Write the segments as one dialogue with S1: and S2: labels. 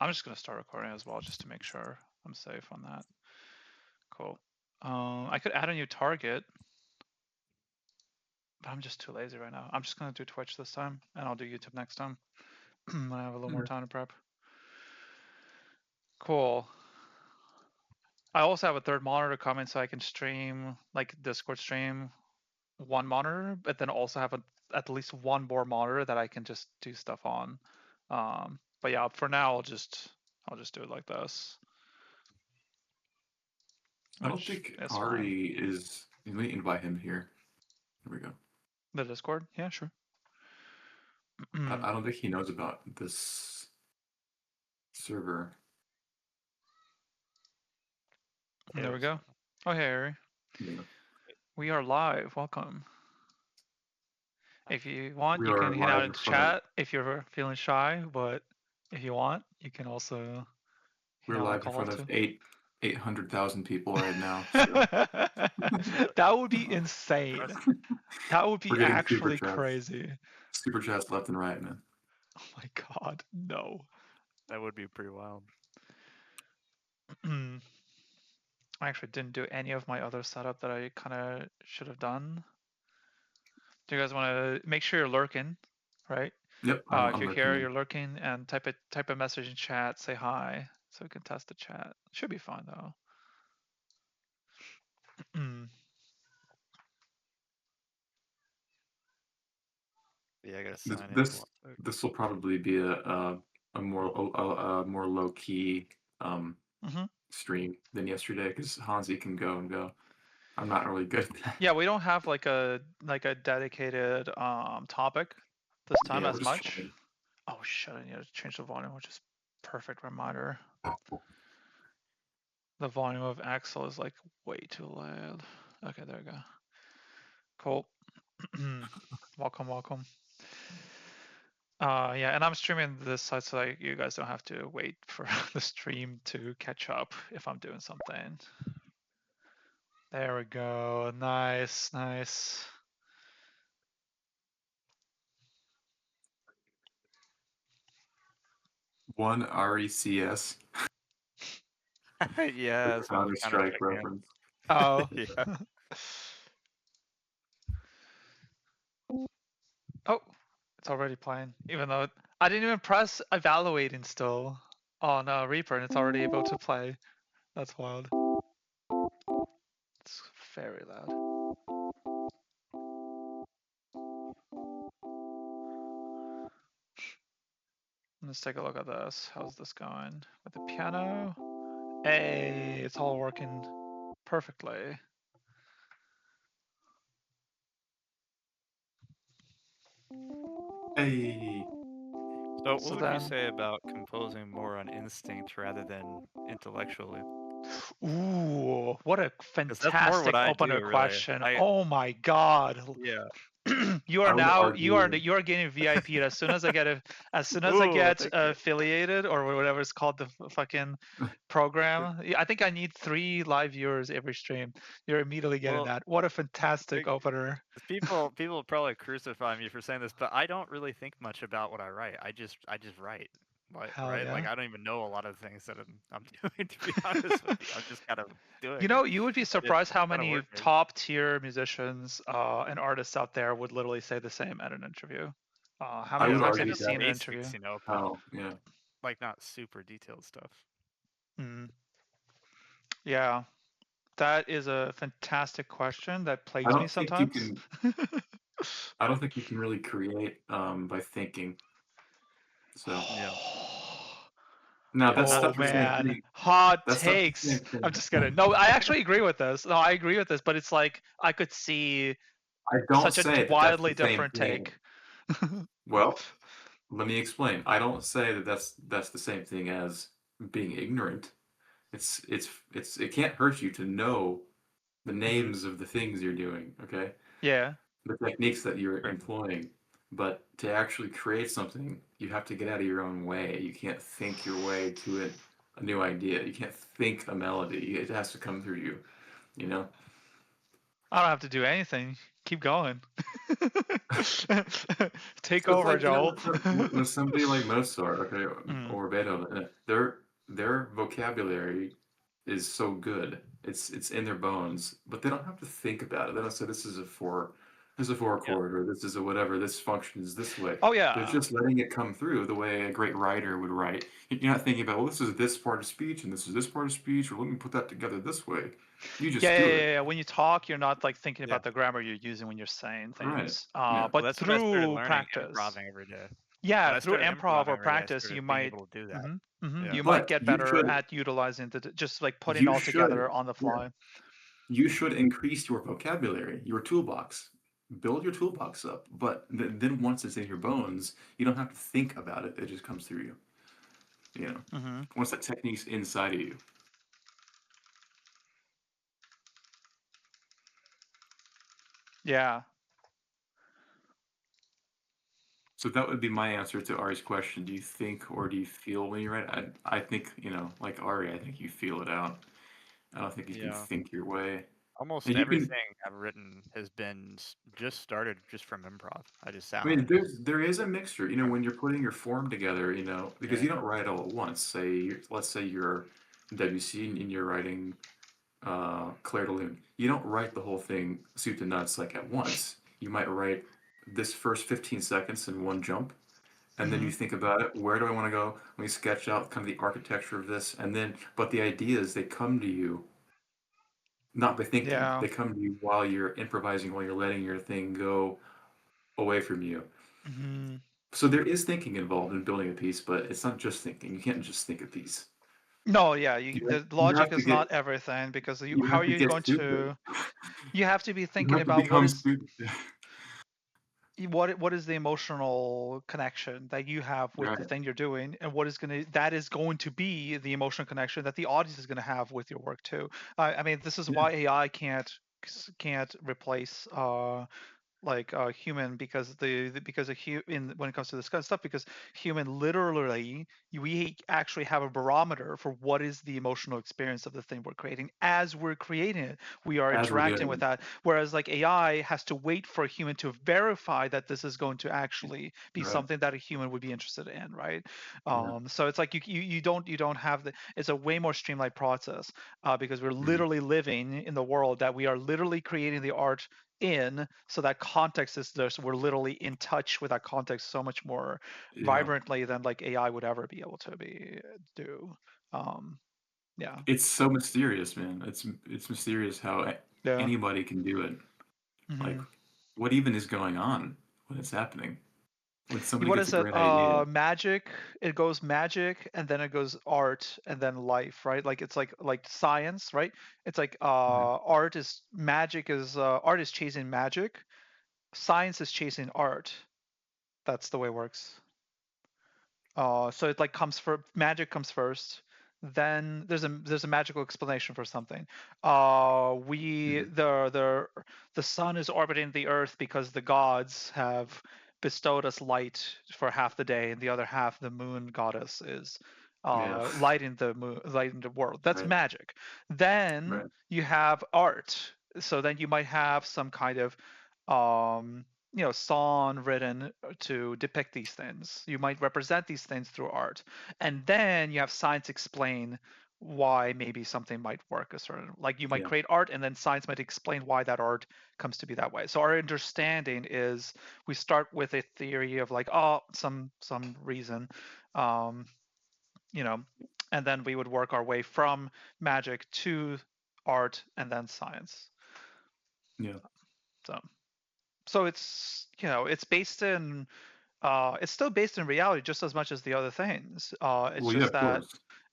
S1: I'm just gonna start recording as well, just to make sure I'm safe on that. Cool. I could add a new target, but I'm just too lazy right now. I'm just gonna do Twitch this time, and I'll do YouTube next time when I have a little more time to prep. Cool. I also have a third monitor coming, so I can stream, like Discord stream, one monitor, but then also have at least one more monitor that I can just do stuff on. But yeah, for now I'll just do it like this.
S2: I don't think Arie is. Let me invite him here. Here we go.
S1: The Discord? Yeah, sure.
S2: I don't think he knows about this server.
S1: There we go. Oh, hey, Arie.
S2: Yeah.
S1: We are live. Welcome. If you want,
S2: We
S1: you
S2: are
S1: can hang
S2: live
S1: out
S2: in
S1: in
S2: front of-
S1: chat if you're feeling shy, but if you want, you can also
S2: We're
S1: hang out on
S2: live in
S1: call
S2: front of
S1: too.
S2: 800,000 people right now.
S1: That would be insane. That would be
S2: We're getting
S1: actually
S2: super chats.
S1: crazy.
S2: Super chats left and right, man.
S1: Oh my god, no.
S3: That would be pretty wild.
S1: I actually didn't do any of my other setup that I kind of should have done. Do you guys want to make sure you're lurking, right?
S2: Yep.
S1: If you're here, you're lurking, and type a message in chat, say hi, so we can test the chat. Should be fine though.
S3: Yeah, I gotta sign in.
S2: This will probably be a more low key stream than yesterday because Hansi can go and go. I'm not really good at that.
S1: Yeah, we don't have like a dedicated topic this time as much.
S2: Trying.
S1: Oh shit! I need to change the volume, which is perfect reminder. The volume of Axel is like way too loud. Okay, there we go. Cool. Welcome. Yeah, and I'm streaming this side so that you guys don't have to wait for the stream to catch up if I'm doing something. There we go. Nice.
S2: One RECS.
S3: Yeah,
S2: Counter-Strike reference.
S1: Oh.
S3: Yeah.
S1: Oh, it's already playing. Even though I didn't even press evaluating still on Reaper, and it's already able to play. That's wild. It's very loud. Let's take a look at this. How's this going with the piano? Hey, it's all working perfectly.
S2: Hey.
S3: So what would you say about composing more on instinct rather than intellectually?
S1: Ooh, what a fantastic opener question.
S3: Really.
S1: Oh my god.
S3: Yeah.
S1: You are getting VIP as soon as I get affiliated or whatever it's called, the fucking program. I think I need 3 live viewers every stream. You're immediately getting that. What a fantastic opener.
S3: People probably crucify me for saying this, but I don't really think much about what I write. I just write. Right?
S1: Yeah.
S3: Like I don't even know a lot of things that I'm doing, to be honest with you. I'm just kind of doing
S1: You know, you would be surprised how many top tier musicians and artists out there would literally say the same at an interview. How many times have you seen an interview?
S3: You know,
S2: yeah.
S3: Like not super detailed stuff.
S1: Yeah. That is a fantastic question that plagues me sometimes.
S2: I don't think you can really create by thinking. So
S3: yeah.
S2: No, that's
S1: man, hot takes. I'm just kidding. No, I actually agree with this. No, I agree with this, but it's like I could see such a wildly different take.
S2: Well, let me explain. I don't say that that's the same thing as being ignorant. It can't hurt you to know the names of the things you're doing, okay?
S1: Yeah.
S2: The techniques that you're employing. But to actually create something, you have to get out of your own way. You can't think your way to a new idea. You can't think a melody. It has to come through you, you know?
S1: I don't have to do anything. Keep going. Take
S2: So it's
S1: over,
S2: like, you know,
S1: Joel.
S2: with somebody like Mozart, okay,
S1: Mm.
S2: or Beethoven, their vocabulary is so good. It's in their bones, but they don't have to think about it. They don't say this is a four
S3: Yep.
S2: chord, or this is a whatever. This functions this way.
S1: Oh
S2: They're
S1: yeah.
S2: just letting it come through the way a great writer would write. You're not thinking about, well, this is this part of speech, and this is this part of speech, or let me put that together this way. You
S1: Yeah,
S2: just
S1: yeah,
S2: do
S1: yeah,
S2: it.
S1: yeah. When you talk, you're not like thinking
S3: Yeah.
S1: about the grammar you're using when you're saying
S2: Right.
S1: things.
S2: Yeah.
S3: Well,
S1: But
S3: that's when I started
S1: through
S3: learning
S1: practice,
S3: improving every day.
S1: yeah,
S3: When I
S1: through
S3: started
S1: improv
S3: improving
S1: or
S3: every day, I
S1: practice, you
S3: started being
S1: might,
S3: able to do that. Yeah.
S1: you might
S2: But
S1: get better at utilizing just like putting it
S2: you
S1: all
S2: should,
S1: together on the
S2: yeah,
S1: fly.
S2: you should increase your vocabulary, your toolbox. Build your toolbox up, but then once it's in your bones, you don't have to think about it. It just comes through you. You know,
S1: Hmm.
S2: once that technique's inside of you.
S1: Yeah.
S2: So that would be my answer to Ari's question. Do you think or do you feel when you write? I think, like Ari, I think you feel it out. I don't think you can
S3: Yeah.
S2: think your way.
S3: Almost
S2: And you can,
S3: everything I've written has been just started just from improv. I just
S2: I
S3: sat
S2: mean,
S3: on.
S2: there is a mixture, when you're putting your form together, because
S3: Yeah.
S2: you don't write all at once. Let's say you're WC and you're writing Claire de Lune. You don't write the whole thing soup to nuts like at once. You might write this first 15 seconds in one jump, and then
S1: Hmm.
S2: you think about it. Where do I want to go? Let me sketch out kind of the architecture of this, and then, but the ideas, they come to you not by thinking.
S1: Yeah.
S2: They come to you while you're improvising, while you're letting your thing go away from you.
S1: Hmm.
S2: So there is thinking involved in building a piece, but it's not just thinking. You can't just think a piece.
S1: No, yeah,
S2: You
S1: the
S2: you
S1: logic
S2: have to
S1: is
S2: get
S1: not everything because
S2: you
S1: how
S2: have
S1: are
S2: to
S1: you
S2: get
S1: going
S2: stupid.
S1: to? You have to be
S2: You
S1: thinking
S2: have to
S1: about what
S2: become
S1: is
S2: stupid.
S1: what is the emotional connection that you have with the
S2: Right.
S1: thing you're doing, and that is going to be the emotional connection that the audience is going to have with your work too. I mean, this is
S2: Yeah.
S1: why AI can't replace like human because because when it comes to this kind of stuff, because human literally, we actually have a barometer for what is the emotional experience of the thing we're creating. As we're creating it, we are
S2: As we're
S1: interacting with
S2: doing.
S1: that, whereas like AI has to wait for a human to verify that this is going to actually be
S2: Right.
S1: something that a human would be interested in, right?
S2: Yeah.
S1: So it's like you don't have it's a way more streamlined process, because we're
S2: Mhm.
S1: literally living in the world that we are literally creating the art in, so that context is there, so we're literally in touch with that context so much more
S2: Yeah.
S1: vibrantly than like AI would ever be able to do. um yeah.
S2: It's so mysterious, man. It's mysterious how
S1: Yeah.
S2: anybody can do it. Like,
S1: Hmm.
S2: what even is going on when it's happening? When somebody
S1: What
S2: gets a
S1: is it?
S2: great idea.
S1: Magic. It goes magic, and then it goes art, and then life, right? Like it's like science, right? It's like
S2: Mhm.
S1: art is chasing magic, science is chasing art. That's the way it works. So it like comes for magic comes first. Then there's a magical explanation for something. We
S2: Mhm.
S1: the sun is orbiting the Earth because the gods have bestowed us light for half the day, and the other half the moon goddess is
S2: Yeah.
S1: lighting the world. That's
S2: Right.
S1: magic. Then
S2: Right.
S1: you have art. So then you might have some kind of um, song written to depict these things. You might represent these things through art, and then you have science explain why maybe something might work a certain, like you might
S2: Yeah.
S1: create art and then science might explain why that art comes to be that way. So our understanding is, we start with a theory of like, oh, some reason, um you know and then we would work our way from magic to art and then science.
S2: Yeah.
S1: So so it's based in, it's still based in reality just as much as the other things. It's
S2: Well, yeah,
S1: just
S2: of
S1: that,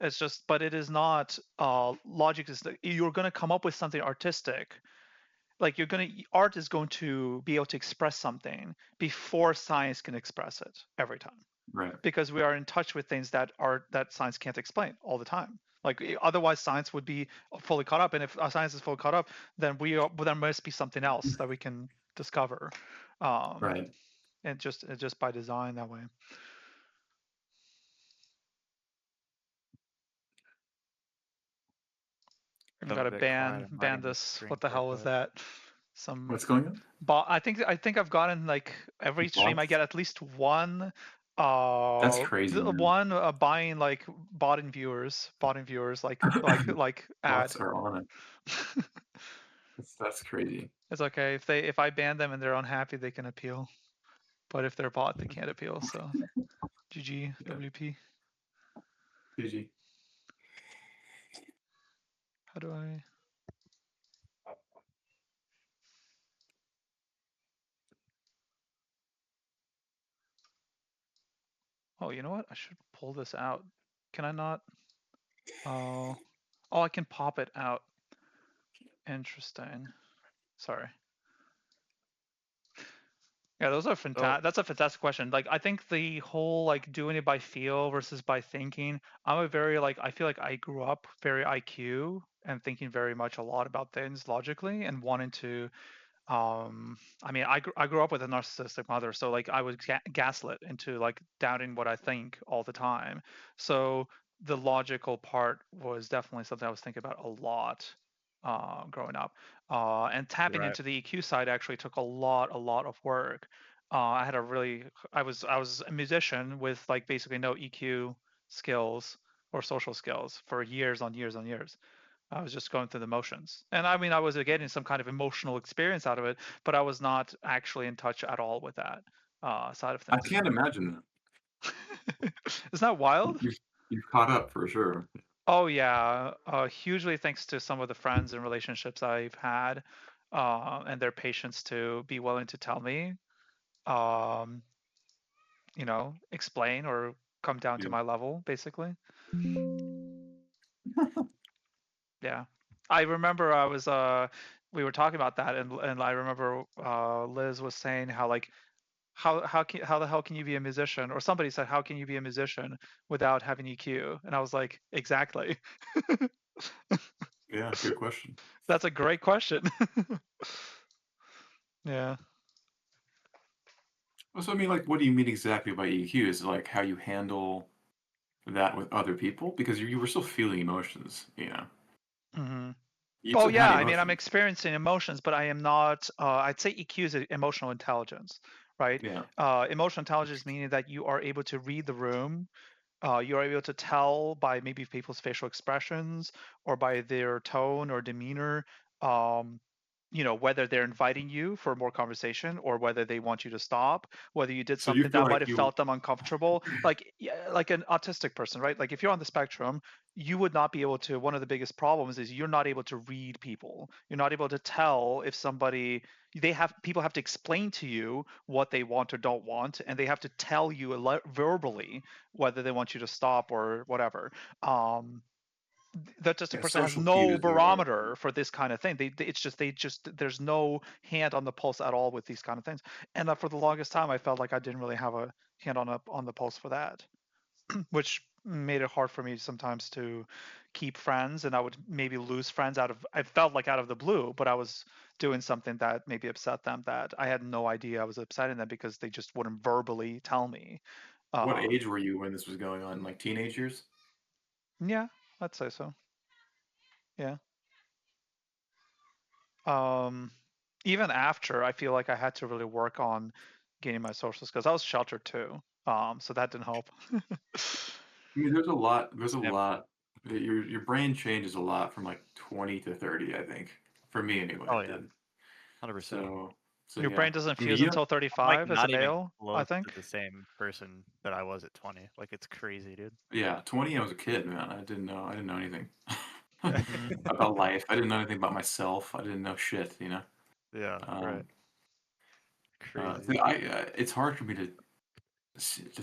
S2: course.
S1: but it is not, logic is that you're going to come up with something artistic. Like art is going to be able to express something before science can express it every time,
S2: Right.
S1: because we are in touch with things that science can't explain all the time. Like otherwise science would be fully caught up, and if science is fully caught up, then there must be something else that we can discover. um,
S2: Right.
S1: and just by design that way. We
S3: Felt a
S1: gotta
S3: bit quiet.
S1: ban
S3: I'm
S1: ban
S3: writing this
S1: this.
S3: screen
S1: What the hell was
S3: portrait.
S1: that? Some
S2: What's going on?
S1: I think I've gotten like every stream I
S2: Bots?
S1: get at least one
S2: That's crazy, man.
S1: one buying like botting viewers like ad.
S2: Bots are on it. That's crazy.
S1: It's okay if I ban them and they're unhappy they can appeal, but if they're bot they can't appeal. So GG
S2: Yeah.
S1: WP.
S2: GG.
S1: How do I? Oh, you know what? I should pull this out. Can I not? Oh, I can pop it out. Interesting. Sorry. Yeah, those are fantastic. That's a fantastic question. Like, I think the whole like doing it by feel versus by thinking. I'm a very like I feel like I grew up very IQ and thinking very much a lot about things logically and wanting to I mean I grew up with a narcissistic mother, so like I was gaslit into like doubting what I think all the time. So the logical part was definitely something I was thinking about a lot growing up, and tapping
S3: Right.
S1: into the EQ side actually took a lot of work. I had a really I was a musician with like basically no EQ skills or social skills for years on years on years. I was just going through the motions. And I mean, I was getting some kind of emotional experience out of it, but I was not actually in touch at all with that side of
S2: I
S1: things.
S2: can't imagine
S1: Isn't that
S2: that.
S1: wild?
S2: You've caught up for sure.
S1: Oh, yeah. Hugely thanks to some of the friends and relationships I've had and their patience to be willing to tell me, um, explain or come down to
S2: Yeah.
S1: my level, basically. Yeah. I remember we were talking about that and I remember Liz was saying how like how the hell can you be a musician, or somebody said how can you be a musician without having EQ, and I was like exactly.
S2: Yeah, good question.
S1: That's a great question. Yeah.
S2: So I mean, like, what do you mean exactly by EQ? Is it like how you handle that with other people? Because you were still feeling emotions, you know.
S1: Hmm.
S2: You
S1: Oh
S2: still had
S1: yeah, I mean I'm
S2: emotions.
S1: experiencing emotions, but I am not I'd say EQ is emotional intelligence, right?
S2: Yeah.
S1: Emotional intelligence meaning that you are able to read the room. You are able to tell by maybe people's facial expressions or by their tone or demeanor, um, whether they're inviting you for more conversation or whether they want you to stop, whether you did
S2: So you
S1: something
S2: feel
S1: that
S2: like
S1: might have
S2: you
S1: felt them uncomfortable. Like, yeah, like an autistic person, right? Like if you're on the spectrum, you would not be able to, one of the biggest problems is you're not able to read people. You're not able to tell if somebody, people have to explain to you what they want or don't want, and they have to tell you verbally whether they want you to stop or whatever. The autistic
S2: yeah,
S1: person has
S2: social
S1: no
S2: cues are
S1: barometer for this kind of thing. They just there's no hand on the pulse at all with these kind of things. And for the longest time, I felt like I didn't really have a hand on the pulse for that, which made it hard for me sometimes to keep friends, and I would maybe lose friends I felt like out of the blue, but I was doing something that maybe upset them that I had no idea I was upsetting them because they just wouldn't verbally tell me.
S2: what
S1: Uh,
S2: age were you when this was going on? Like teenage years?
S1: yeah, I'd say so. Yeah. Um, Even after, I feel like I had to really work on gaining my social skills. I was sheltered too, so that didn't help.
S2: I mean, there's a lot. There's a
S3: Yep.
S2: lot. Your brain changes a lot from like 20 to 30, I think. For me, anyway,
S3: Oh
S2: it
S3: yeah,
S2: did.
S3: 100%.
S2: So
S1: Your
S2: yeah.
S1: brain doesn't
S2: I mean,
S1: fuse
S2: you have,
S1: until
S3: I'm like
S1: 35 as a
S3: not even
S1: male, I
S3: close
S1: think.
S3: to the same person that I was at 20. Like it's crazy, dude.
S2: yeah, 20. I was a kid, man. I didn't know. I didn't know anything
S1: Hmm.
S2: about life. I didn't know anything about myself. I didn't know shit. You know.
S3: Yeah, right.
S2: Um,
S3: Crazy.
S2: it's hard for me to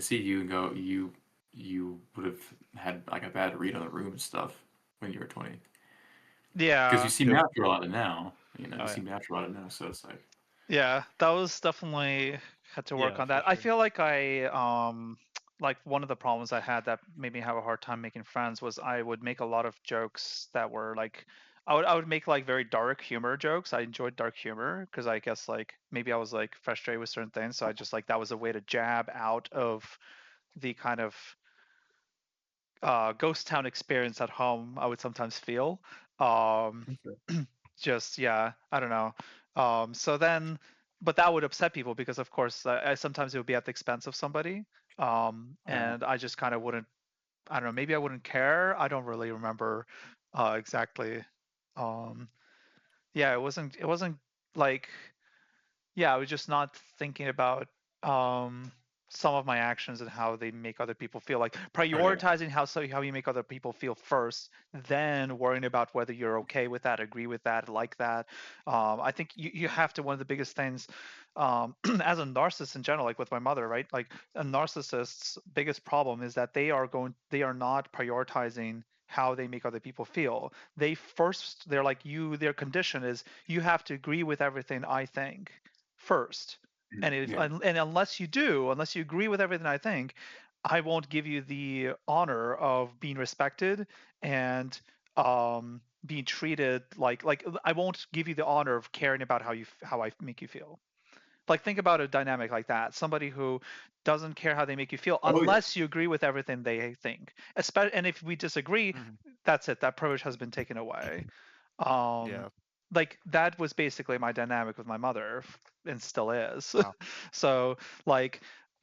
S2: see you and go. You would have had like a bad read on the room and stuff when you were 20. Because you
S1: Yeah,
S2: seem
S3: Yep.
S2: natural at it now. You know, you
S3: Oh yeah.
S2: seem natural at it now. So it's like,
S1: yeah, that was definitely had to work
S3: Yeah,
S1: on
S3: for
S1: that. I
S3: sure.
S1: feel like like one of the problems I had that made me have a hard time making friends was I would make a lot of jokes that were like I would make like very dark humor jokes. I enjoyed dark humor because I guess like maybe I was like frustrated with certain things, so I just like that was a way to jab out of the kind of ghost town experience at home I would sometimes feel. Um,
S2: okay.
S1: just yeah, I don't know. So then, but that would upset people because, of course, sometimes it would be at the expense of somebody.
S2: Yeah.
S1: And I just kind of wouldn't, I don't know, maybe I wouldn't care. I don't really remember exactly. Um, yeah, it wasn't like, yeah, I was just not thinking about um, some of my actions and how they make other people feel. Like
S2: Okay.
S1: prioritizing how you make other people feel first, then worrying about whether you're okay with that, agree with that, like that. I think you have to. One of the biggest things as a narcissist in general, like with my mother, right? Like a narcissist's biggest problem is that they are not prioritizing how they make other people feel. They're like you. Their condition is you have to agree with everything I think first. And
S2: Yeah.
S1: unless you do, unless you agree with everything I think, I won't give you the honor of being respected and being treated like I won't give you the honor of caring about how I make you feel. Like think about a dynamic like that. Somebody who doesn't care how they make you feel
S2: Oh yeah.
S1: unless you agree with everything they think. And if we disagree,
S3: Mhm.
S1: that's it. That privilege has been taken away. Um,
S3: Yeah.
S1: like that was basically my dynamic with my mother, and still is.
S3: Wow.
S1: So like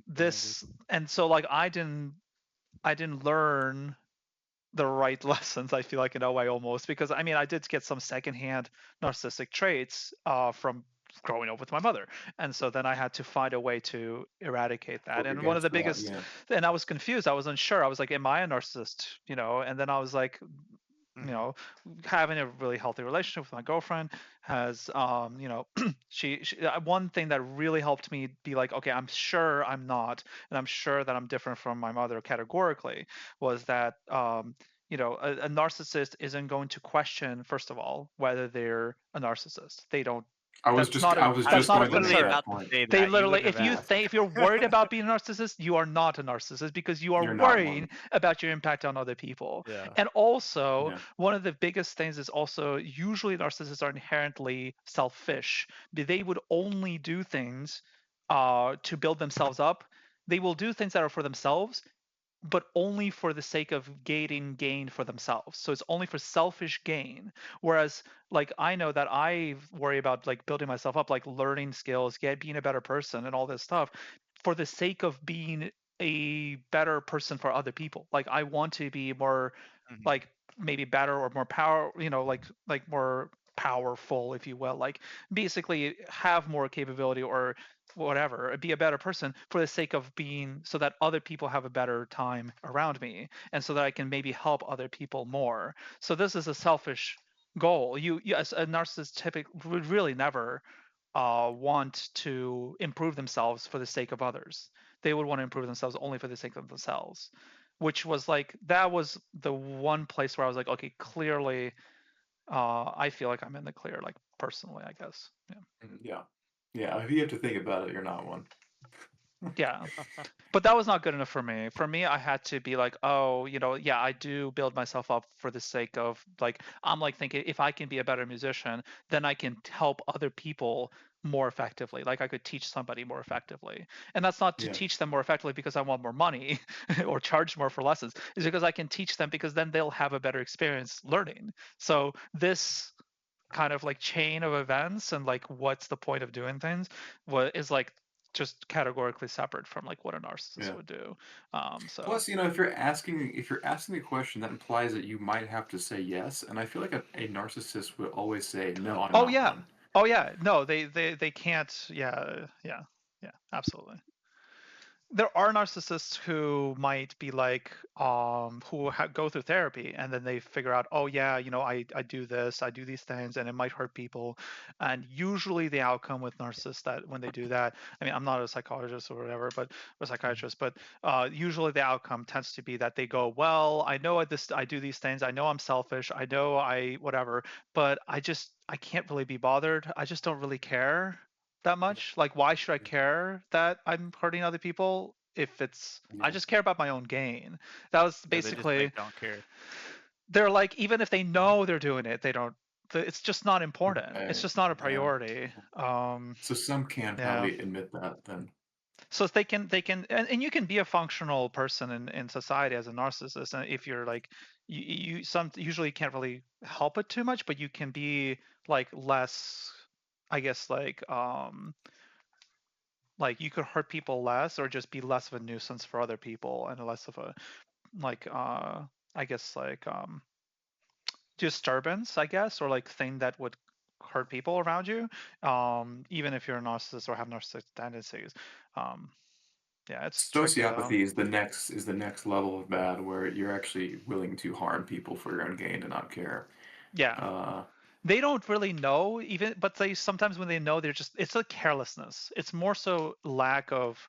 S3: Dang, dude.
S1: this, and so like I didn't learn the right lessons. I feel like in a way almost because I mean I did get some secondhand narcissistic traits from growing up with my mother, and so then I had to find a way to eradicate that.
S2: Work
S1: And one of the
S2: against that.
S1: biggest,
S2: Yeah.
S1: and I was confused. I was unsure. I was like, am I a narcissist? And then I was like, you
S3: Mhm.
S1: know having a really healthy relationship with my girlfriend has one thing that really helped me be like, okay, I'm sure I'm not, and I'm sure that I'm different from my mother categorically, was that a narcissist isn't going to question, first of all, whether they're a narcissist. They don't. That's not a
S2: I was
S3: I
S1: that's
S2: just
S3: was
S1: not a
S2: going to
S3: literally
S2: make
S1: concern.
S2: that
S3: about to
S2: point.
S3: say
S1: They
S3: that. You
S1: literally,
S3: wouldn't
S1: if
S3: have
S1: you
S3: asked.
S1: think, if you're worried about being a narcissist, you are not a narcissist because you are
S2: You're not
S1: worrying
S2: one.
S1: about your impact on other people.
S3: Yeah.
S1: And also,
S2: Yeah.
S1: one of the biggest things is also usually narcissists are inherently selfish. They would only do things to build themselves up. They will do things that are for themselves, but only for the sake of gaining gain for themselves. So it's only for selfish gain. Whereas, like, I know that I worry about like building myself up, like learning skills, being a better person, and all this stuff, for the sake of being a better person for other people. Like, I want to be more,
S3: Mhm.
S1: like, maybe better or more power, like more powerful, if you will. Like, basically, have more capability or whatever, be a better person for the sake of being, so that other people have a better time around me, and so that I can maybe help other people more. So this is a selfish goal. As a narcissist typically would really never want to improve themselves for the sake of others. They would want to improve themselves only for the sake of themselves, which was like, that was the one place where I was like, okay, clearly, I feel like I'm in the clear, like personally, I guess. Yeah.
S2: Yeah. Yeah. If you have to think about it, you're not one.
S1: Yeah. But that was not good enough for me. For me, I had to be like, oh, yeah, I do build myself up for the sake of, like, I'm like thinking, if I can be a better musician, then I can help other people more effectively. Like I could teach somebody more effectively. And that's not to
S2: Yeah.
S1: teach them more effectively because I want more money or charge more for lessons. It's because I can teach them because then they'll have a better experience learning. So this kind of like chain of events and like what's the point of doing things, what is like just categorically separate from like what a narcissist
S2: Yeah.
S1: would do. So
S2: Plus, if you're asking a question, that implies that you might have to say yes, and I feel like a narcissist would always say, "No, I'm
S1: oh
S2: not
S1: yeah,
S2: one."
S1: oh yeah, no, they can't. Yeah, yeah, yeah, absolutely. There are narcissists who might be like go through therapy and then they figure out, oh yeah, I do this, I do these things, and it might hurt people. And usually the outcome with narcissists, that when they do that, I mean, I'm not a psychologist or whatever, but or a psychiatrist, but usually the outcome tends to be that they go, well, I know I do these things, I know I'm selfish, I know I whatever, but I can't really be bothered, I just don't really care that much. Like, why should I care that I'm hurting other people if I
S2: Yeah.
S1: just care about my own gain? That was
S3: Yeah, they just like
S1: basically,
S3: don't care.
S1: they're like, even if they know they're doing it, they don't, it's just not important. It's
S2: Okay.
S1: just not a
S2: Yeah.
S1: priority.
S2: So some can
S1: Yeah.
S2: probably admit that then.
S1: So if and you can be a functional person in society as a narcissist. And if you're like, you usually can't really help it too much, but you can be like less I guess like you could hurt people less or just be less of a nuisance for other people and less of a like I guess disturbance, I guess, or like thing that would hurt people around you, even if you're a narcissist or have narcissistic tendencies. Um, yeah, it's tricky though.
S2: Sociopathy is the next level of bad, where you're actually willing to harm people for your own gain and not care.
S1: Yeah,
S2: Uh,
S1: they don't really know even, but they sometimes when they know, they're just it's a carelessness. It's more so lack of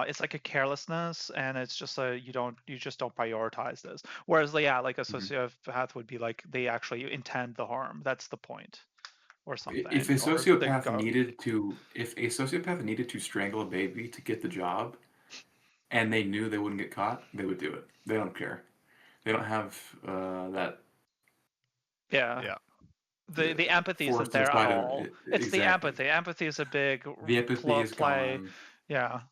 S1: it's like a carelessness, and it's just a you just don't prioritize this. Whereas like, yeah, like a
S2: mhm.
S1: sociopath would be like they actually intend the harm. That's the point, or
S2: If a
S1: something, or the
S2: sociopath
S1: go.
S2: needed to, if a sociopath needed to strangle a baby to get the job, and they knew they wouldn't get caught, they would do it. They don't care. They don't have that
S1: Yeah,
S3: Yeah.
S1: the empathy
S2: force
S1: isn't
S2: to
S1: there at
S2: decide
S1: all. It's the
S2: exactly.
S1: empathy. Empathy is a big
S2: The empathy is
S1: play.
S2: gone.
S1: Yeah,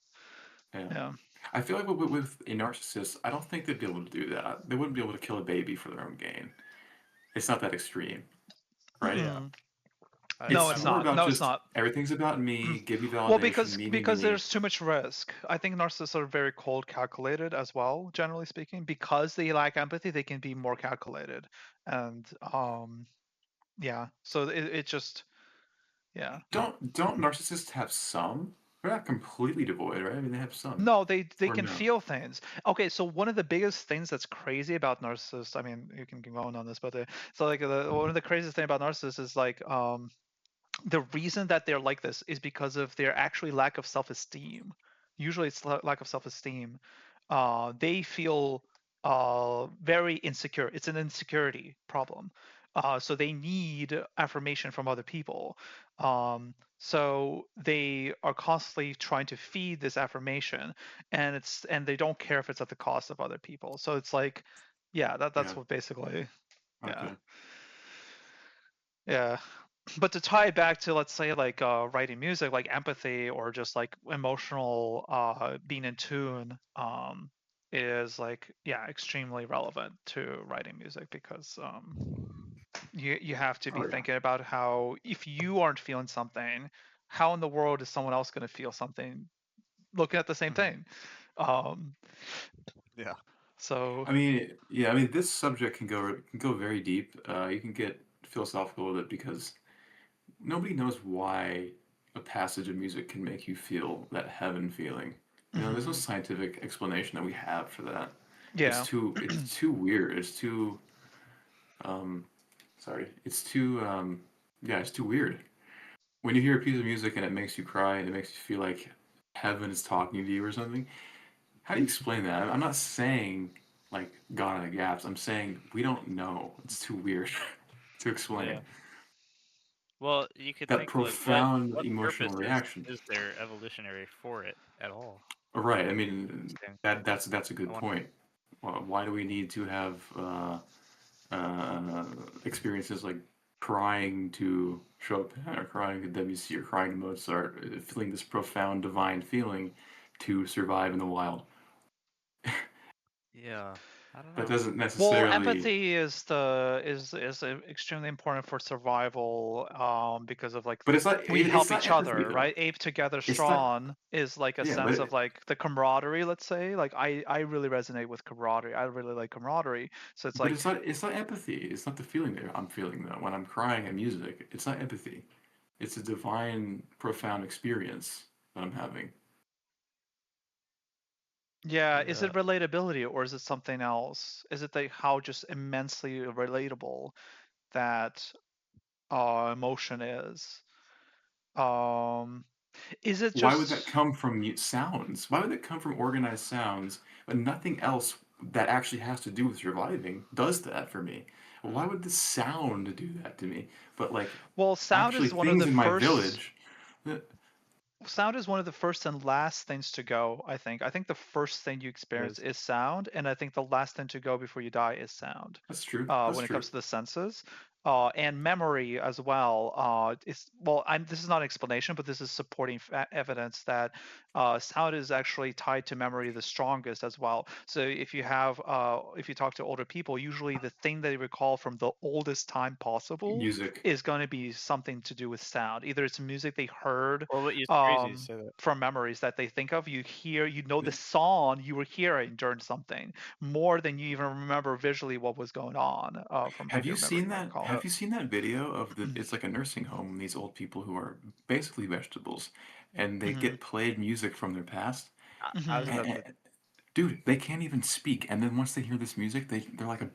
S2: Yeah.
S1: yeah.
S2: I feel like with a narcissist, I don't think they'd be able to do that. They wouldn't be able to kill a baby for their own gain. It's not that extreme, right?
S3: Yeah.
S1: Mm-mm. No,
S2: It's
S3: I
S1: it's
S3: don't
S2: more
S3: know.
S1: not.
S2: about
S1: No, it's
S2: just
S1: not.
S2: everything's about me, give me
S1: Well,
S2: validation,
S1: because
S2: me, me, me, me.
S1: there's too much risk. I think narcissists are very cold calculated as well, generally speaking. Because they lack empathy, they can be more calculated, and yeah. So it just yeah.
S2: Don't narcissists have some? They're not completely devoid, right? I mean, they have some.
S1: No, they
S2: Or
S1: can
S2: no?
S1: feel things. Okay, so one of the biggest things that's crazy about narcissists, I mean, you can go on this, but so like one of the craziest thing about narcissists is like the reason that they're like this is because of their actually lack of self-esteem. Usually, it's lack of self-esteem. They feel very insecure. It's an insecurity problem. So they need affirmation from other people. So they are constantly trying to feed this affirmation, and they don't care if it's at the cost of other people. So it's like, yeah, that's
S2: Yeah.
S1: what basically, yeah.
S2: Okay.
S1: Yeah. But to tie it back to, let's say, like writing music, like empathy or just like emotional being in tune, is like, yeah, extremely relevant to writing music because you have to be
S2: Oh yeah.
S1: thinking about how if you aren't feeling something, how in the world is someone else going to feel something looking at the same
S3: Mhm.
S1: thing? Um,
S3: Yeah.
S1: so
S2: I mean, yeah. I mean, this subject can go very deep. You can get philosophical with it because nobody knows why a passage of music can make you feel that heaven feeling. You know, there's no
S1: mhm.
S2: scientific explanation that we have for that.
S1: Yeah.
S2: It's too weird. It's too um, sorry. It's too yeah. It's too weird. When you hear a piece of music and it makes you cry and it makes you feel like heaven is talking to you or something, how do you explain that? I'm not saying like God in the gaps. I'm saying we don't know. It's too weird to explain.
S3: Yeah. Well, you could
S2: That
S3: think like what
S2: profound emotional
S3: purpose
S2: reaction.
S3: is there evolutionary for it at all?
S2: Right. I mean,
S3: Interesting.
S2: that's a
S3: I
S2: good
S3: wonder.
S2: point. Why do we need to have experiences like crying to Chopin or crying to Debussy or crying to Mozart, feeling this profound divine feeling to survive in the wild?
S3: Yeah. I don't
S2: That
S3: know.
S2: doesn't
S1: Well,
S2: necessarily.
S1: empathy is extremely important for survival, because of like
S2: But it's not.
S1: we
S2: It's
S1: help
S2: not
S1: each
S2: empathy
S1: other,
S2: though.
S1: right? Ape together
S2: It's not.
S1: strong is like a
S2: Yeah,
S1: sense of like the camaraderie, let's say. Like I really resonate with camaraderie. I really like camaraderie. So it's
S2: but
S1: like,
S2: it's not empathy. It's not the feeling that I'm feeling though when I'm crying at music. It's not empathy. It's a divine, profound experience that I'm having.
S1: yeah, is it
S3: Yeah.
S1: relatability or is it something else? Is it like how just immensely relatable that emotion is? Um, is it
S2: Why would
S1: just
S2: that come from mute sounds? Why would that come from organized sounds, but nothing else that actually has to do with surviving does that for me? Why would the sound do that to me? But like
S1: well, sound
S2: actually
S1: is one of
S2: things
S1: the
S2: in my
S1: first
S2: village, uh,
S1: sound is one of the first and last things to go, I think. I think the first thing you
S3: It
S1: experience
S3: is.
S1: is sound, and I think the last thing to go before you die is sound,
S2: that's true. That's
S1: when it
S2: true.
S1: comes to the senses. and memory as well. This is not an explanation, but this is supporting evidence that sound is actually tied to memory the strongest as well. So if you talk to older people, usually the thing they recall from the oldest time possible
S2: Music.
S1: is going to be something to do with sound. Either it's music they heard
S3: Well, it's crazy to say that.
S1: from memories that they think of. You know the song you were hearing during something more than you even remember visually what was going on from
S2: Have you
S1: your memory
S2: seen that?
S1: recall.
S2: Have you seen that video of the? It's like a nursing home. And these old people who are basically vegetables, and they
S1: Mm-hmm.
S2: get played music from their past.
S3: I was
S1: Mm-hmm.
S3: about to.
S2: Dude, they can't even speak, and then once they hear this music, they're like a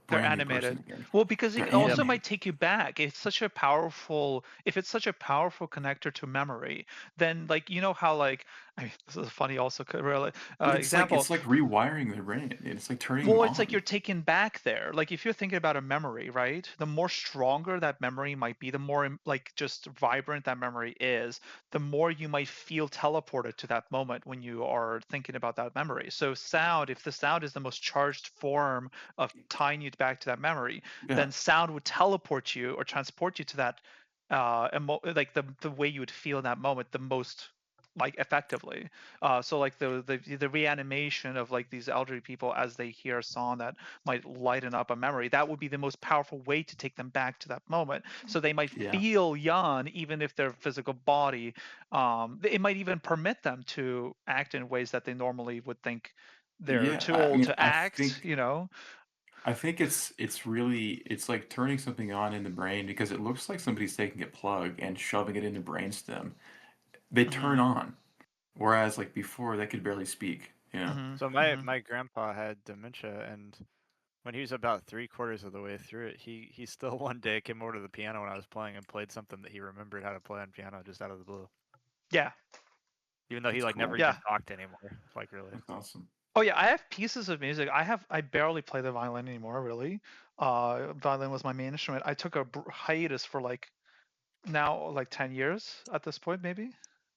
S1: They're
S2: brand new person
S1: animated.
S2: again.
S1: Well, because it
S2: They're
S3: Yep.
S1: also might
S2: animated.
S1: take you back. If it's such a powerful connector to memory, then like you know how like I mean this is a funny also really
S2: But
S1: example.
S2: it's like rewiring their brain. It's like turning them
S1: Well, it's like
S2: on.
S1: you're taken back there. Like if you're thinking about a memory, right? The more stronger that memory might be, the more like just vibrant that memory is, the more you might feel teleported to that moment when you are thinking about that memory. So sound, if the sound is the most charged form of tying you back to that memory,
S2: Yeah,
S1: then sound would teleport you or transport you to that like the way you would feel in that moment the most like effectively. So like the reanimation of like these elderly people as they hear a song that might lighten up a memory, that would be the most powerful way to take them back to that moment. So they might
S2: yeah,
S1: feel young even if their physical body, it might even permit them to act in ways that they normally would think they're
S2: yeah.
S1: too
S2: I
S1: old
S2: mean,
S1: to act.
S2: I think it's really it's like turning something on in the brain because it looks like somebody's taking a plug and shoving it in the brainstem. They turn
S1: Hmm.
S2: on, whereas like before they could barely speak. You know.
S1: Hmm.
S3: So
S1: Hmm.
S3: my grandpa had dementia, and when he was about 3/4 of the way through it, he still one day came over to the piano when I was playing and played something that he remembered how to play on piano just out of the blue,
S1: Yeah.
S3: even though he
S2: That's
S3: like never
S2: cool.
S3: even
S1: Yeah.
S3: talked anymore. Like really.
S2: That's awesome.
S1: Oh yeah, I have pieces of music. I barely play the violin anymore, really. Violin was my main instrument. I took a hiatus for like now like 10 years at this point maybe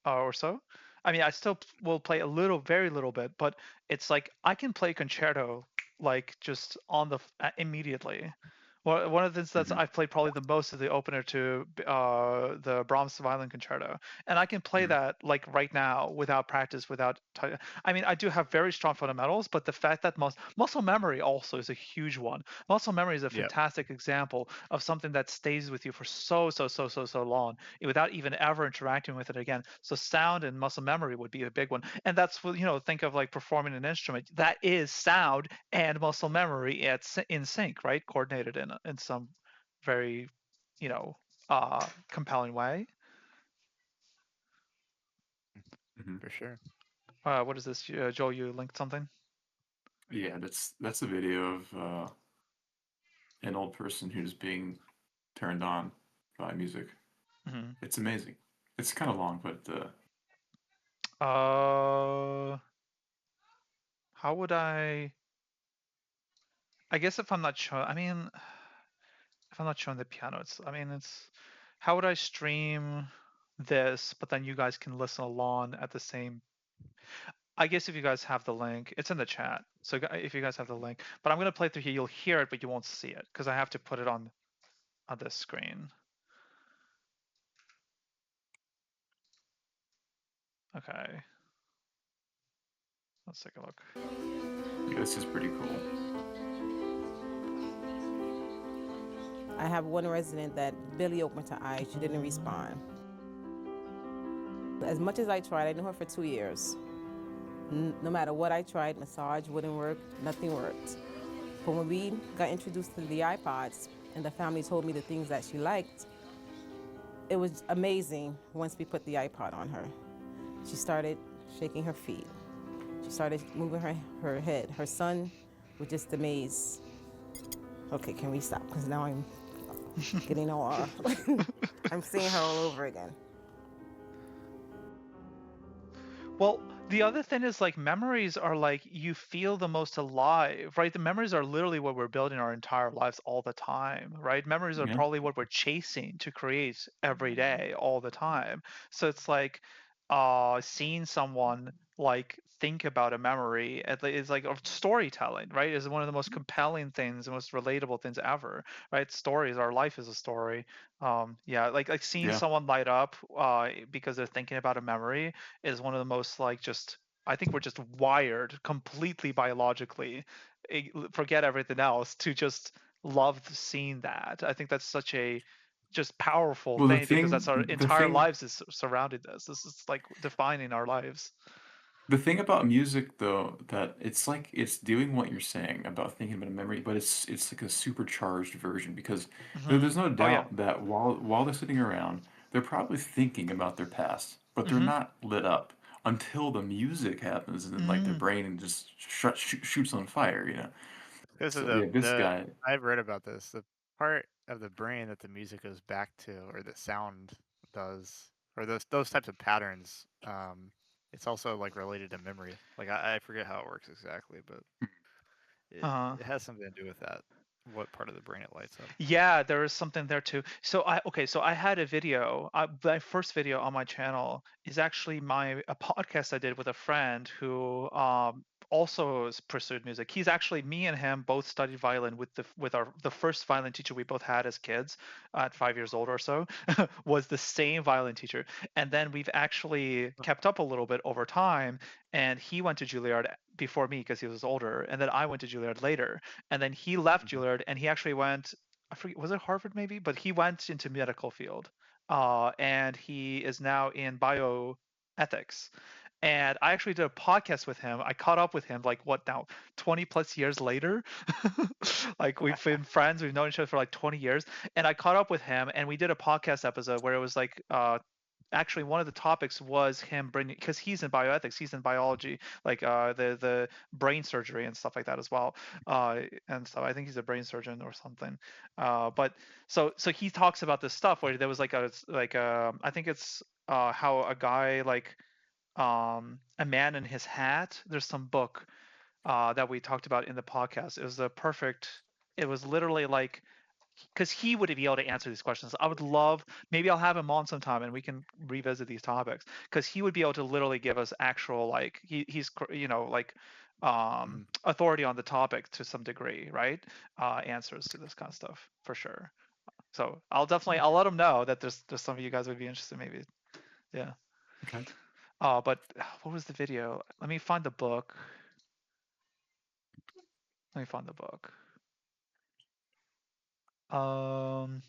S1: or so. I mean, I still will play a little, very little bit, but it's like I can play concerto like just on immediately. One of the things that's
S2: Hmm.
S1: I've played probably the most is the opener to the Brahms Violin Concerto, and I can play
S2: Hmm.
S1: that like right now without practice, I mean, I do have very strong fundamentals, but the fact that muscle memory also is a huge one. Muscle memory is a
S3: Yep.
S1: fantastic example of something that stays with you for so long without even ever interacting with it again. So sound and muscle memory would be a big one, and that's what think of like performing an instrument that is sound and muscle memory in sync, right? Coordinated in some very you know compelling way.
S2: Hmm.
S3: For sure.
S1: What is this, Joel? You linked something?
S2: Yeah, that's a video of an old person who's being turned on by music.
S1: Hmm.
S2: It's amazing. It's kind of long, but
S1: Uh, how would I guess if I'm not showing, I mean, if I'm not showing the piano, it's, how would I stream this, but then you guys can listen along at the same. I guess if you guys have the link, it's in the chat. So if you guys have the link, but I'm gonna play through here, you'll hear it, but you won't see it because I have to put it on this screen. Okay, let's take a look.
S2: yeah, this is pretty cool.
S4: I have one resident that barely opened her eyes. She didn't respond. As much as I tried, I knew her for 2 years. No matter what I tried, massage wouldn't work, nothing worked. But when we got introduced to the iPods and the family told me the things that she liked, it was amazing once we put the iPod on her. She started shaking her feet. She started moving her head. Her son was just amazed. Okay, can we stop? Because now I'm getting all I'm seeing her all over again.
S1: Well, the other thing is like memories are like you feel the most alive, right? The memories are literally what we're building our entire lives all the time, right? Memories are
S2: Yeah.
S1: probably what we're chasing to create every day, all the time. So it's like seeing someone like think about a memory. It's like of storytelling, right? Is one of the most compelling things, the most relatable things ever, right? Stories, our life is a story. Yeah, like seeing
S2: Yeah.
S1: someone light up because they're thinking about a memory is one of the most like just. I think we're just wired completely biologically. Forget everything else to just love seeing that. I think that's such a just powerful
S2: Well,
S1: thing because that's our
S2: the
S1: entire
S2: thing
S1: lives is surrounded this. This is like defining our lives.
S2: The thing about music, though, that it's like it's doing what you're saying about thinking about a memory, but it's like a supercharged version because there's no
S1: Oh yeah.
S2: doubt that while they're sitting around, they're probably thinking about their past, but they're
S1: Mm-hmm.
S2: not lit up until the music happens, and then like their
S1: Mm.
S2: brain just shoots on fire, you know.
S3: Because of
S2: So yeah, this
S3: the
S2: guy,
S3: I've read about this. The part of the brain that the music goes back to, or that sound does, or those types of patterns, it's also like related to memory. Like I forget how it works exactly, but it,
S1: Uh-huh.
S3: it has something to do with that. What part of the brain it lights up?
S1: Yeah, there is something there too. So I had a video. My first video on my channel is actually a podcast I did with a friend who also has pursued music. He's actually me and him both studied violin with the first violin teacher we both had as kids at 5 years old or so was the same violin teacher. And then we've actually kept up a little bit over time. And he went to Juilliard before me because he was older, and then I went to Juilliard later. And then he left
S3: Mhm.
S1: Juilliard and he actually went, I forget, was it Harvard maybe? But he went into medical field. And he is now in bioethics. And I actually did a podcast with him. I caught up with him like what now, 20 plus years later. Like we've been friends, we've known each other for like 20 years. And I caught up with him and we did a podcast episode where it was like actually one of the topics was him bringing, because he's in bioethics, he's in biology, like the brain surgery and stuff like that as well. And so I think he's a brain surgeon or something. But so he talks about this stuff where there was like I think it's how a guy like a man in his hat. There's some book that we talked about in the podcast. It was a perfect. It was literally like because he would be able to answer these questions. I would love, maybe I'll have him on sometime and we can revisit these topics because he would be able to literally give us actual like he's like
S3: Mhm.
S1: authority on the topic to some degree, right? Answers to this kind of stuff for sure. So I'll let him know that there's some of you guys would be interested maybe. Yeah.
S2: okay,
S1: But what was the video? Let me find the book. Let me find the book. Um,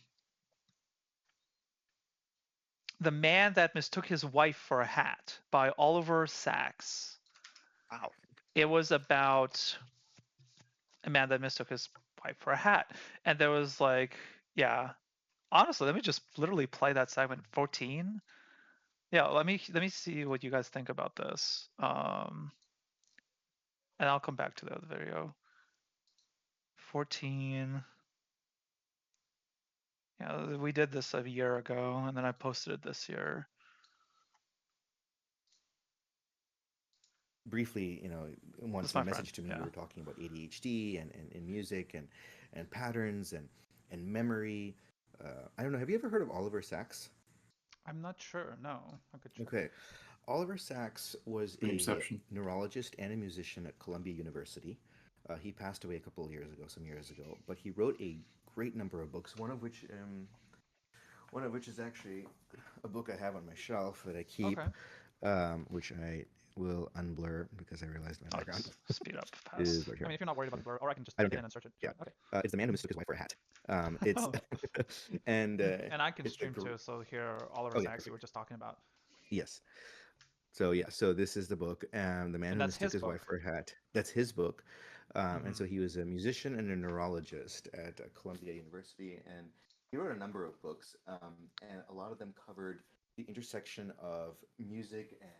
S1: The Man That Mistook His Wife for a Hat by Oliver Sacks.
S3: Wow.
S1: It was about a man that mistook his wife for a hat. And there was like, yeah. Honestly, let me just literally play that segment. 14. Yeah, let me see what you guys think about this. And I'll come back to the other video. 14. Yeah, we did this a year ago, and then I posted it this year.
S5: Briefly, once
S1: That's
S5: in
S1: my
S5: a
S1: friend.
S5: message to me, you
S1: Yeah.
S5: were talking about ADHD and music and patterns and memory. I don't know. Have you ever heard of Oliver Sacks?
S1: I'm not sure. No, I could check.
S5: Okay. Oliver Sacks was a
S2: Inception.
S5: neurologist and a musician at Columbia University. He passed away a couple of years ago, some years ago, but he wrote a great number of books. One of which is actually a book I have on my shelf that I keep,
S1: Okay.
S5: which I will unblur because I realized my
S1: I'll
S5: background
S1: just speed up
S5: is
S1: past.
S5: right
S1: I
S5: here.
S1: mean, if you're not worried about the blur, or I can just
S5: I don't
S1: get in
S5: care.
S1: and search it.
S5: Yeah.
S1: Okay.
S5: It's the man who mistook his wife for a hat. It's
S1: Oh,
S5: and
S1: and I can
S5: it's a
S1: stream too. So here, Oliver
S5: oh yeah,
S1: Sacks, you were
S5: perfect.
S1: just talking about,
S5: Yes. So yeah, so this is the book, the man
S1: and
S5: who
S1: that's
S5: mistook
S1: his
S5: his wife
S1: book.
S5: for a hat. That's his book, and
S1: Hmm.
S5: so he was a musician and a neurologist at Columbia University, and he wrote a number of books, and a lot of them covered the intersection of music and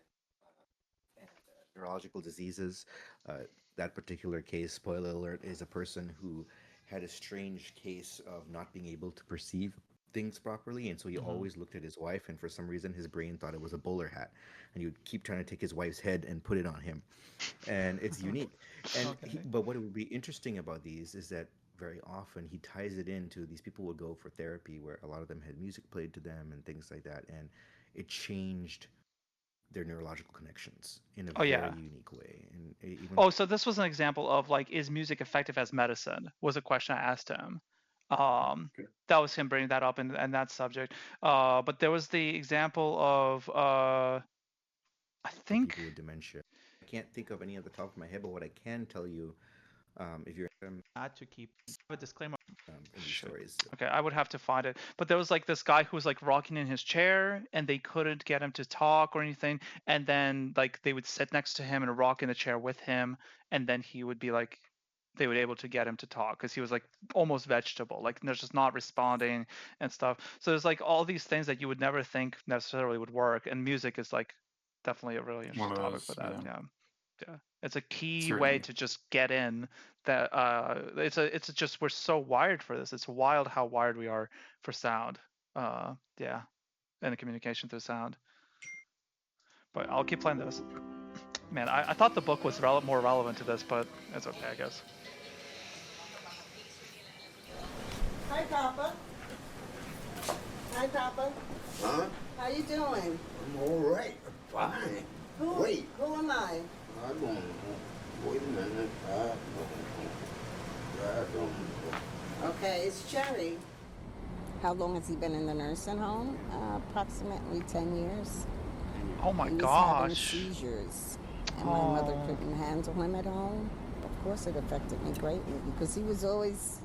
S5: neurological diseases. Uh, that particular case, spoiler alert, is a person who had a strange case of not being able to perceive things properly, and so he
S1: Hmm.
S5: always looked at his wife, and for some reason his brain thought it was a bowler hat, and he would keep trying to take his wife's head and put it on him, and it's unique.
S1: Okay.
S5: But what would be interesting about these is that very often he ties it into these people would go for therapy where a lot of them had music played to them and things like that, and it changed their neurological connections in a
S1: Oh,
S5: very
S1: yeah.
S5: unique way. And even
S1: Oh, so this was an example of like, is music effective as medicine? Was a question I asked him.
S2: Okay.
S1: That was him bringing that up and that subject. But there was the example of I
S5: for
S1: think.
S5: people with dementia, I can't think of any at the top of my head, but what I can tell you, if you're
S6: Not to keep a disclaimer.
S5: in these
S1: Shoot.
S5: stories,
S1: Okay, I would have to find it. But there was like this guy who was like rocking in his chair and they couldn't get him to talk or anything. And then like they would sit next to him and rock in the chair with him. And then he would be like, they would able to get him to talk because he was like almost vegetable, like there's just not responding and stuff. So there's like all these things that you would never think necessarily would work. And music is like definitely a really
S2: One
S1: interesting
S2: of
S1: topic for
S2: those,
S1: that.
S2: yeah.
S1: Yeah. It's a key way
S2: Certainly.
S1: to just get in that it's just we're so wired for this. It's wild how wired we are for sound. Yeah. And the communication through sound. But I'll keep playing this. Man, I thought the book was more relevant to this, but it's okay, I guess.
S7: Hi, Papa. Hi, Papa.
S8: Huh?
S7: How you doing?
S8: I'm all right. Fine. Wait.
S7: Who am I?
S8: I don't. Wait a minute. I don't.
S7: Okay, it's Jerry. How long has he been in the nursing home? Approximately 10 years.
S1: Oh my
S7: He was having
S1: gosh.
S7: seizures, and my mother
S1: Oh.
S7: couldn't handle him at home. Of course, it affected me greatly because he was always,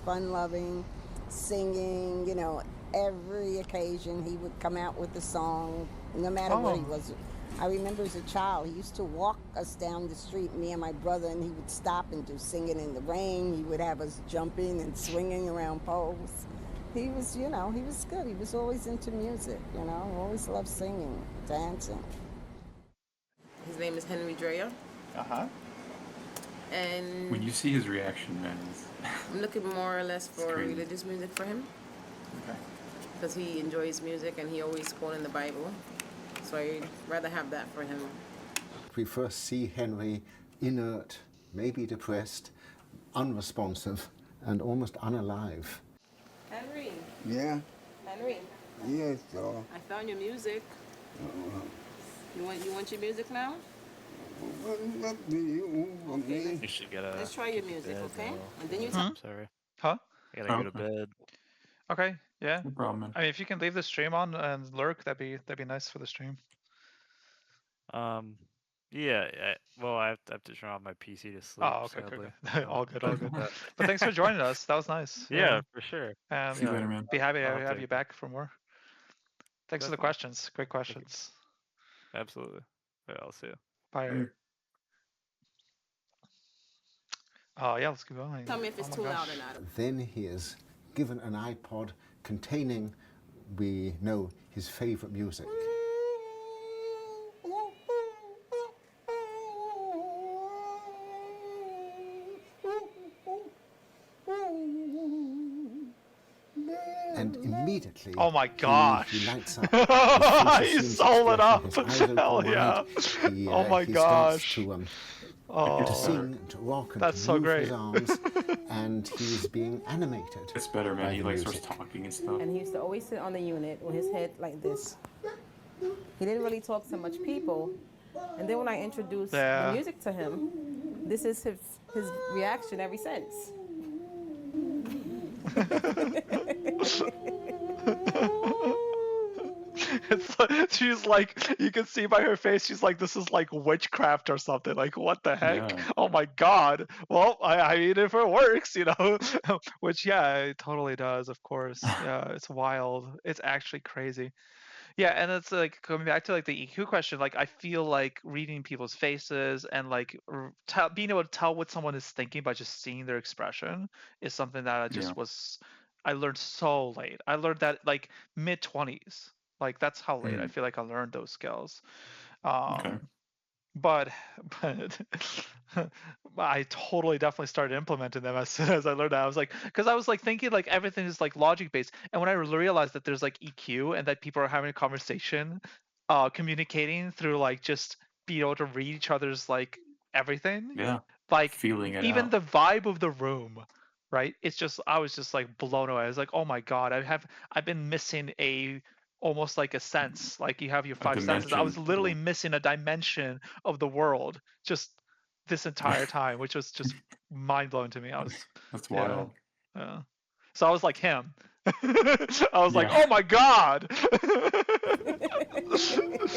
S7: fun-loving, singing. Every occasion he would come out with a song, no matter where he
S1: Oh.
S7: was. I remember as a child, he used to walk us down the street, me and my brother, and he would stop and do Singing in the Rain. He would have us jumping and swinging around poles. He was, he was good. He was always into music, always loved singing, dancing.
S4: His name is Henry Dreyer,
S1: Uh-huh.
S4: and
S2: When you see his reaction, man,
S4: I'm looking more or less for
S2: crazy.
S4: religious music for him
S2: okay.
S4: because he enjoys music and he always quoting the Bible. So I'd rather have that for him.
S9: We first see Henry inert, maybe depressed, unresponsive, and almost unalive.
S4: Henry,
S8: Yeah.
S4: Henry,
S8: Yes, sir.
S4: I found your music. You want your music now?
S8: What do you want me?
S3: You should get a.
S4: Let's try your music,
S3: bed
S4: okay?
S3: now.
S4: And then you
S1: Hmm?
S3: I'm sorry.
S1: Huh?
S3: I gotta go to
S2: Okay.
S3: bed.
S1: Okay, yeah.
S2: No problem, man.
S1: I mean, if you can leave the stream on and lurk, that'd be nice for the stream.
S3: Yeah. Well, I have to turn off my PC to sleep.
S1: Oh, okay,
S3: sadly.
S1: okay.
S3: So,
S1: All good, all good.
S3: but-
S1: But thanks for joining us. That was nice.
S3: yeah, for sure.
S1: And
S2: See you later, man.
S1: be happy to
S3: I'll
S1: have
S3: take
S1: you
S3: it.
S1: back for more. Thanks for the
S3: Definitely.
S1: questions. Great questions.
S3: Absolutely. Yeah, I'll see you.
S1: Bye.
S2: Later.
S1: Yeah, let's keep going.
S4: Tell me if it's
S1: Oh my
S4: too
S1: gosh.
S4: loud or not.
S9: Then he is given an iPod containing, we know, his favorite music. And immediately,
S1: Oh my gosh.
S9: he lights up. His face
S1: He's
S9: seems
S1: sold it up.
S9: expressive, his eyes open
S1: Hell
S9: wide.
S1: yeah.
S9: He,
S1: Oh my
S9: he
S1: gosh.
S9: starts to
S1: Oh,
S9: sing, to rock, and
S1: That's
S9: to
S1: so
S9: move
S1: great.
S9: his arms, and he's being animated.
S2: It's better,
S9: by
S2: man. He
S9: the
S2: like starts
S9: music.
S2: talking and stuff.
S4: And he used to always sit on the unit with his head like this. He didn't really talk to much people. And then when I introduced
S1: Yeah.
S4: the music to him, this is his reaction ever since.
S1: It's like, she's like, you can see by her face, she's like, this is like witchcraft or something. Like, what the heck?
S2: Yeah.
S1: Oh my god. Well, I mean, if it works, which, yeah, it totally does, of course. Yeah, it's wild. It's actually crazy. Yeah, and it's like coming back to like the EQ question. Like, I feel like reading people's faces and like being able to tell what someone is thinking by just seeing their expression is something that I just I learned so late. I learned that like mid-20s. Like that's how late I feel like I learned those skills.
S2: Okay.
S1: But I totally definitely started implementing them as soon as I learned that. I was like, because I was like thinking like everything is like logic based, and when I realized that there's like EQ and that people are having a conversation, communicating through like just being able to read each other's like everything,
S2: Yeah.
S1: like
S2: Feeling it
S1: even
S2: out.
S1: the vibe of the room, right? It's just I was just like blown away. I was like, oh my god, I've been missing a almost like a sense, like you have your
S2: A
S1: five senses. I was
S2: dimension,
S1: literally
S2: yeah.
S1: missing a dimension of the world just this entire time, which was just mind blowing to me. I was
S2: That's
S1: yeah,
S2: wild.
S1: yeah. So I was like him. I was like,
S2: Yeah.
S1: oh my god.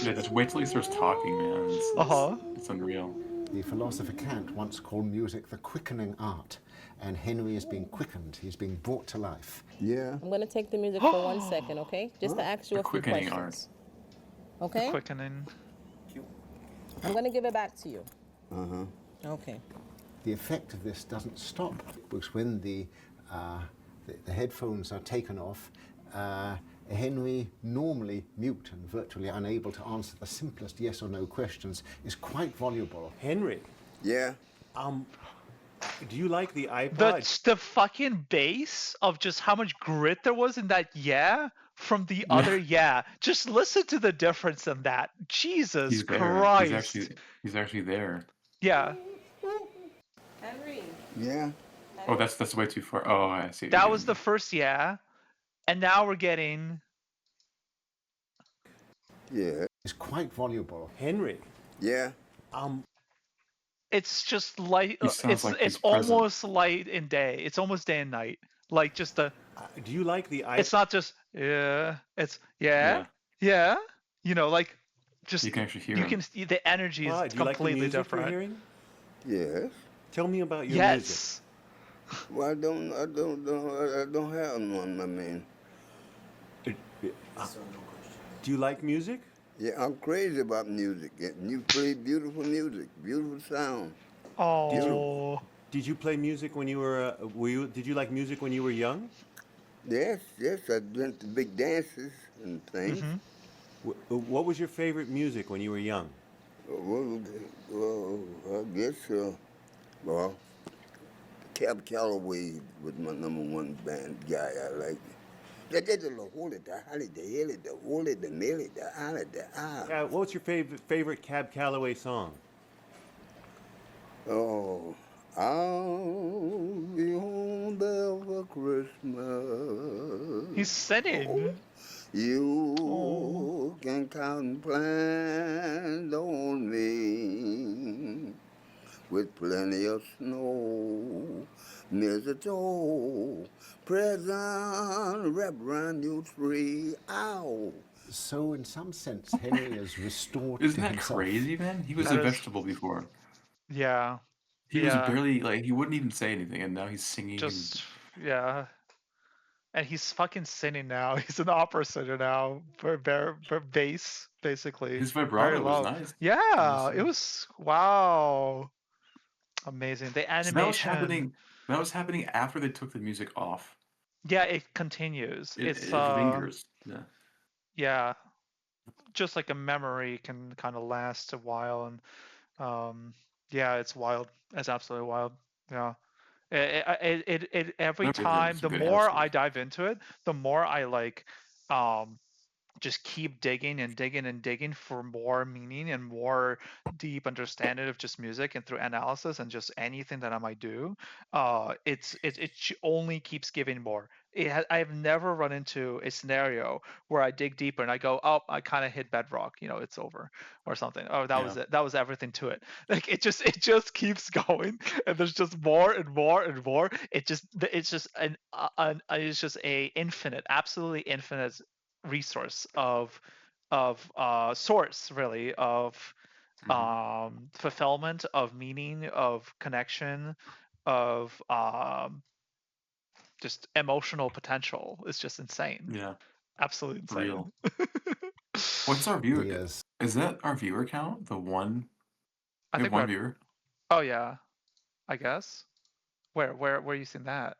S2: Yeah, just wait till he starts talking, man. It's unreal.
S9: The philosopher Kant once called music the quickening art, and Henry is being quickened. He's being brought to life.
S8: Yeah.
S4: I'm going to take the music for 1 second, okay? Just to ask you
S2: The
S4: a few
S2: quickening
S4: questions.
S1: The
S4: Okay?
S1: quickening.
S4: I'm going to give it back to you.
S8: Uh-huh.
S4: Okay.
S9: The effect of this doesn't stop, because when the headphones are taken off, Henry, normally mute and virtually unable to answer the simplest yes or no questions, is quite voluble.
S10: Henry,
S8: Yeah.
S10: do you like the iPod?
S1: The fucking bass of just how much grit there was in that yeah from the other yeah. Just listen to the difference in that. Jesus
S2: He's there.
S1: Christ.
S2: He's actually there.
S1: Yeah.
S4: Henry.
S8: Yeah.
S2: Oh, that's way too far. Oh, I see.
S1: That was the first yeah. And now we're getting
S8: Yeah.
S9: Is quite voluble.
S10: Henry,
S8: Yeah.
S1: it's just light.
S2: He sounds like
S1: It's
S2: he's present.
S1: almost light and day. It's almost day and night. Like just the.
S10: do you like the iPod?
S1: It's not just yeah. It's yeah. You know, like just
S2: You can actually hear
S1: you
S2: him.
S1: can see the energy is
S10: Do you like the
S1: completely
S10: music
S1: different.
S10: you're hearing?
S8: Yes.
S10: Tell me about your music.
S1: Yes.
S8: Well, I don't have one, I mean.
S10: Do you like music?
S8: Yeah, I'm crazy about music. And you play beautiful music, beautiful sound.
S1: Oh.
S10: Did you play music when you were? Did you like music when you were young?
S8: Yes, I went to big dances and things.
S10: What was your favorite music when you were young?
S8: Well, I guess, well, Cab Calloway was my number one band guy. I liked it.
S10: What was your favorite Cab Calloway song?
S8: Oh, I'll be home there for Christmas.
S1: He's singing.
S8: You can count and plan on me with plenty of snow, mistletoe, present wrapped around your tree. Ow!
S9: So in some sense, Henry is restored
S2: Isn't
S9: to
S2: that
S9: himself.
S2: crazy, man? He was
S1: That
S2: a
S1: is-
S2: vegetable before.
S1: Yeah.
S2: He was
S1: Yeah.
S2: barely like he wouldn't even say anything, and now he's singing.
S1: Just yeah. And he's fucking singing now. He's an opera singer now for bass, basically.
S2: His vibrato
S1: Very
S2: was
S1: low.
S2: nice.
S1: Yeah,
S2: honestly.
S1: it was wow. Amazing. The
S2: So that was
S1: animation.
S2: happening. That was happening after they took the music off.
S1: Yeah, it continues.
S2: It
S1: It's
S2: lingers. Yeah.
S1: yeah. Just like a memory can kind of last a while, and yeah, it's wild. It's absolutely wild. Yeah. It every
S2: That really
S1: time
S2: was
S1: the
S2: good
S1: more
S2: headspace.
S1: I dive into it, the more I like just keep digging and digging and digging for more meaning and more deep understanding of just music and through analysis and just anything that I might do. It only keeps giving more. I have never run into a scenario where I dig deeper and I go, oh, I kind of hit bedrock, it's over or something. Oh, that was
S2: Yeah.
S1: it. That was everything to it. Like it just keeps going, and there's just more and more and more. It's just it's just a infinite, absolutely infinite resource of source, really, of fulfillment, of meaning, of connection, of just emotional potential. It's just insane.
S2: Yeah.
S1: Absolutely insane.
S2: Real. What's our viewer?
S9: Yes.
S2: Is that our viewer count? The one?
S1: I
S2: We
S1: think
S2: have one
S1: we're-
S2: viewer.
S1: Oh yeah, I guess. Where are you seeing that?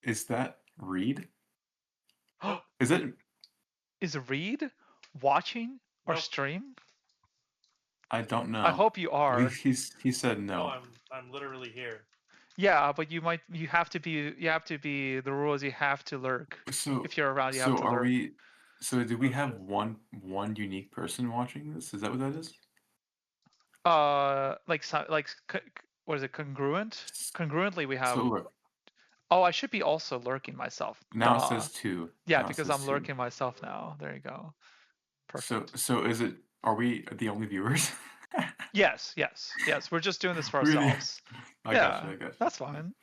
S2: Is that Reed? Is it?
S1: Is Reed watching our
S6: Nope.
S1: stream?
S2: I don't know.
S1: I hope you are.
S2: He said no.
S6: No, I'm literally here.
S1: Yeah, but you have to be the rules, you have to lurk.
S2: So
S1: If you're around, you
S2: so
S1: have to
S2: are
S1: lurk.
S2: we? So do we
S6: Okay.
S2: have one unique person watching this? Is that what that is?
S1: Like what is it, congruent? Congruently we have
S2: So look,
S1: Oh, I should be also lurking myself.
S2: Now it
S1: Duh.
S2: says 2.
S1: Yeah,
S2: Now it
S1: because
S2: says
S1: I'm
S2: 2.
S1: lurking myself now. There you go. Perfect.
S2: So is it? Are we the only viewers?
S1: Yes. We're just doing this for
S2: Really?
S1: ourselves.
S2: I
S1: Yeah,
S2: got you.
S1: that's fine.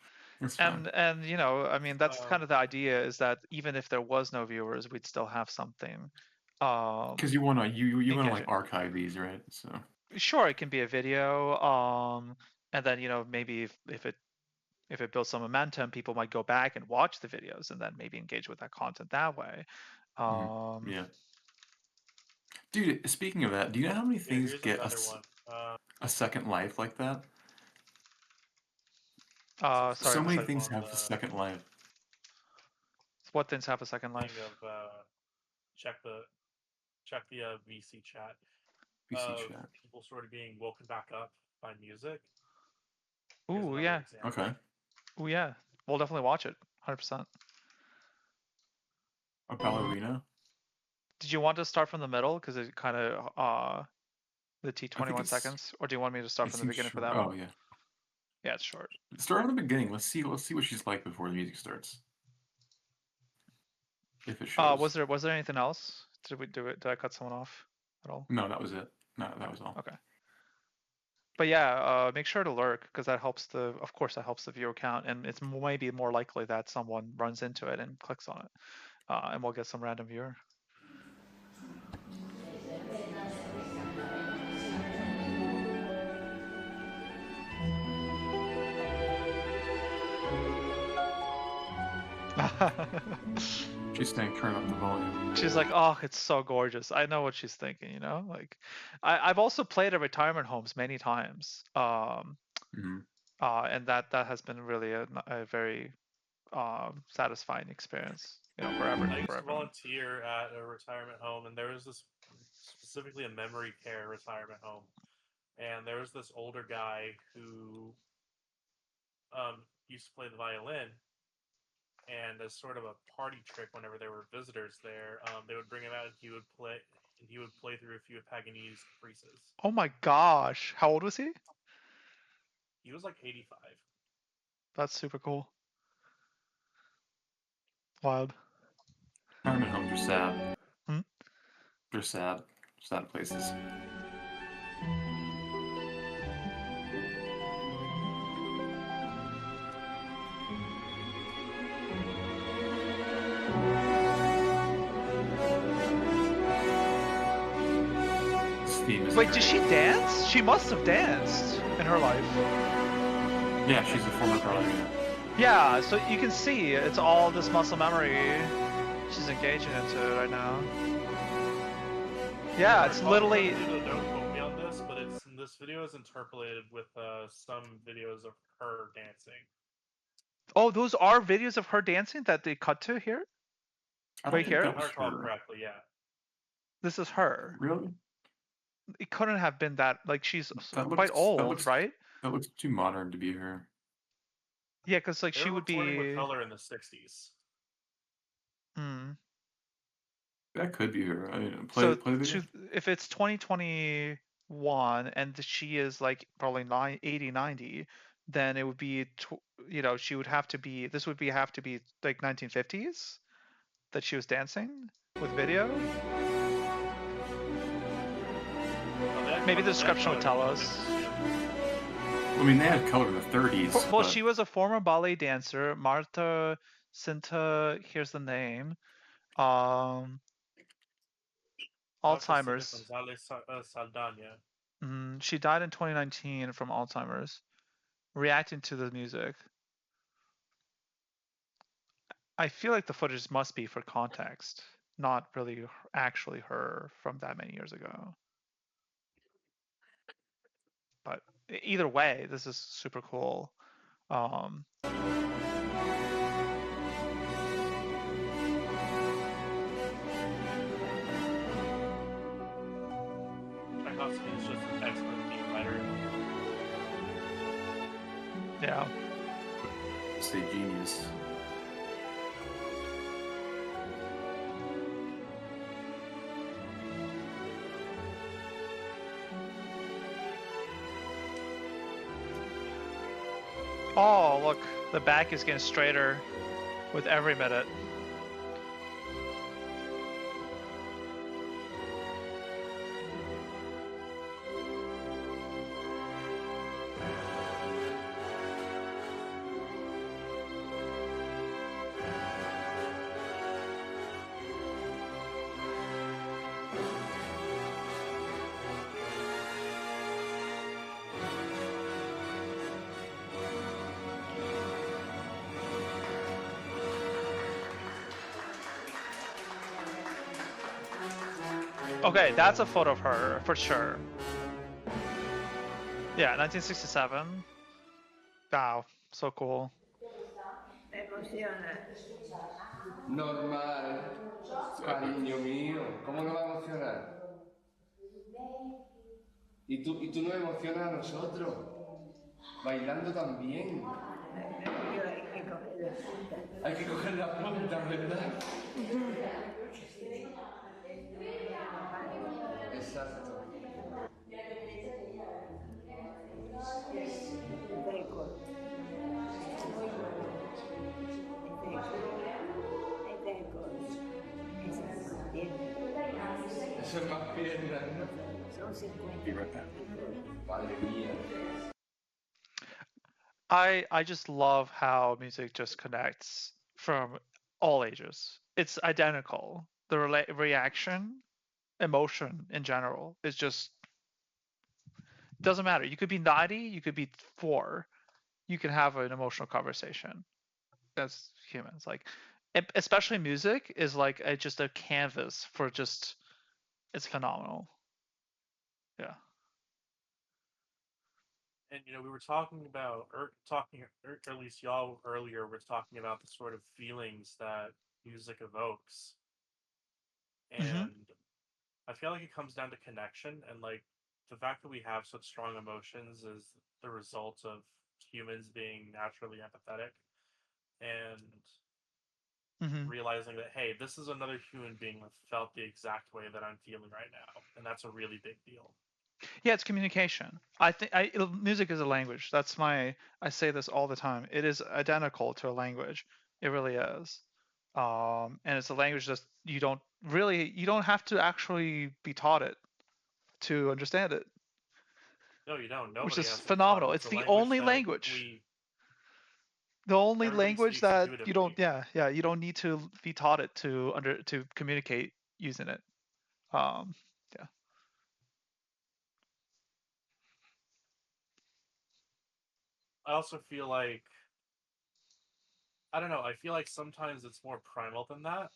S2: It's fine.
S1: And I mean, that's kind of the idea, is that even if there was no viewers, we'd still have something.
S2: Because you wanna like
S1: engaging.
S2: archive these, right? So
S1: Sure, it can be a video, and then maybe if it builds some momentum, people might go back and watch the videos and then maybe engage with that content that way.
S2: yeah. Dude, speaking of that, do you know how many things
S11: here's
S2: get
S11: another one.
S2: a second life like that?
S1: Sorry,
S2: So many
S1: sorry.
S2: things have a second life.
S1: What things have a second life?
S11: Check the VC chat.
S2: VC chat.
S11: People sort of being woken back up by music.
S1: Ooh, yeah.
S11: Example.
S2: Okay.
S1: Ooh, yeah. We'll definitely watch it. 100%.
S2: A ballerina?
S1: Did you want to start from the middle? Because it kind of, the T21 seconds? Or do you want me to start from the beginning for that one?
S2: Oh, yeah.
S1: Yeah, it's short.
S2: Start from the beginning. Let's see what she's like before the music starts. If it shows.
S1: Was there anything else? Did we do it? Did I cut someone off at all?
S2: No, that was it. No, that was all.
S1: Okay. But yeah, make sure to lurk, because that helps of course that helps the viewer count, and it's maybe more likely that someone runs into it and clicks on it, and we'll get some random viewer.
S2: She's saying turn up the volume.
S1: She's like, oh, it's so gorgeous. I know what she's thinking, like I've also played at retirement homes many times, and that has been really a very satisfying experience, forever.
S11: I used to volunteer at a retirement home, and there was this specifically a memory care retirement home, and there was this older guy who used to play the violin. And as sort of a party trick, whenever there were visitors there, they would bring him out, and he would play through a few of Paganini's caprices.
S1: Oh my gosh! How old was he?
S11: He was like 85.
S1: That's super cool. Wild.
S2: Retirement homes are sad.
S1: Hmm?
S2: They're sad. Sad places.
S1: Wait, did she dance? She must have danced in her life.
S2: Yeah, she's a former ballerina.
S1: Yeah, so you can see it's all this muscle memory she's engaging into right now. Yeah, it's literally.
S11: Don't quote me on this, but this video is interpolated with some videos of her dancing.
S1: Oh, those are videos of her dancing that they cut to here? Right here?
S11: If I recall correctly, yeah.
S1: This is her.
S2: Really?
S1: It couldn't have been that, she's quite old, right?
S2: That looks too modern to be her.
S1: Yeah, because she would be
S11: with color in the 60s.
S1: Hmm.
S2: That could be her. I mean, play the video.
S1: If it's 2021 and she is probably 80, 90, then it would be, she would have to be. This would have to be 1950s that she was dancing with video. Maybe the description would tell us.
S2: I mean, they had color in the 30s.
S1: Well, she was a former ballet dancer, Marta Cinta. Here's the name. Alzheimer's. She died in 2019 from Alzheimer's. Reacting to the music. I feel like the footage must be for context, not really actually her from that many years ago. But either way, this is super cool.
S11: Tchaikovsky is just an expert beat writer.
S1: Yeah.
S2: Say genius.
S1: Oh, look, the back is getting straighter with every minute. Okay, that's a photo of her, for sure. Yeah, 1967. Wow, so cool.
S12: Normal, cariño mío, ¿cómo no va a emocionar? ¿Y tú nos emocionas a nosotros? Bailando también. Hay que coger la punta, ¿verdad? Exacto. Eso es más piernas, ¿no? Madre mía.
S1: I just love how music just connects from all ages. It's identical. The reaction, emotion in general is just doesn't matter. You could be 90, you could be 4. You can have an emotional conversation as humans. Like, especially music is like just a canvas for just. It's phenomenal. Yeah.
S11: And we were talking about, or at least y'all earlier were talking about the sort of feelings that music evokes, and I feel like it comes down to connection, and like the fact that we have such strong emotions is the result of humans being naturally empathetic and realizing that, hey, this is another human being that felt the exact way that I'm feeling right now, and that's a really big deal.
S1: Yeah, it's communication. I think music is a language. That's I say this all the time. It is identical to a language. It really is. And it's a language that you don't have to actually be taught it to understand it.
S11: No, you don't. Nobody
S1: Which is
S11: has
S1: phenomenal. It's the only language. The only language that you don't you don't need to be taught it to communicate using it. Yeah.
S11: I also feel like, I don't know, I feel like sometimes it's more primal than that.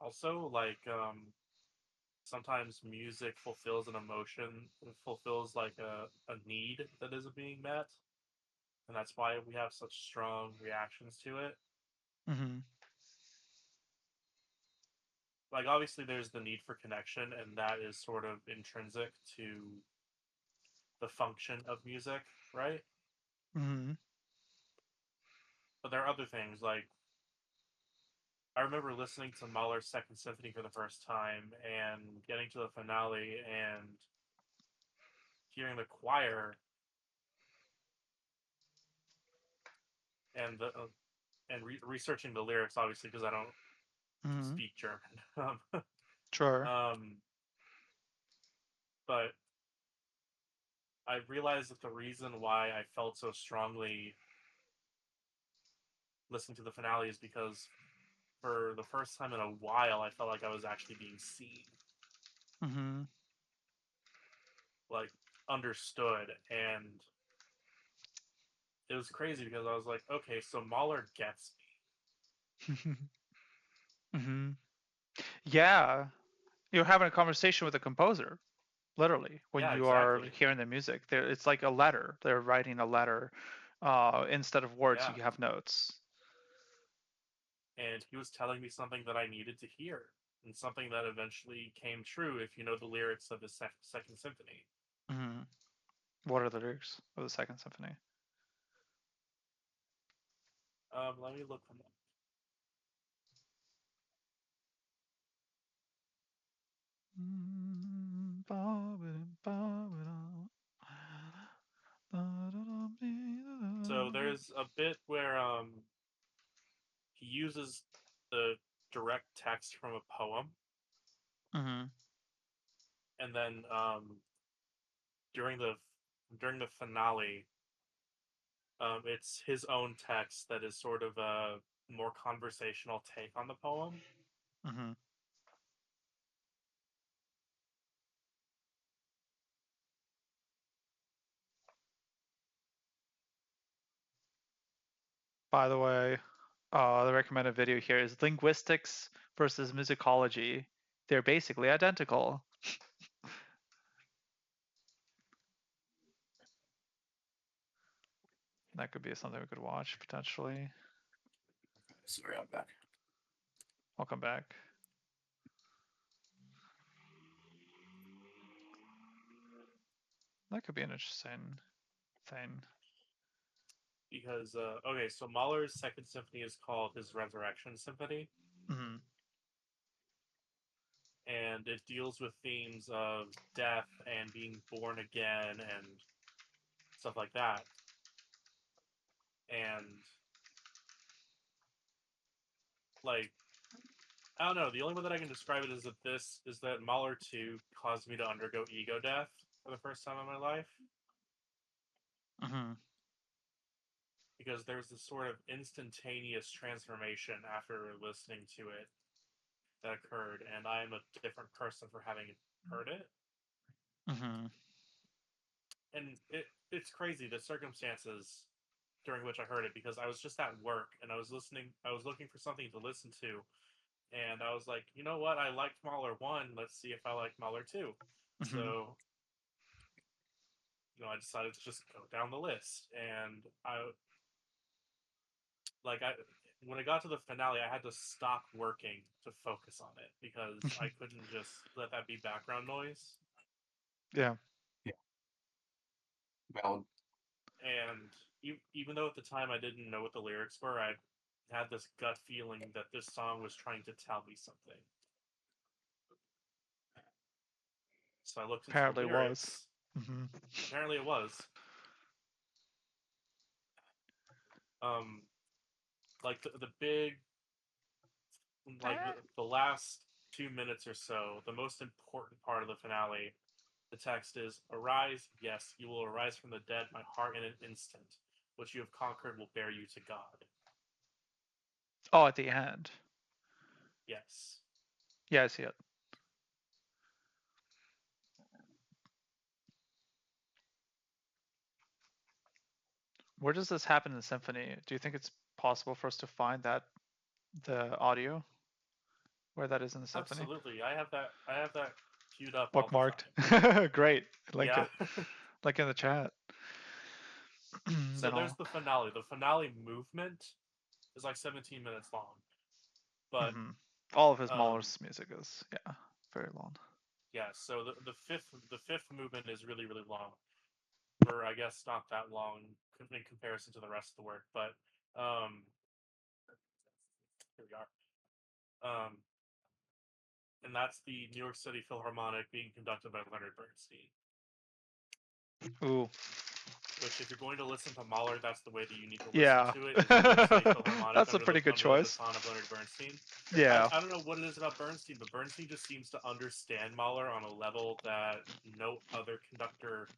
S11: Also, like, sometimes music fulfills an emotion, it fulfills like a need that isn't being met. And that's why we have such strong reactions to it. Like, obviously, there's the need for connection, and that is sort of intrinsic to the function of music, right? But there are other things, like, I remember listening to Mahler's Second Symphony for the first time and getting to the finale and hearing the choir and researching the lyrics, obviously, because I don't speak German.
S1: Sure.
S11: But I realized that the reason why I felt so strongly listening to the finale is because for the first time in a while, I felt like I was actually being seen. Like, understood. And it was crazy because I was like, okay, so Mahler gets
S1: me. Yeah. You're having a conversation with a composer, literally, when you are hearing the music. It's like a letter. They're writing a letter. Instead of words, you have notes.
S11: And he was telling me something that I needed to hear, and something that eventually came true if you know the lyrics of his Second Symphony.
S1: What are the lyrics of the Second Symphony?
S11: Let me look them up. So there's a bit where he uses the direct text from a poem,
S1: Mm-hmm.
S11: and then during the finale, it's his own text that is sort of a more conversational take on the poem.
S1: Mm-hmm. By the way, the recommended video here is linguistics versus musicology. They're basically identical. That could be something we could watch potentially.
S2: Sorry, I'm back.
S1: I'll come back. That could be an interesting thing.
S11: Because okay, so Mahler's Second Symphony is called his Resurrection Symphony,
S1: Mm-hmm.
S11: and it deals with themes of death and being born again and stuff like that. And like, I don't know. The only way that I can describe it is that Mahler 2 caused me to undergo ego death for the first time in my life.
S1: Mm-hmm.
S11: Because there's this sort of instantaneous transformation after listening to it that occurred, and I am a different person for having heard it.
S1: Mm-hmm.
S11: And it's crazy the circumstances during which I heard it, because I was just at work and I was looking for something to listen to, and I was like, you know what, I liked Mahler 1, let's see if I like Mahler 2.
S1: Mm-hmm.
S11: So I decided to just go down the list, and when I got to the finale, I had to stop working to focus on it because I couldn't just let that be background noise.
S1: Yeah.
S2: Yeah. Valid.
S11: And even though at the time I didn't know what the lyrics were, I had this gut feeling that this song was trying to tell me something. So I looked into
S1: Apparently
S11: the
S1: it was.
S11: lyrics.
S1: Mm-hmm.
S11: Apparently it was. Like the big, like the last 2 minutes or so, the most important part of the finale, the text is, "Arise, yes, you will arise from the dead, my heart in an instant. What you have conquered will bear you to God."
S1: Oh, at the end.
S11: Yes.
S1: Yeah, I see it. Where does this happen in the symphony? Do you think it's possible for us to find the audio where that is in the symphony?
S11: Absolutely. I have that queued up all the
S1: Bookmarked. Great. Link
S11: Yeah.
S1: it. Link in the chat.
S11: So there's the finale. The finale movement is like 17 minutes long. But
S1: all of his Mahler's music is very long.
S11: Yeah, so the fifth movement is really, really long. Or I guess not that long in comparison to the rest of the work, but here we are. And that's the New York City Philharmonic being conducted by Leonard Bernstein.
S1: Ooh.
S11: Which, if you're going to listen to Mahler, that's the way that you need to listen
S1: Yeah.
S11: to it. Is New York City Philharmonic
S1: That's a pretty good choice.
S11: The baton of Leonard Bernstein.
S1: Yeah.
S11: I don't know what it is about Bernstein, but Bernstein just seems to understand Mahler on a level that no other conductor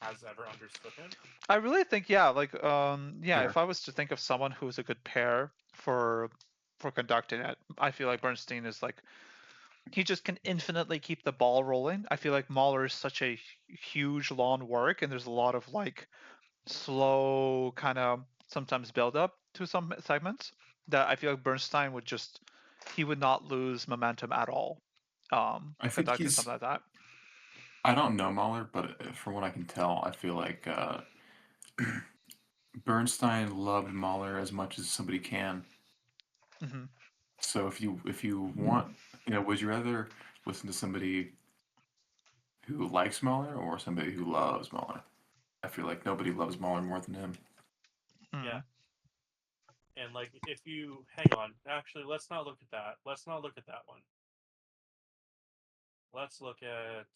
S11: has ever understood him.
S1: I really think, if I was to think of someone who's a good pair for conducting it, I feel like Bernstein is like, he just can infinitely keep the ball rolling. I feel like Mahler is such a huge, long work, and there's a lot of like slow kind of sometimes build up to some segments that I feel like Bernstein he would not lose momentum at all.
S2: I think
S1: conducting something like that.
S2: I don't know Mahler, but from what I can tell, I feel like Bernstein loved Mahler as much as somebody can.
S1: Mm-hmm.
S2: So if you want, would you rather listen to somebody who likes Mahler or somebody who loves Mahler? I feel like nobody loves Mahler more than him.
S11: Yeah. And like, if you hang on, actually, let's not look at that. Let's not look at that one. Let's look at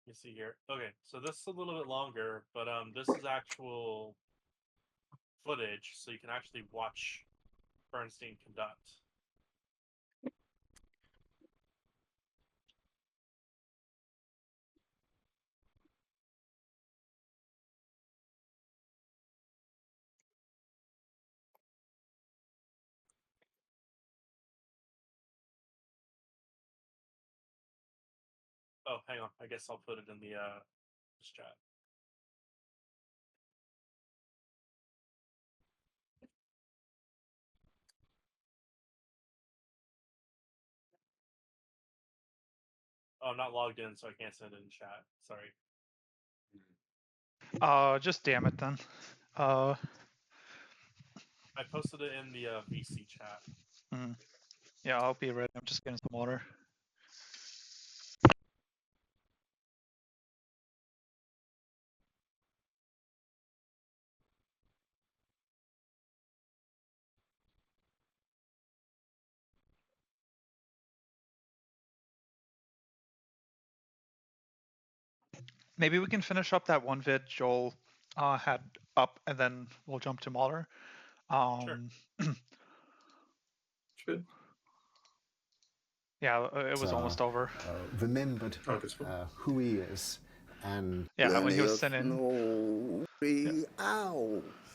S11: me see here. Okay, so this is a little bit longer, but this is actual footage, so you can actually watch Bernstein conduct. Oh, hang on. I guess I'll put it in the this chat. Oh, I'm not logged in, so I can't send it in chat. Sorry.
S1: Just damn it then.
S11: I posted it in the VC chat.
S1: Yeah, I'll be ready. I'm just getting some water. Maybe we can finish up that one vid Joel had up, and then we'll jump to Mahler.
S11: Sure.
S2: Should.
S1: Yeah, it was almost over.
S9: Remembered who he is, and
S1: yeah, when he was singing.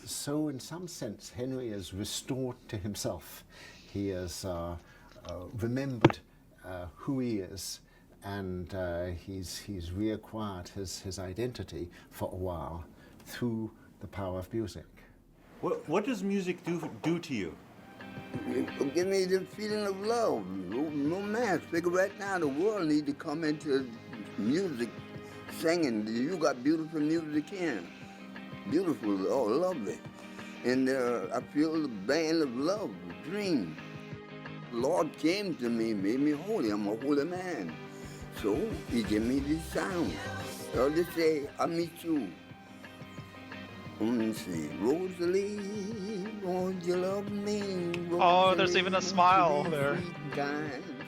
S9: So, in some sense, Henry is restored to himself. He has remembered who he is, and he's reacquired his identity for a while through the power of music.
S10: What does music do to you?
S8: It give me the feeling of love. No man, figure right now the world need to come into music, singing. You got beautiful music in. Beautiful, oh, lovely. And I feel the band of love, dream. The Lord came to me, made me holy. I'm a holy man. So he gave me this sound. I'll just say, I meet you. Let's see, Rosalie, won't you love me? Rosalie,
S1: oh, there's even a smile there.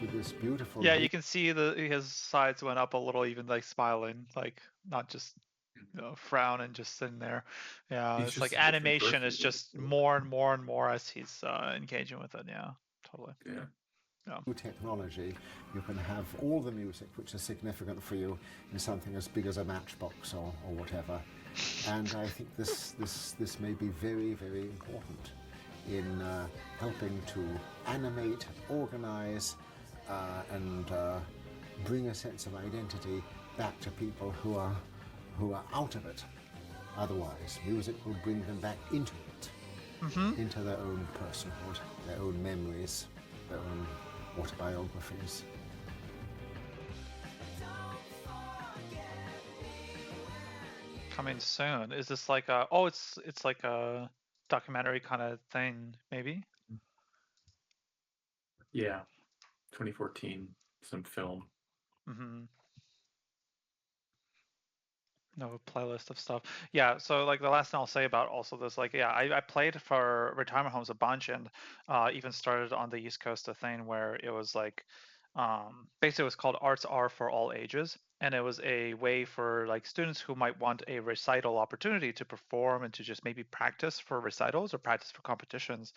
S9: With this beautiful.
S1: Yeah, you can see his sides went up a little, even like smiling, like not just frown and just sitting there. Yeah, it's like animation is just more and more and more as he's engaging with it. Yeah, totally.
S2: Yeah.
S9: New technology, you can have all the music which is significant for you in something as big as a matchbox or whatever. And I think this may be very, very important in helping to animate, organize, and bring a sense of identity back to people who are out of it. Otherwise, music will bring them back into it, into their own personhood, their own memories, their own autobiographies.
S1: Coming soon. Is this like a? Oh, it's like a documentary kind of thing, maybe.
S2: Yeah, 2014, some film.
S1: No playlist of stuff. Yeah, so like the last thing I'll say about also this, like, yeah, I played for retirement homes a bunch, and even started on the East Coast a thing where it was like, basically it was called Arts Are for All Ages, and it was a way for like students who might want a recital opportunity to perform and to just maybe practice for recitals or practice for competitions.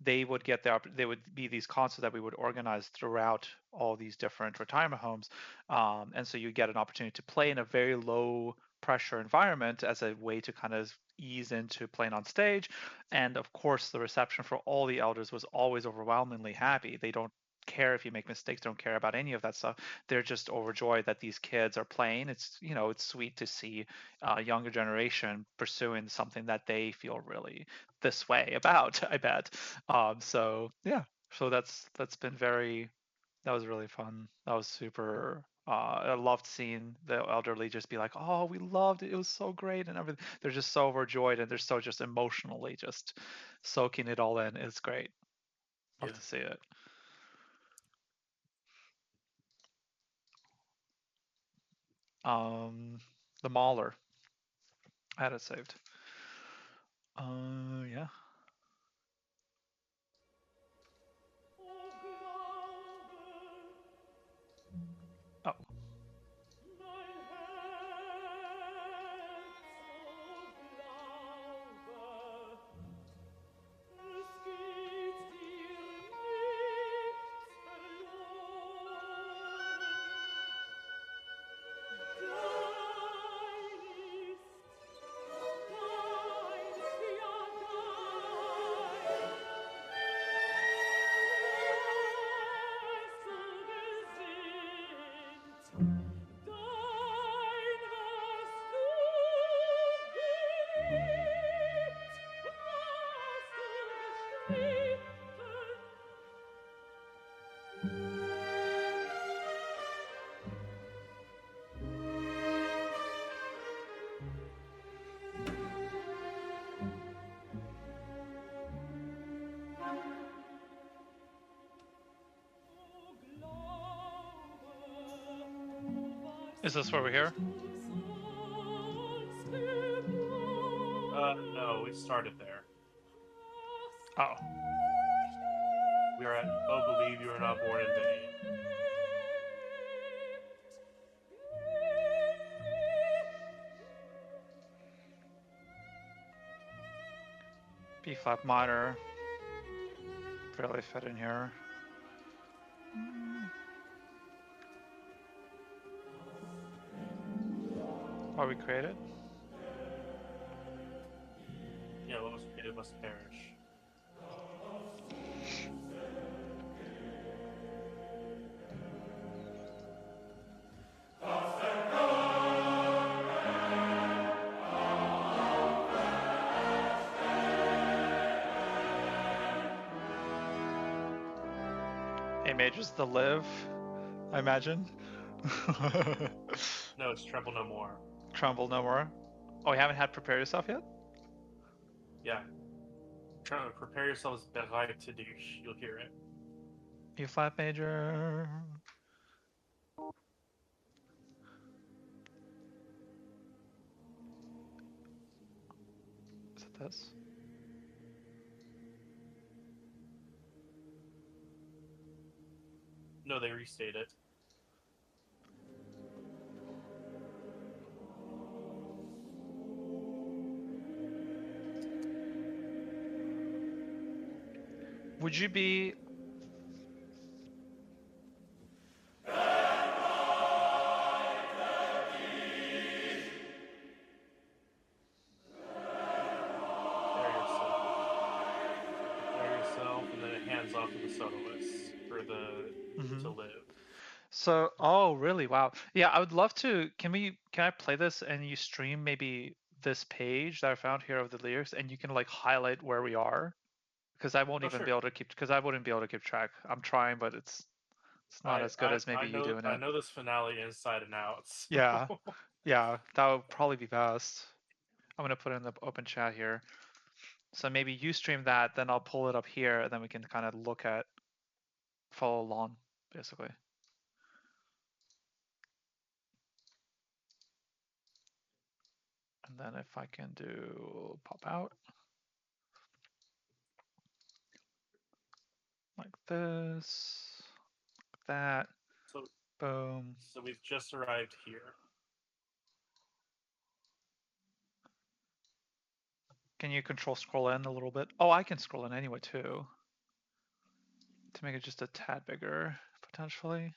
S1: They would get they would be these concerts that we would organize throughout all these different retirement homes. And so you get an opportunity to play in a very low pressure environment as a way to kind of ease into playing on stage. And of course, the reception for all the elders was always overwhelmingly happy. They don't care if you make mistakes, don't care about any of that stuff. They're just overjoyed that these kids are playing. It's, it's sweet to see a younger generation pursuing something that they feel really this way about, I bet. So yeah, so that's been that was really fun. That was super. I loved seeing the elderly just be like, "Oh, we loved it. It was so great," and everything. They're just so overjoyed, and they're so just emotionally just soaking it all in. It's great. Love to see it. The Mahler. I had it saved. Yeah. Oh. Is this where we're here?
S11: No, we started there.
S1: Oh.
S11: We are at Oh Believe You Are Not Born in Vain.
S1: B flat minor. Barely fit in here. What we created?
S11: Yeah, what was created must perish.
S1: A major's the live, I imagine.
S11: No, it's Tremble No More.
S1: Tremble no more. Oh, you haven't had Prepare Yourself yet?
S11: Yeah. Prepare yourselves bereit to douche. You'll hear it.
S1: E flat major. Is it this?
S11: No, they restate it.
S1: Would you be...
S11: Prepare yourself, and then it hands off to the soloist for the to live.
S1: So, oh, really? Wow. Yeah, I would love to. Can I play this and you stream maybe this page that I found here of the lyrics and you can like highlight where we are? Because I won't even be able to keep, because I wouldn't be able to keep track. I'm trying, but it's not as good as maybe you doing it.
S11: I know this finale inside and out. So.
S1: Yeah. Yeah, that would probably be best. I'm going to put it in the open chat here. So maybe you stream that, then I'll pull it up here, and then we can kind of follow along, basically. And then if I can do pop out. Like this, like that.
S11: So,
S1: boom.
S11: So we've just arrived here.
S1: Can you control scroll in a little bit? Oh, I can scroll in anyway too. To make it just a tad bigger, potentially.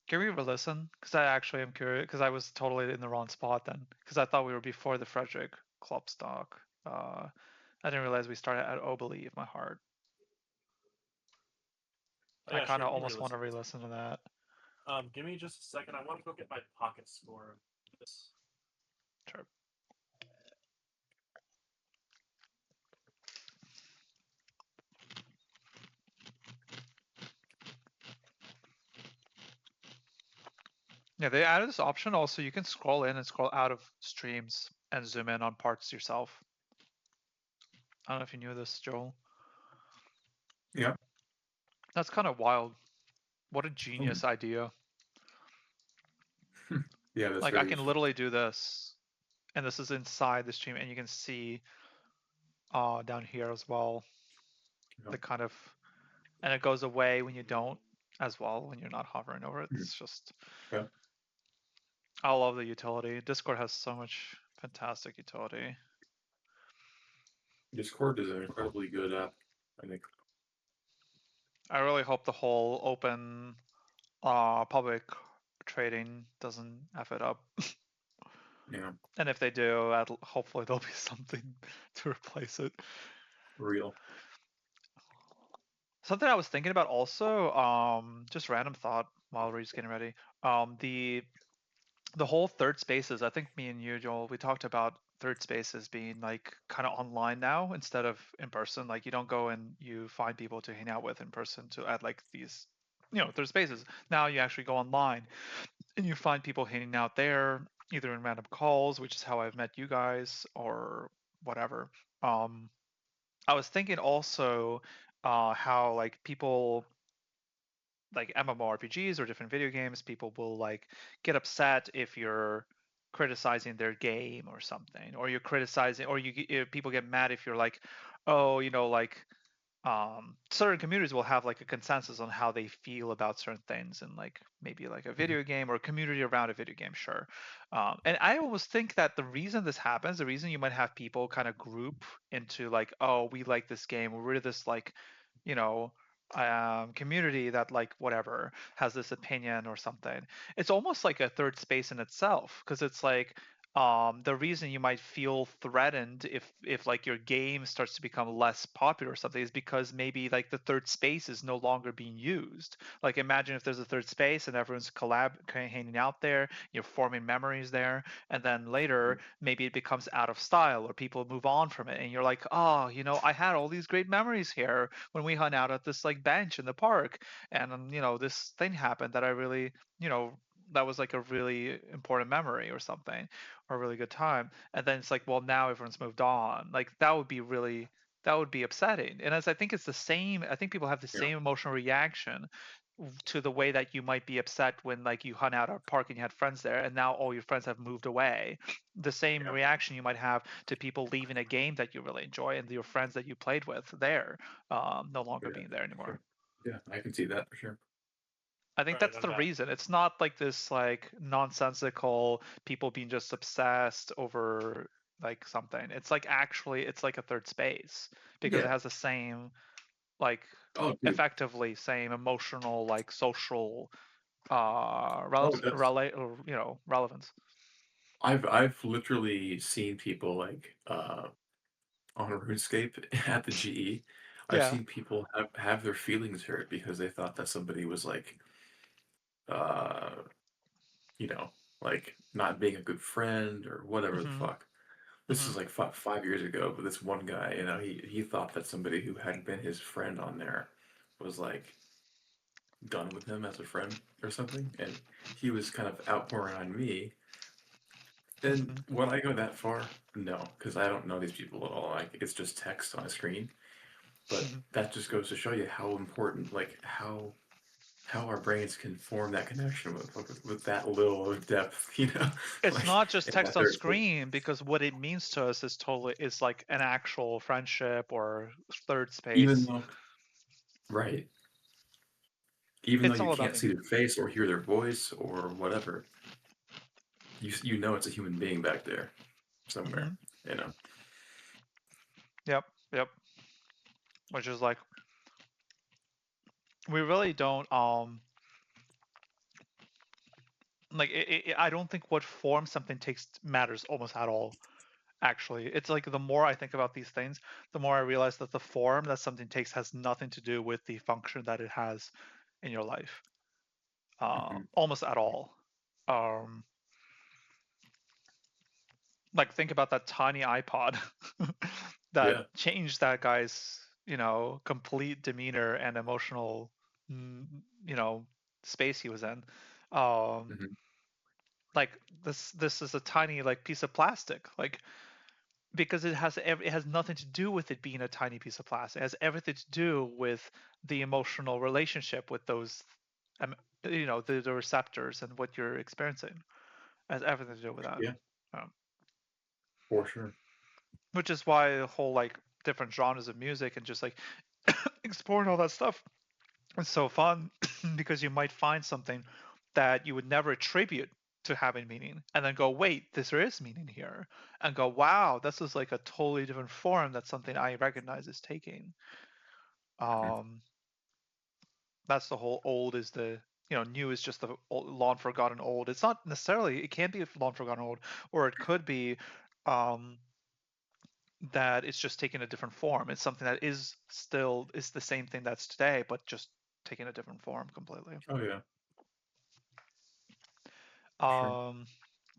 S1: Can we re-listen? Because I actually am curious, because I was totally in the wrong spot then. Because I thought we were before the Frederick Klopstock. I didn't realize we started at Oh Believe My Heart.
S11: Oh, yeah,
S1: I kind of
S11: sure,
S1: almost want to re-listen to that.
S11: Give me just a second. I want to go get my pocket score of this.
S1: Sure. Yeah, they added this option also. You can scroll in and scroll out of streams and zoom in on parts yourself. I don't know if you knew this, Joel.
S2: Yeah.
S1: That's kind of wild. What a genius idea.
S2: Yeah, that's
S1: like I can literally do this, and this is inside the stream, and you can see down here as well. Yeah. The kind of, and it goes away when you don't as well, when you're not hovering over it. It's just,
S2: yeah.
S1: I love the utility. Discord has so much fantastic utility.
S2: Discord is an incredibly good app, I think.
S1: I really hope the whole open public trading doesn't F it up.
S2: Yeah.
S1: And if they do, hopefully there'll be something to replace it.
S2: Real.
S1: Something I was thinking about also, just random thought while we're just getting ready. The whole third spaces, I think me and you, Joel, we talked about third spaces being like kind of online now instead of in person. Like you don't go and you find people to hang out with in person to add like these, third spaces. Now you actually go online and you find people hanging out there, either in random calls, which is how I've met you guys, or whatever. I was thinking also how like people like MMORPGs or different video games, people will like get upset if you're criticizing their game or something, or you're criticizing, or people get mad if you're like, oh, like certain communities will have like a consensus on how they feel about certain things, and like maybe like a video game or a community around a video game, sure. And I almost think that the reason this happens, the reason you might have people kind of group into like, oh, we like this game, we're really this like, you know, community that like whatever has this opinion or something. It's almost like a third space in itself, because it's like the reason you might feel threatened if like your game starts to become less popular or something is because maybe like the third space is no longer being used. Like imagine if there's a third space and everyone's hanging out there, you're forming memories there, and then later maybe it becomes out of style or people move on from it, and you're like, oh, I had all these great memories here when we hung out at this like bench in the park, and this thing happened that I really, that was like a really important memory or something, or a really good time. And then it's like, well, now everyone's moved on. Like that would be upsetting. And as I think it's the same, I think people have the same emotional reaction to the way that you might be upset when like you hung out at a park and you had friends there and now all your friends have moved away. The same reaction you might have to people leaving a game that you really enjoy and your friends that you played with there no longer being there anymore.
S2: Yeah, I can see that for sure.
S1: I think that's the reason. It's not like this like nonsensical people being just obsessed over like something. It's like actually it's like a third space because it has the same like effectively same emotional like social relevance.
S2: I've literally seen people like on RuneScape at the GE. I've seen people have their feelings hurt because they thought that somebody was like uh like not being a good friend or whatever the fuck. This is like 5 years ago, but this one guy, he thought that somebody who hadn't been his friend on there was like done with him as a friend or something, and he was kind of outpouring on me. And would I go that far? No, because I don't know these people at all. Like it's just text on a screen. But that just goes to show you how important, like how our brains can form that connection with that little of depth,
S1: It's
S2: like,
S1: not just text on screen, because what it means to us is like an actual friendship or third space.
S2: Even though you can't see their face or hear their voice or whatever, you know it's a human being back there somewhere,
S1: Yep. Which is like, we really don't like I don't think what form something takes matters almost at all. Actually, it's like the more I think about these things, the more I realize that the form that something takes has nothing to do with the function that it has in your life, almost at all. Like think about that tiny iPod that changed that guy's, complete demeanor and emotional, space he was in. Like this is a tiny like piece of plastic, like because it has nothing to do with it being a tiny piece of plastic. It has everything to do with the emotional relationship with those, the receptors and what you're experiencing. It has everything to do with that.
S2: Yeah. For sure.
S1: Which is why the whole like different genres of music and just like exploring all that stuff is so fun because you might find something that you would never attribute to having meaning and then go, wait, there is meaning here, and go, wow, this is like a totally different form. That's something I recognize is taking. That's the whole old is the, new is just the old, long forgotten old. It's not necessarily, it can't be long forgotten old, or it could be that it's just taking a different form. It's something that is the same thing that's today, but just taking a different form completely.
S2: Oh yeah.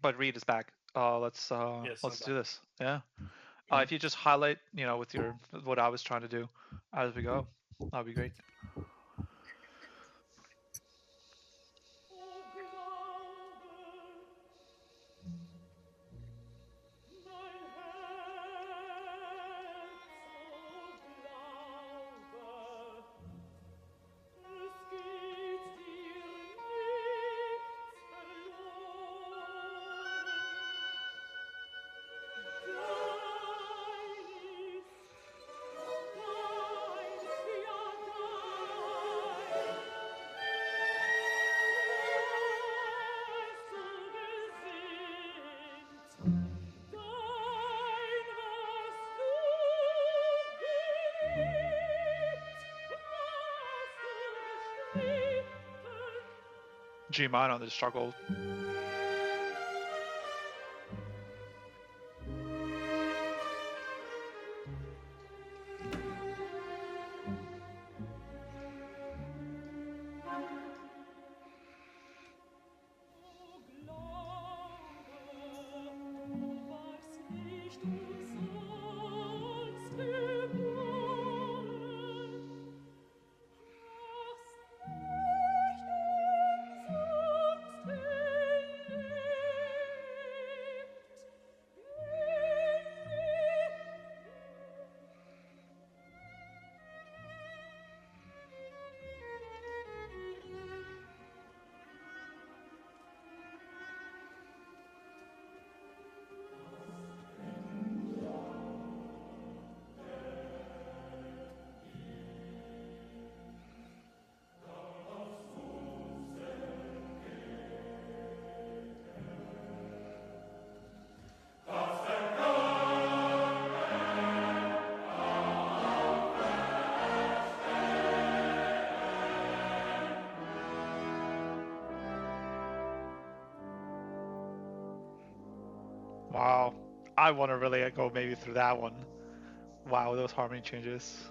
S1: But Reed is back. Let's do this. Yeah. If you just highlight, with what I was trying to do as we go, that'd be great. G minor, they struggled. Wow, I want to really go maybe through that one. Wow, those harmony changes.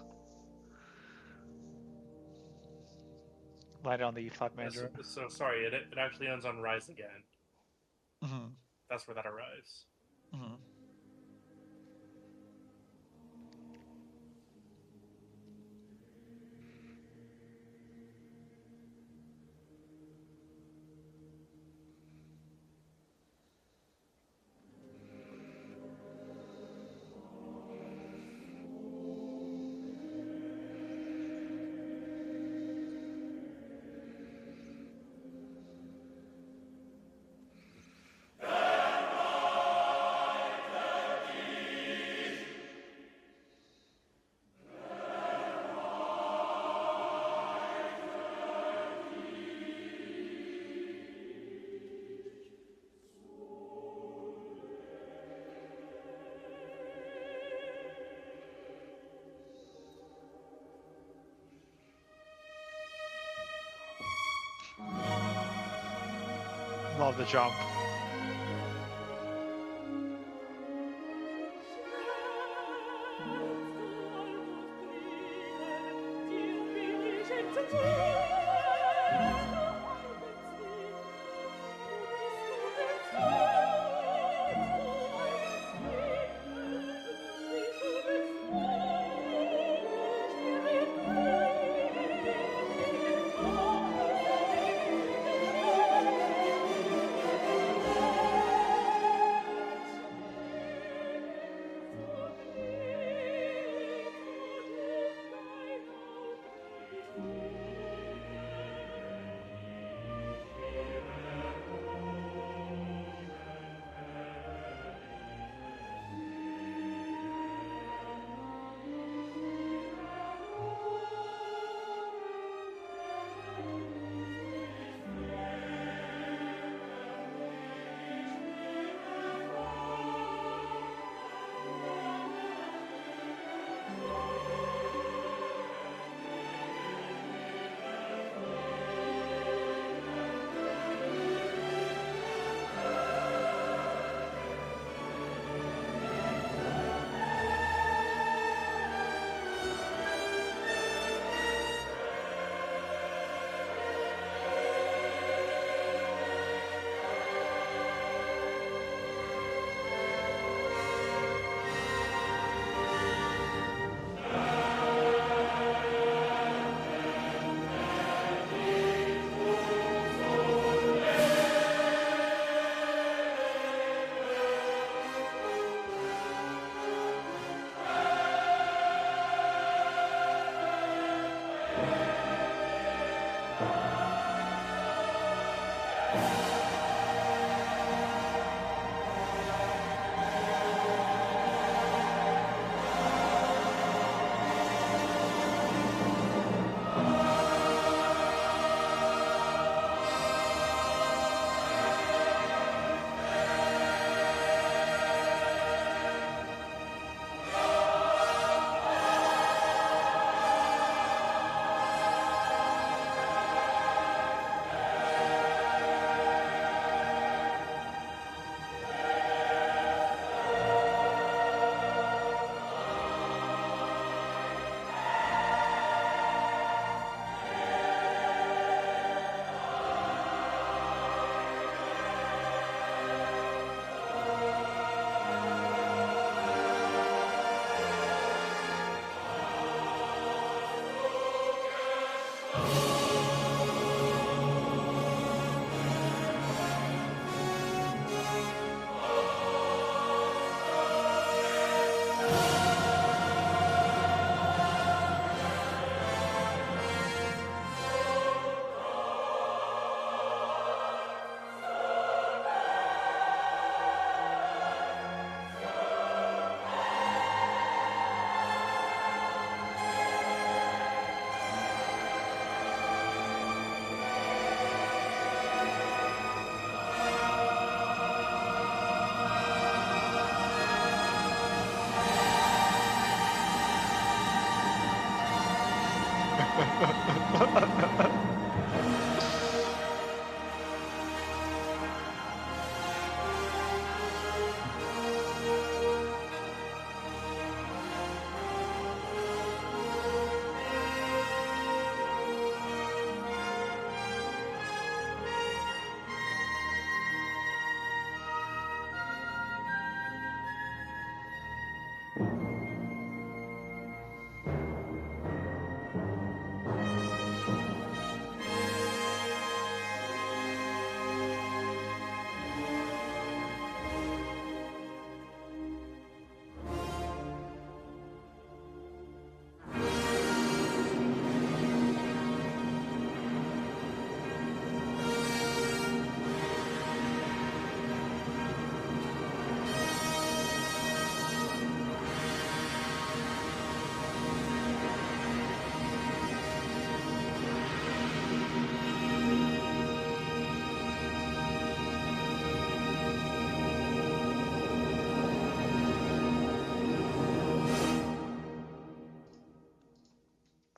S1: Light on the E flat major.
S11: So sorry, it actually ends on Rise Again.
S1: Mm-hmm.
S11: That's where that arrives.
S1: Mm-hmm. Love the jump.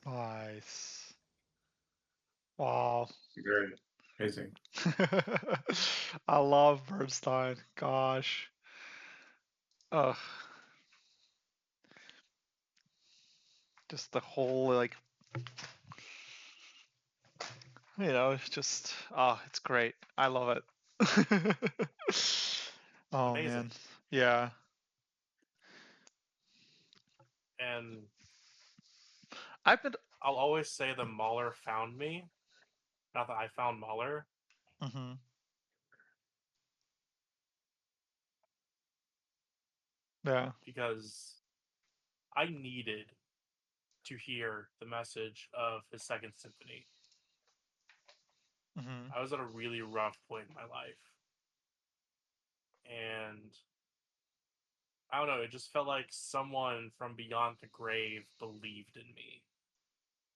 S1: Nice. Wow.
S2: Very amazing.
S1: I love Bernstein. Gosh. Ugh. Just the whole like, it's just it's great. I love it. Oh
S11: Amazing.
S1: man. Yeah.
S11: And
S1: I've been
S11: I'll always say that Mahler found me, not that I found Mahler.
S1: hmm Yeah.
S11: Because I needed to hear the message of his second symphony.
S1: hmm
S11: I was at a really rough point in my life. And I don't know, it just felt like someone from beyond the grave believed in me.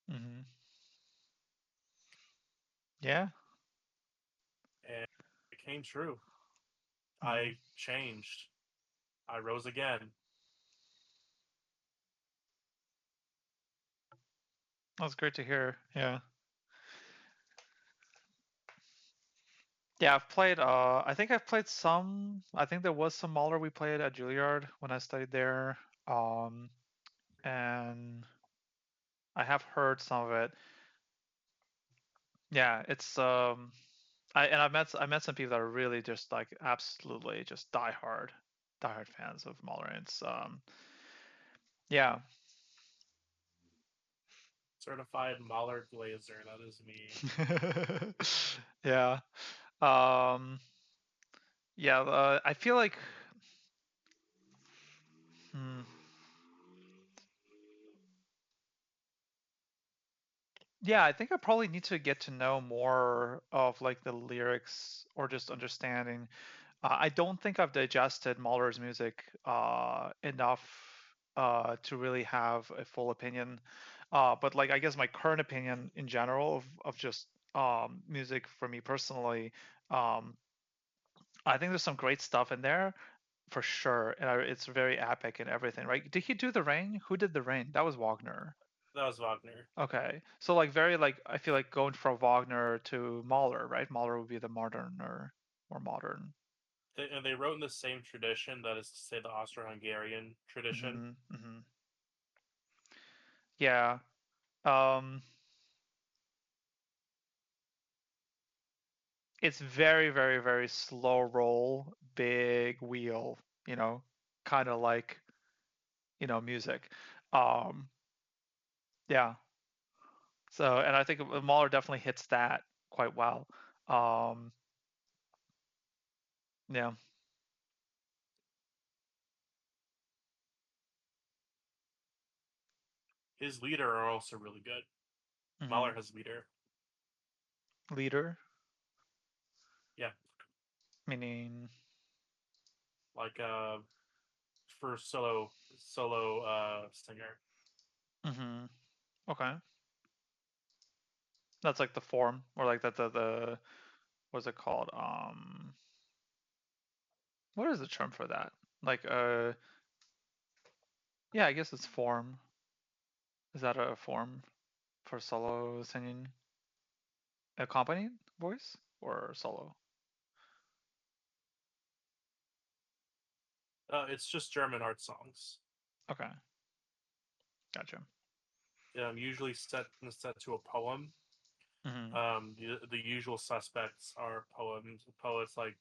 S1: hmm Yeah.
S11: And it came true.
S1: Mhm.
S11: I changed. I rose again.
S1: That's great to hear. Yeah. Yeah, I've played I think I've played some. I think there was some Mahler we played at Juilliard when I studied there. And I have heard some of it. Yeah, it's I met some people that are really just like absolutely just diehard fans of Mahler. It's yeah.
S11: Certified Mahler Glazer, that is me.
S1: Yeah. Um yeah, I feel like hmm, yeah, I think I probably need to get to know more of like the lyrics or just understanding. I don't think I've digested Mahler's music enough to really have a full opinion. But like I guess my current opinion in general of just music for me personally, um, I think there's some great stuff in there for sure, and it's very epic and everything, right? Did he do the Rain? Who did the Rain? That was Wagner.
S11: That was Wagner.
S1: Okay, so like very like I feel like going from Wagner to Mahler, right? Mahler would be the modern or more modern.
S11: And they wrote in the same tradition, that is to say, the Austro-Hungarian tradition.
S1: Yeah. Um, it's very, very, very slow roll, big wheel, kind of like, music. Um, yeah. So, and I think Mahler definitely hits that quite well. Um, yeah.
S11: His leader are also really good. Mahler has leader.
S1: Leader,
S11: Yeah,
S1: meaning.
S11: like for solo singer.
S1: Okay. That's like the form, or like the what's it called? What is the term for that? Like yeah, I guess it's form. Is that a form for solo singing, accompanied voice or solo?
S11: It's just German art songs.
S1: Okay, gotcha.
S11: Usually set to a poem.
S1: Mm-hmm.
S11: The usual suspects are poets like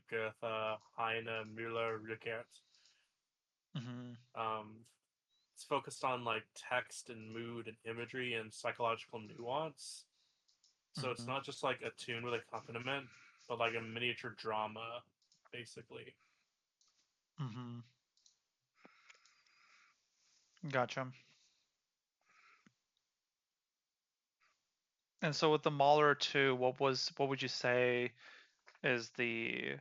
S11: Goethe, Heine, Müller, Rickert.
S1: Mm-hmm.
S11: It's focused on like text and mood and imagery and psychological nuance. So it's
S1: Mm-hmm.
S11: not just like a tune with accompaniment, but like a miniature drama, basically.
S1: Mm-hmm. Gotcha. And so with the Mahler 2, what would you say is the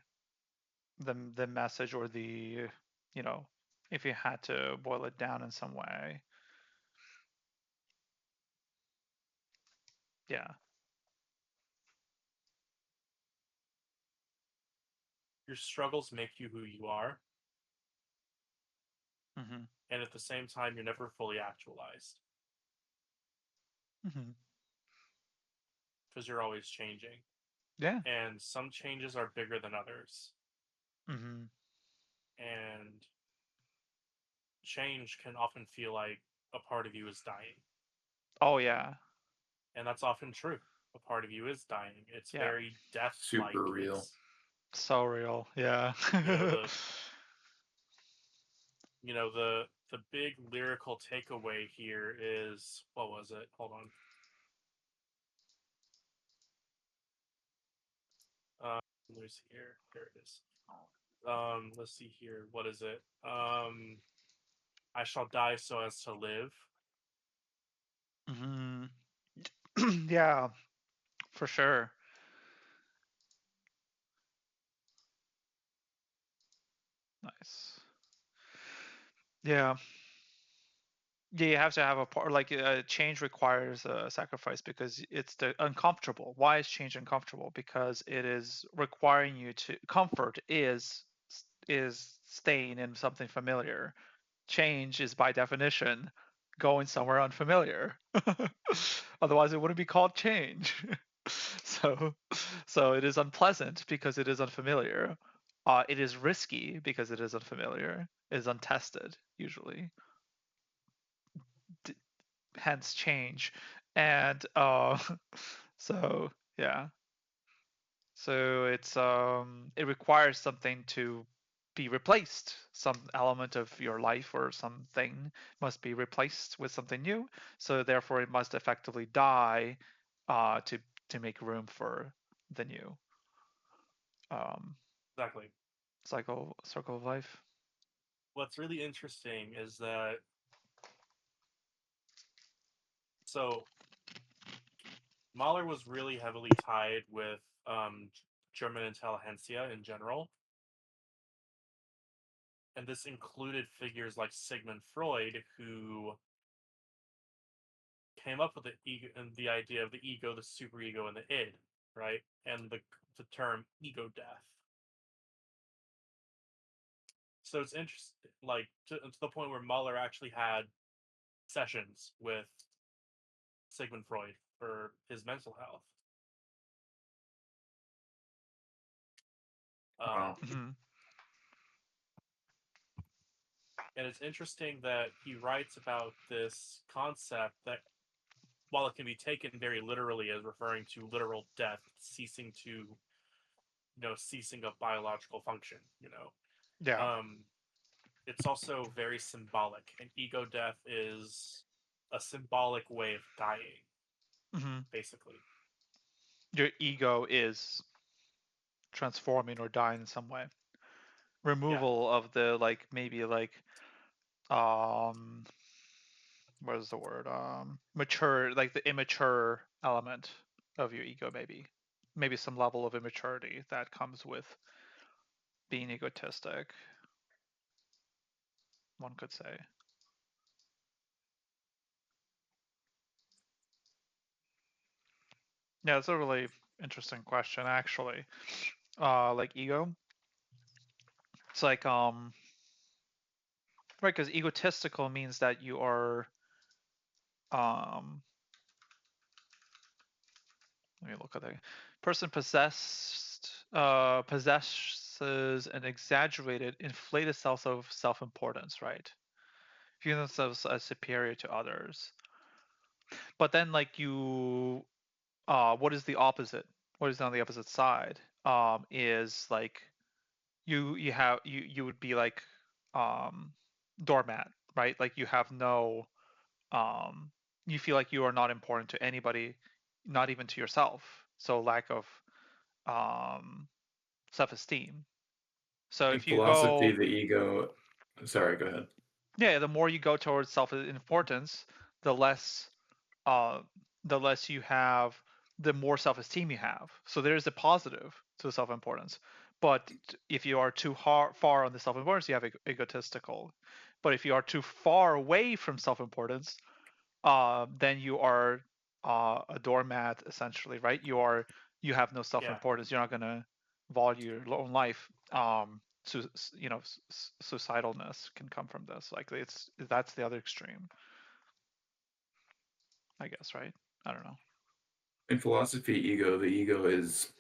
S1: message or the, you know, if you had to boil it down in some way? Yeah.
S11: Your struggles make you who you are,
S1: Mm-hmm.
S11: and at the same time, you're never fully actualized
S1: Mm-hmm.
S11: because you're always changing.
S1: Yeah.
S11: And some changes are bigger than others.
S1: Mm-hmm.
S11: And change can often feel like a part of you is dying.
S1: Oh yeah.
S11: And that's often true. A part of you is dying. It's
S1: Yeah.
S11: very death-like.
S2: Super real.
S11: It's,
S1: So real. Yeah.
S11: the big lyrical takeaway here is, what was it? Hold on. Let me see here. There it is. Let's see here. What is it? I shall die so as to live.
S1: Mm-hmm. Yeah, for sure. Nice. Yeah. Yeah, you have to have a part, like change requires a sacrifice because it's the uncomfortable. Why is change uncomfortable? Because it is requiring you to comfort is staying in something familiar. Change is by definition going somewhere unfamiliar. Otherwise it wouldn't be called change. so so it is unpleasant because it is unfamiliar. It is risky because it is unfamiliar. It is untested usually. Hence change. And so yeah, so it requires something to be replaced. Some element of your life or something must be replaced with something new, so therefore it must effectively die to make room for the new.
S11: Exactly.
S1: Circle of life.
S11: What's really interesting is that, so Mahler was really heavily tied with German intelligentsia in general. And this included figures like Sigmund Freud, who came up with the ego and the idea of the ego, the superego, and the id, right? And the term ego death. So it's interesting, like to the point where Mahler actually had sessions with Sigmund Freud for his mental health.
S2: Wow.
S1: Mm-hmm.
S11: And it's interesting that he writes about this concept that, while it can be taken very literally as referring to literal death, ceasing of biological function,
S1: Yeah.
S11: it's also very symbolic. And ego death is a symbolic way of dying,
S1: Mm-hmm.
S11: basically.
S1: Your ego is transforming or dying in some way. Removal of the um what is the word, mature, like the immature element of your ego, maybe some level of immaturity that comes with being egotistic, one could say. Yeah, it's a really interesting question actually. Like ego, it's like right, because egotistical means that you are um Let me look at that. Person possesses an exaggerated, inflated sense of self-importance, right? Viewing themselves as superior to others. But then, like, what is the opposite? What is on the opposite side? Is like you would be like doormat, right? Like you have no you feel like you are not important to anybody, not even to yourself. So lack of self-esteem. So
S2: In
S1: if you
S2: philosophy,
S1: go,
S2: the ego. Sorry, go ahead.
S1: yeah, the more you go towards self-importance, the less uh, the less you have, the more self-esteem you have. So there is a positive to self-importance. But if you are too far on the self-importance, you have egotistical. But if you are too far away from self-importance, then you are a doormat essentially, right? You have no
S11: Yeah.
S1: self-importance. You're not gonna value your own life. So suicidalness can come from this. Like that's the other extreme, I guess, right? I don't know.
S2: In philosophy, the ego is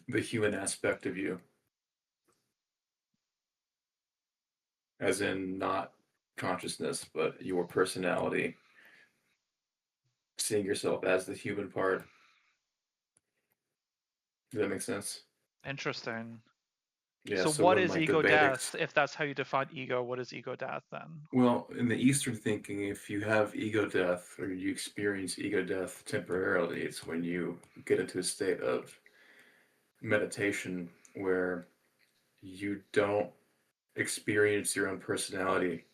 S2: the human aspect of you, as in not consciousness, but your personality, seeing yourself as the human part. Does that make sense?
S1: Interesting.
S2: Yeah,
S1: So
S2: so
S1: what
S2: when
S1: is
S2: like the
S1: ego
S2: Vedics,
S1: death? If that's how you define ego, what is ego death then?
S2: well, in the Eastern thinking, if you have ego death or you experience ego death temporarily, it's when you get into a state of meditation where you don't experience your own personality.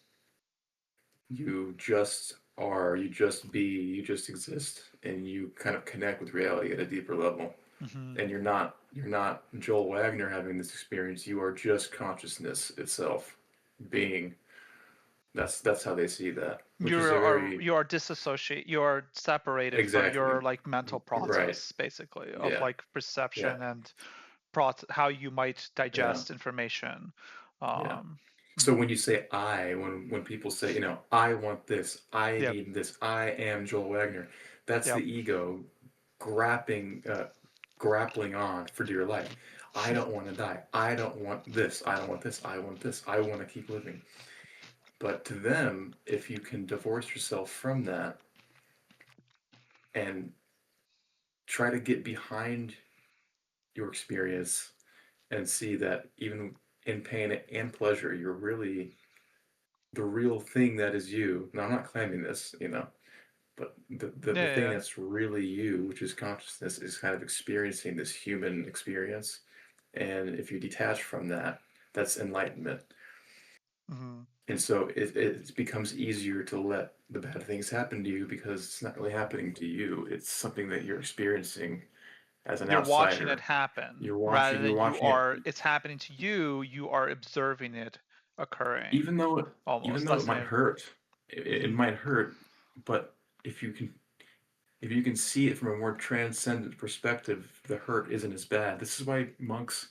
S2: You just are, you just be, you just exist, and you kind of connect with reality at a deeper level.
S1: Mm-hmm.
S2: And you're not Joel Wagner having this experience. You are just consciousness itself, being. That's how they see that, which is a very
S1: You are disassociate. You are separated from
S2: exactly
S1: your like mental
S2: right.
S1: process, basically, of
S2: Yeah,
S1: like
S2: yeah,
S1: perception and how you might
S2: yeah,
S1: digest information.
S2: yeah.
S1: Um,
S2: So when you say I, when people say, I want this, I
S1: yep,
S2: need this, I am Joel Wagner, that's the
S1: yep,
S2: ego grappling grappling on for dear life. I don't want to die. I don't want this. I don't want this. I want this. I want to keep living. But to them, if you can divorce yourself from that and try to get behind your experience and see that even in pain and pleasure, you're really the real thing that is you. Now, I'm not claiming this, but the
S1: yeah,
S2: thing
S1: yeah.
S2: that's really you, which is consciousness, is kind of experiencing this human experience. And if you detach from that, that's enlightenment.
S1: Mm-hmm.
S2: And so it becomes easier to let the bad things happen to you because it's not really happening to you. It's something that you're experiencing as an
S1: You're watching it
S2: outsider.
S1: happen
S2: You're
S1: rather
S2: watching, you're
S1: than
S2: watching it,
S1: it's happening to you. You are observing it occurring,
S2: even though
S1: almost.
S2: it
S1: That's
S2: might
S1: my.
S2: hurt. It
S1: Mhm.
S2: might hurt, but if you can see it from a more transcendent perspective, the hurt isn't as bad. This is why monks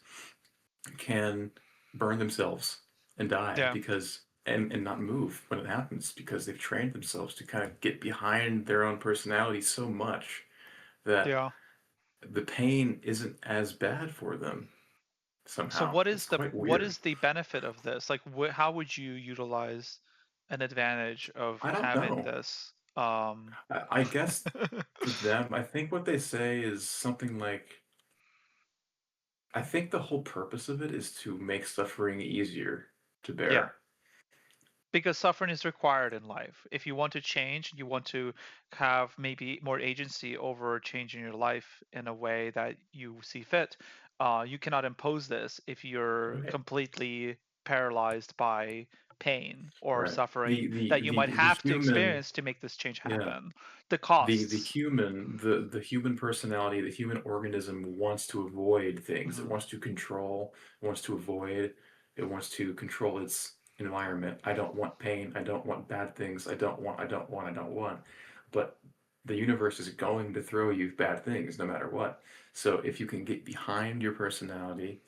S2: can burn themselves and die
S1: Yeah,
S2: because and not move when it happens because they've trained themselves to kind of get behind their own personality so much that
S1: yeah.
S2: the pain isn't as bad for them
S1: So
S2: somehow.
S1: what is
S2: It's quite
S1: what
S2: weird.
S1: is the benefit of this? Like, how would you utilize an advantage of
S2: I don't
S1: having
S2: know.
S1: this?
S2: I guess for them, I think what they say is something like I think the whole purpose of it is to make suffering easier to
S1: Yeah,
S2: bear.
S1: because suffering is required in life. If you want to change, you want to have maybe more agency over changing your life in a way that you see fit. You cannot impose this if you're
S2: Right.
S1: completely paralyzed by pain or
S2: Right.
S1: suffering
S2: The the
S1: that you
S2: the
S1: might
S2: the
S1: have to
S2: human,
S1: experience to make this change
S2: yeah.
S1: happen. The
S2: The
S1: costs.
S2: human, the human personality, the human organism wants to avoid things. It
S1: Hmm.
S2: wants to control, it wants to avoid, it wants to control its environment. I don't want pain. I don't want bad things. I don't want. But the universe is going to throw you bad things no matter what. So if you can get behind your personality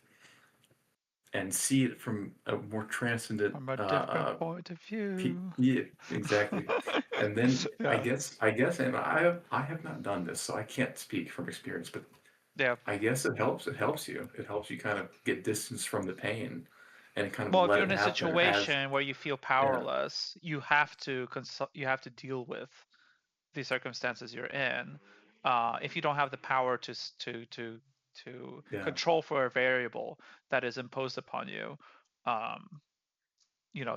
S2: and see it from a more transcendent
S1: From a different point of view.
S2: yeah, exactly. And then
S1: Yeah.
S2: and I have not done this, so I can't speak from experience, but
S1: Yeah.
S2: I guess it helps. It helps you. It helps you kind of get distance from the pain and kind of
S1: Well, if
S2: let
S1: you're
S2: it
S1: in a
S2: happen as,
S1: situation where you feel
S2: yeah,
S1: powerless, you have to you have to deal with the circumstances you're in. If you don't have the power to
S2: yeah.
S1: control for a variable that is imposed upon you, um,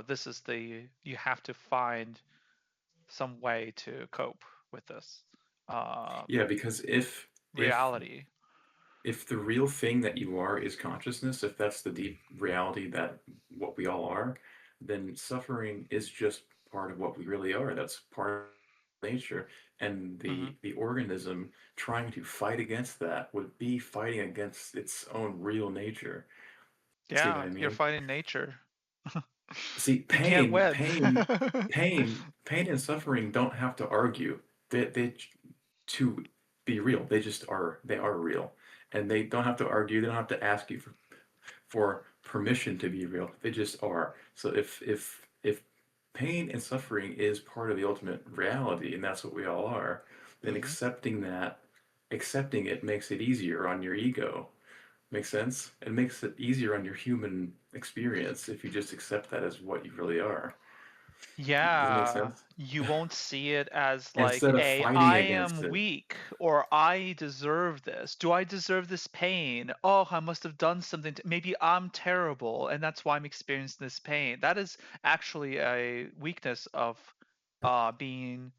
S1: this is you have to find some way to cope with this
S2: Yeah, because
S1: reality.
S2: if the real thing that you are is consciousness, if that's the deep reality that what we all are, then suffering is just part of what we really are. That's part of nature. And
S1: Hmm.
S2: the organism trying to fight against that would be fighting against its own real nature. See what
S1: Yeah,
S2: I
S1: you're
S2: mean?
S1: fighting nature.
S2: See,
S1: You can't win.
S2: pain and suffering don't have to argue. They to be real. They just are. They are real, and they don't have to argue. They don't have to ask you for permission to be real. They just are. So if pain and suffering is part of the ultimate reality, and that's what we all are, then
S1: Hmm.
S2: accepting it makes it easier on your ego. Makes sense? It makes it easier on your human experience if you just accept that as what you really are. Does it make
S1: Yeah,
S2: sense?
S1: you won't see it as like
S2: Instead of
S1: I
S2: fighting against
S1: am
S2: it.
S1: weak or I deserve this. Do I deserve this pain? Oh, I must have done something maybe I'm terrible and that's why I'm experiencing this pain. That is actually a weakness of being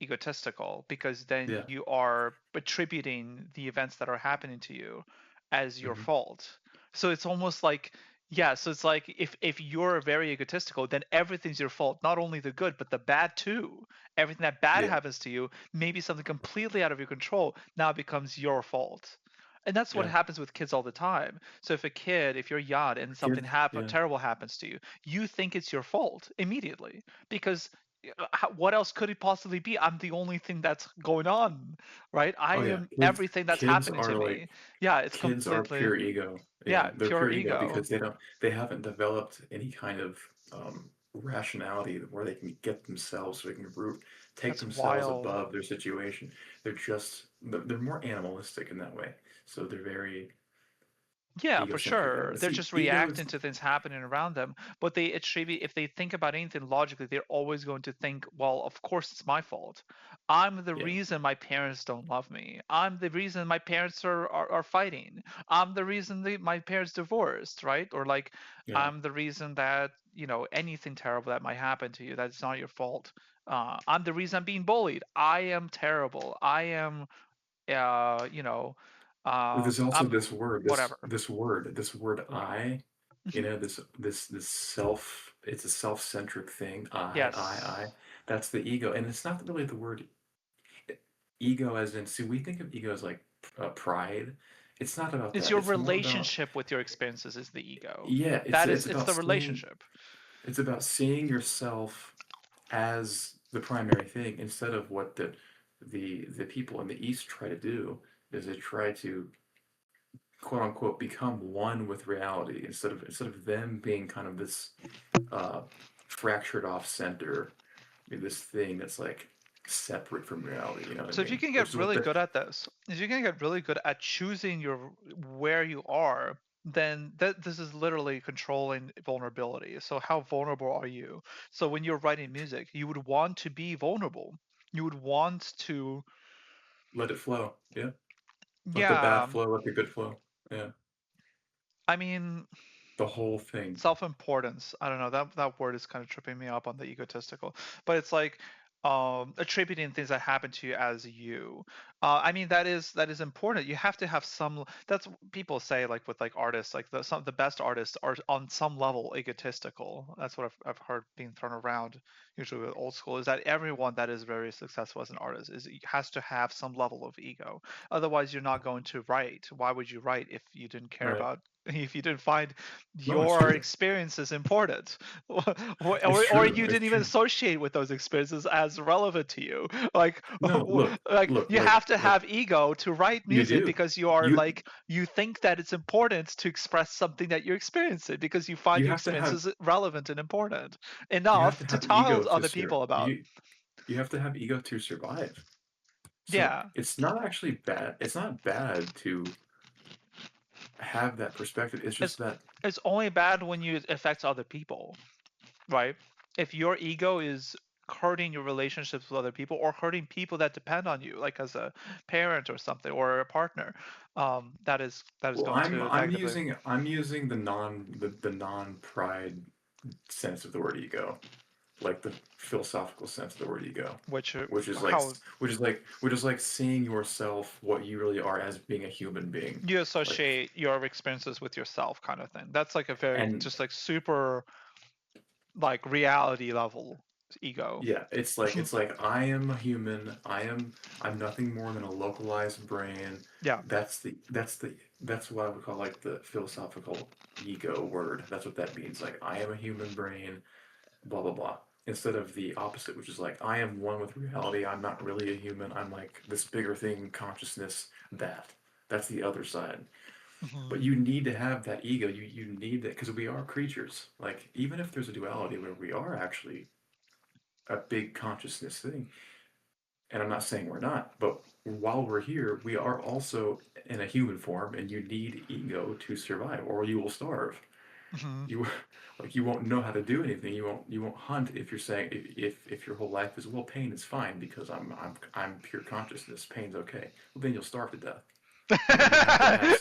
S1: egotistical, because then
S2: Yeah.
S1: you are attributing the events that are happening to you as your
S2: Hmm.
S1: fault. So it's almost like, yeah, so it's like if you're very egotistical, then everything's your fault, not only the good but the bad too. Everything that bad
S2: Yeah.
S1: happens to you, maybe something completely out of your control, now becomes your fault. And that's what
S2: Yeah.
S1: happens with kids all the time. So if you're young and something
S2: Kids. Yeah.
S1: terrible happens to you, you think it's your fault immediately, because what else could it possibly be? I'm the only thing that's going on, right? I
S2: Oh yeah.
S1: am everything that's
S2: Kids
S1: happening
S2: are
S1: to
S2: like
S1: me. Yeah, it's
S2: kids are
S1: completely,
S2: pure ego. Yeah,
S1: yeah,
S2: they're
S1: pure
S2: pure ego
S1: ego.
S2: because they haven't developed any kind of rationality where they can get themselves, so they can take
S1: That's
S2: themselves
S1: wild.
S2: above their situation. They're more animalistic in that way. So they're very
S1: Yeah, for
S2: egocentric in that
S1: sure.
S2: way.
S1: They're
S2: See,
S1: just
S2: ego
S1: reacting
S2: is
S1: to things happening around them. But they attribute, if they think about anything logically, they're always going to think, well, of course it's my fault. I'm the
S2: yeah,
S1: reason my parents don't love me. I'm the reason my parents are fighting. I'm the reason my parents divorced, right? Or like,
S2: yeah.
S1: I'm the reason that, anything terrible that might happen to you, that's not your fault. I'm the reason I'm being bullied. I am terrible. I am, uh, you know,
S2: But there's also
S1: I'm
S2: this word,
S1: whatever.
S2: this word I, this self, it's a self-centric thing. I.
S1: Yes.
S2: That's the ego. And it's not really the word ego as in, see, we think of ego as like pride. It's not about
S1: It's
S2: that.
S1: your
S2: It's more about,
S1: relationship with your experiences is the ego.
S2: yeah,
S1: That is,
S2: it's
S1: it's
S2: about
S1: the
S2: seeing,
S1: relationship.
S2: it's about seeing yourself as the primary thing instead of what the people in the East try to do is they try to quote unquote become one with reality instead of them being kind of this uh, fractured off center, this thing that's like separate from reality. You know what I
S1: So if you
S2: mean?
S1: can
S2: Which
S1: get
S2: is what
S1: really
S2: the
S1: good at this, if you can get really good at choosing where you are, then this is literally controlling vulnerability. So how vulnerable are you? So when you're writing music, you would want to be vulnerable. You would want to,
S2: let it flow. Yeah, let the bad
S1: yeah.
S2: flow, let the good flow. Yeah,
S1: I mean,
S2: the whole thing.
S1: self-importance, I don't know, that word is kind of tripping me up on the egotistical, but it's like attributing things that happen to you as you. I mean, that is important. You have to have some, that's what people say, like with like artists, like the best artists are on some level egotistical. That's what I've heard being thrown around, usually with old school, is that everyone that is very successful as an artist has to have some level of ego. Otherwise you're not going to write. Why would you write if you didn't care
S2: Right.
S1: about if you didn't find
S2: No, it's
S1: your
S2: true.
S1: experiences important, or
S2: It's true.
S1: you
S2: It's
S1: didn't even
S2: true.
S1: associate with those experiences as relevant to you. Like,
S2: No, look,
S1: like
S2: look,
S1: you have to have ego to write
S2: you
S1: music
S2: do.
S1: because you are
S2: You
S1: like you think that it's important to express something that you're experiencing because you find
S2: you
S1: your
S2: have to have
S1: experiences relevant and important
S2: you have
S1: enough
S2: to
S1: to
S2: have
S1: tell
S2: ego to
S1: other people about.
S2: you have to have ego to survive. So
S1: Yeah,
S2: it's not actually bad. It's not bad to have that perspective. It's
S1: it's
S2: just that
S1: it's only bad when you affect other people, right? If your ego is hurting your relationships with other people or hurting people that depend on you, like as a parent or something or a partner, that is
S2: well,
S1: going to negatively.
S2: I'm using the non pride sense of the word ego, like the philosophical sense of the word ego,
S1: Which
S2: which is like
S1: how
S2: seeing yourself what you really are as being a human being,
S1: you
S2: like
S1: associate your experiences with yourself, kind of thing. That's like a very
S2: and
S1: just like super like reality level ego.
S2: yeah, it's like I am a human. I'm nothing more than a localized brain.
S1: Yeah.
S2: That's what I would call like the philosophical ego word. That's what that means. Like I am a human brain, blah blah blah. Instead of the opposite, which is like I am one with reality. I'm not really a human. I'm like this bigger thing, consciousness. That's the other side. But you need to have that ego. You need that because we are creatures. Like even if there's a duality where we are actually a big consciousness thing. And I'm not saying we're not, but while we're here, we are also in a human form, and you need ego to survive, or you will starve. You like you won't know how to do anything. You won't hunt if you're saying if your whole life is well, pain is fine because I'm pure consciousness. Pain's okay. Well, then you'll starve to death.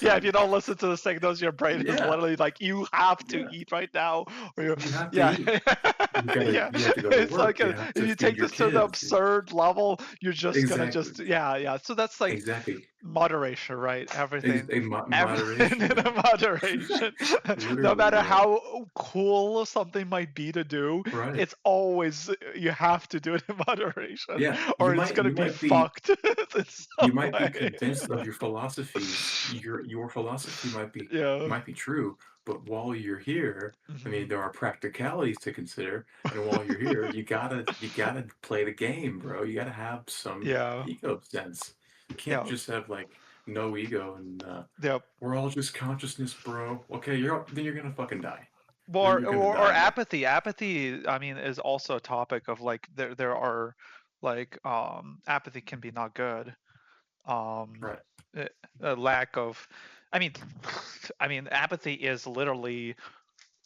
S1: Yeah, if you don't listen to the signals, your brain is
S2: Yeah.
S1: literally like, you have to
S2: Yeah.
S1: eat right now. Or
S2: You have to
S1: yeah.
S2: eat.
S1: Yeah.
S2: You have to go to
S1: It's
S2: work.
S1: like
S2: You have
S1: if
S2: to
S1: you
S2: feed
S1: take
S2: your
S1: this to the
S2: kids.
S1: absurd level, you're just gonna
S2: Exactly.
S1: just yeah. So that's like
S2: Exactly.
S1: moderation, right? Everything
S2: Moderation.
S1: in a moderation. No
S2: Literally,
S1: matter
S2: bro.
S1: how cool something might be to do,
S2: Right.
S1: it's always you have to do it in moderation,
S2: Yeah,
S1: or it's gonna be fucked in
S2: you
S1: some
S2: might be
S1: way.
S2: convinced of your philosophies. Your philosophy
S1: Yeah.
S2: might be true, but while you're here, I mean, there are practicalities to consider, and while you're here, you gotta play the game, bro. You gotta have some
S1: Yeah.
S2: ego sense. You can't
S1: Yeah.
S2: just have like no ego and
S1: Yep.
S2: we're all just consciousness, bro. Okay, then you're gonna fucking die.
S1: Or,
S2: You're gonna
S1: or
S2: die, bro.
S1: apathy. Apathy, I mean, is also a topic of like there are like apathy can be not good.
S2: Right.
S1: A lack of, I mean, apathy is literally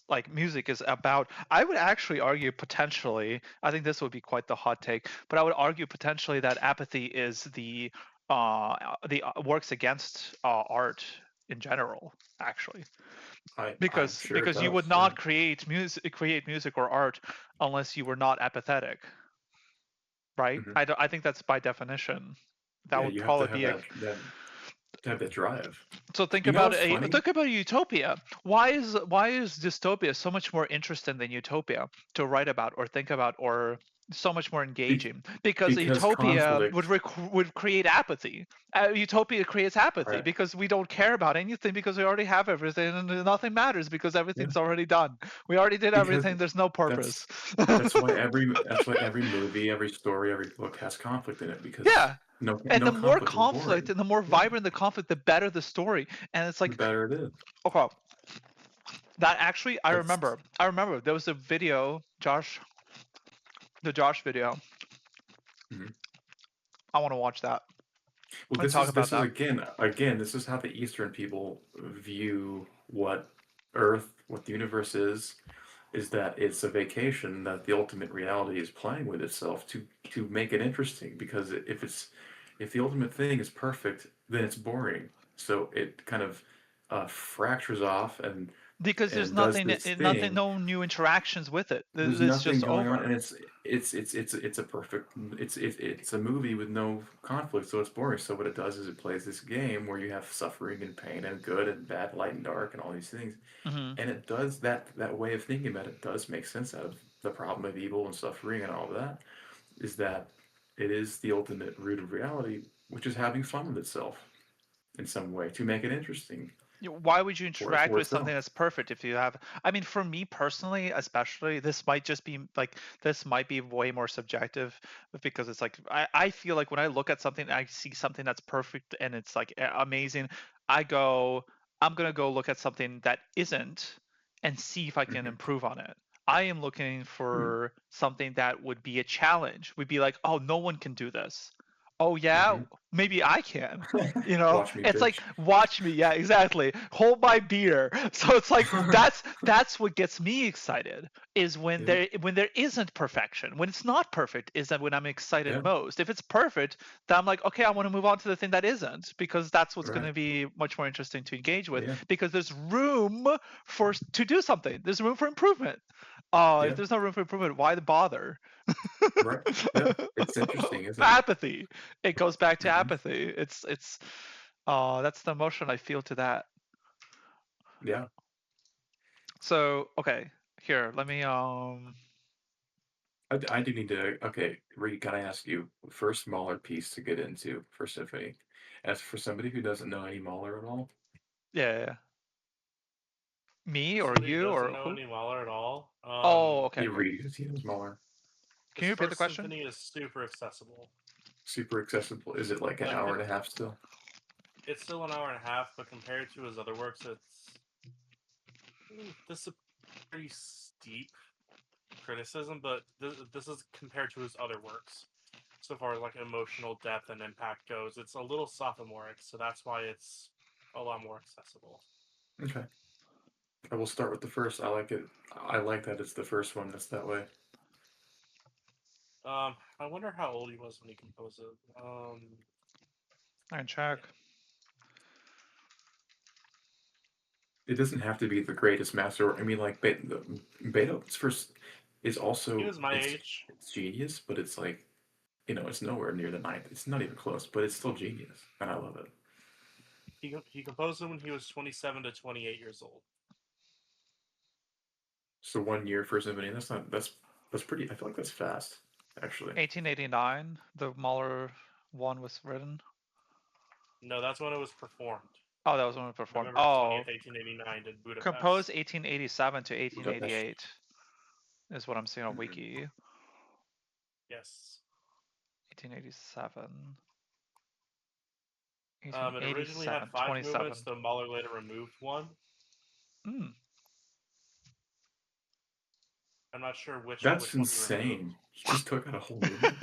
S1: like music is about. I would actually argue potentially. I think this would be quite the hot take, but I would argue potentially that apathy is the works against art in general, actually.
S2: I'm sure it
S1: Because you would
S2: does. Yeah.
S1: not create music or art unless you were not apathetic, right?
S2: Hmm.
S1: I think that's by definition. That
S2: Yeah,
S1: would
S2: you have to
S1: probably
S2: have
S1: be a.
S2: to have that drive.
S1: So
S2: You know what's funny?
S1: think about a utopia. Why is dystopia so much more interesting than utopia to write about or think about, or so much more
S2: Be-
S1: engaging? Because a
S2: because
S1: utopia
S2: conflict,
S1: would create apathy. Utopia creates apathy
S2: right?
S1: because we don't care about anything because we already have everything and nothing matters because
S2: Yeah,
S1: everything's already done. We already did
S2: because
S1: everything. There's no
S2: that's
S1: purpose.
S2: that's why every movie, every story, every book has conflict in it because
S1: Yeah. And
S2: no
S1: the more
S2: conflict is
S1: conflict
S2: boring.
S1: and the more
S2: Yeah,
S1: vibrant the conflict, the better the story. And it's
S2: the
S1: like,
S2: better it is.
S1: okay, that actually,
S2: That's
S1: I remember there was a video, the Josh video.
S2: mhm.
S1: I want to watch that
S2: Well,
S1: and talk about
S2: this is
S1: that.
S2: again this is how the Eastern people view what Earth, what the universe is that it's a vacation that the ultimate reality is playing with itself to make it interesting because if the ultimate thing is perfect then it's boring, so it kind of fractures off
S1: Because there's
S2: and does
S1: nothing,
S2: this
S1: nothing,
S2: thing.
S1: no new interactions with it.
S2: There's
S1: It's
S2: nothing
S1: just
S2: going on,
S1: over.
S2: and it's a perfect it's a movie with no conflict, so it's boring. So what it does is it plays this game where you have suffering and pain and good and bad, light and dark, and all these things,
S1: Hmm.
S2: and it does that way of thinking about it does make sense out of the problem of evil and suffering and all of that. Is that it is the ultimate root of reality, which is having fun with itself in some way to make it interesting.
S1: Why would you interact with
S2: works
S1: something
S2: out.
S1: that's perfect if you have? I mean, for me personally, especially, this might just be like this might be way more subjective because it's like I feel like when I look at something, I see something that's perfect and it's like amazing. I'm gonna go look at something that isn't and see if I can improve on it. I am looking for something that would be a challenge. Would be like, oh, no one can do this. Oh yeah, maybe I can. You know,
S2: Watch me,
S1: it's like
S2: bitch.
S1: watch me. Yeah, exactly. Hold my beer. So it's like that's what gets me excited is when there isn't perfection. When it's not perfect is that when I'm excited most. If it's perfect, then I'm like, okay, I want to move on to the thing that isn't because that's what's going to be much more interesting to engage with because there's room to do something. There's room for improvement. If there's no room for improvement, why the bother?
S2: Right. Yeah. It's interesting, isn't it?
S1: Apathy. It goes back to apathy. It's that's the emotion I feel to that.
S2: Yeah.
S1: So okay, here, let me
S2: I do need to. Okay, Reed, can I ask you first Mahler piece to get into for symphony? As for somebody who doesn't know any Mahler at all,
S1: yeah. Me or
S11: Somebody who
S1: you
S11: doesn't
S1: or
S11: know
S1: who?
S11: any Mahler at all.
S1: Oh, okay.
S2: you read because he knows Mahler.
S1: Can
S11: His
S1: you repeat the
S11: first
S1: question?
S11: symphony is super accessible.
S2: Super accessible. Is it like an hour and a half still?
S11: It's still an hour and a half, but compared to his other works, this is a pretty steep criticism, but this is compared to his other works. So far as like emotional depth and impact goes, it's a little sophomoric, so that's why it's a lot more accessible.
S2: Okay. I will start with the first. I like it. I like that it's the first one that's that way.
S11: I wonder how old he was when he composed it.
S1: I can check.
S2: It doesn't have to be the greatest master. I mean, like Beethoven's first is also
S11: He was my age.
S2: It's genius, but it's like it's nowhere near the ninth. It's not even close, but it's still genius, and I love it.
S11: He composed it when he was 27 to 28 years old.
S2: So 1 year for symphony. That's pretty. I feel like that's fast, actually.
S1: 1889, the Mahler one was written.
S11: No, that's when it was performed.
S1: Oh, that was when it was performed.
S11: November 20th, 1889 in Budapest.
S1: Composed 1887 to 1888 is what I'm seeing on Wiki.
S11: Yes.
S1: 1887.
S11: It originally had 5 movements, though Mahler later removed one. I'm not sure which.
S2: That's
S11: which
S2: insane. He just took out a whole movement.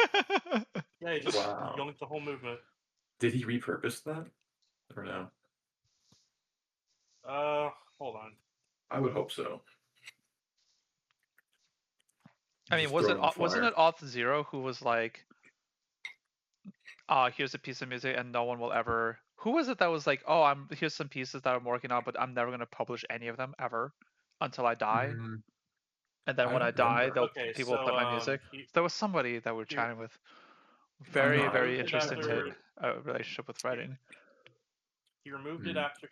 S11: Yeah, he just yoinked the whole movement.
S2: Did he repurpose that, or no?
S11: Hold on.
S2: I would hope so.
S1: I mean, wasn't it Auth0 who was like, here's a piece of music and no one will ever. Who was it that was like, oh, here's some pieces that I'm working on, but I'm never gonna publish any of them ever until I die. And then when I die, people will play my music. There was somebody that we're chatting with. Very, very interesting relationship with writing.
S11: He removed it after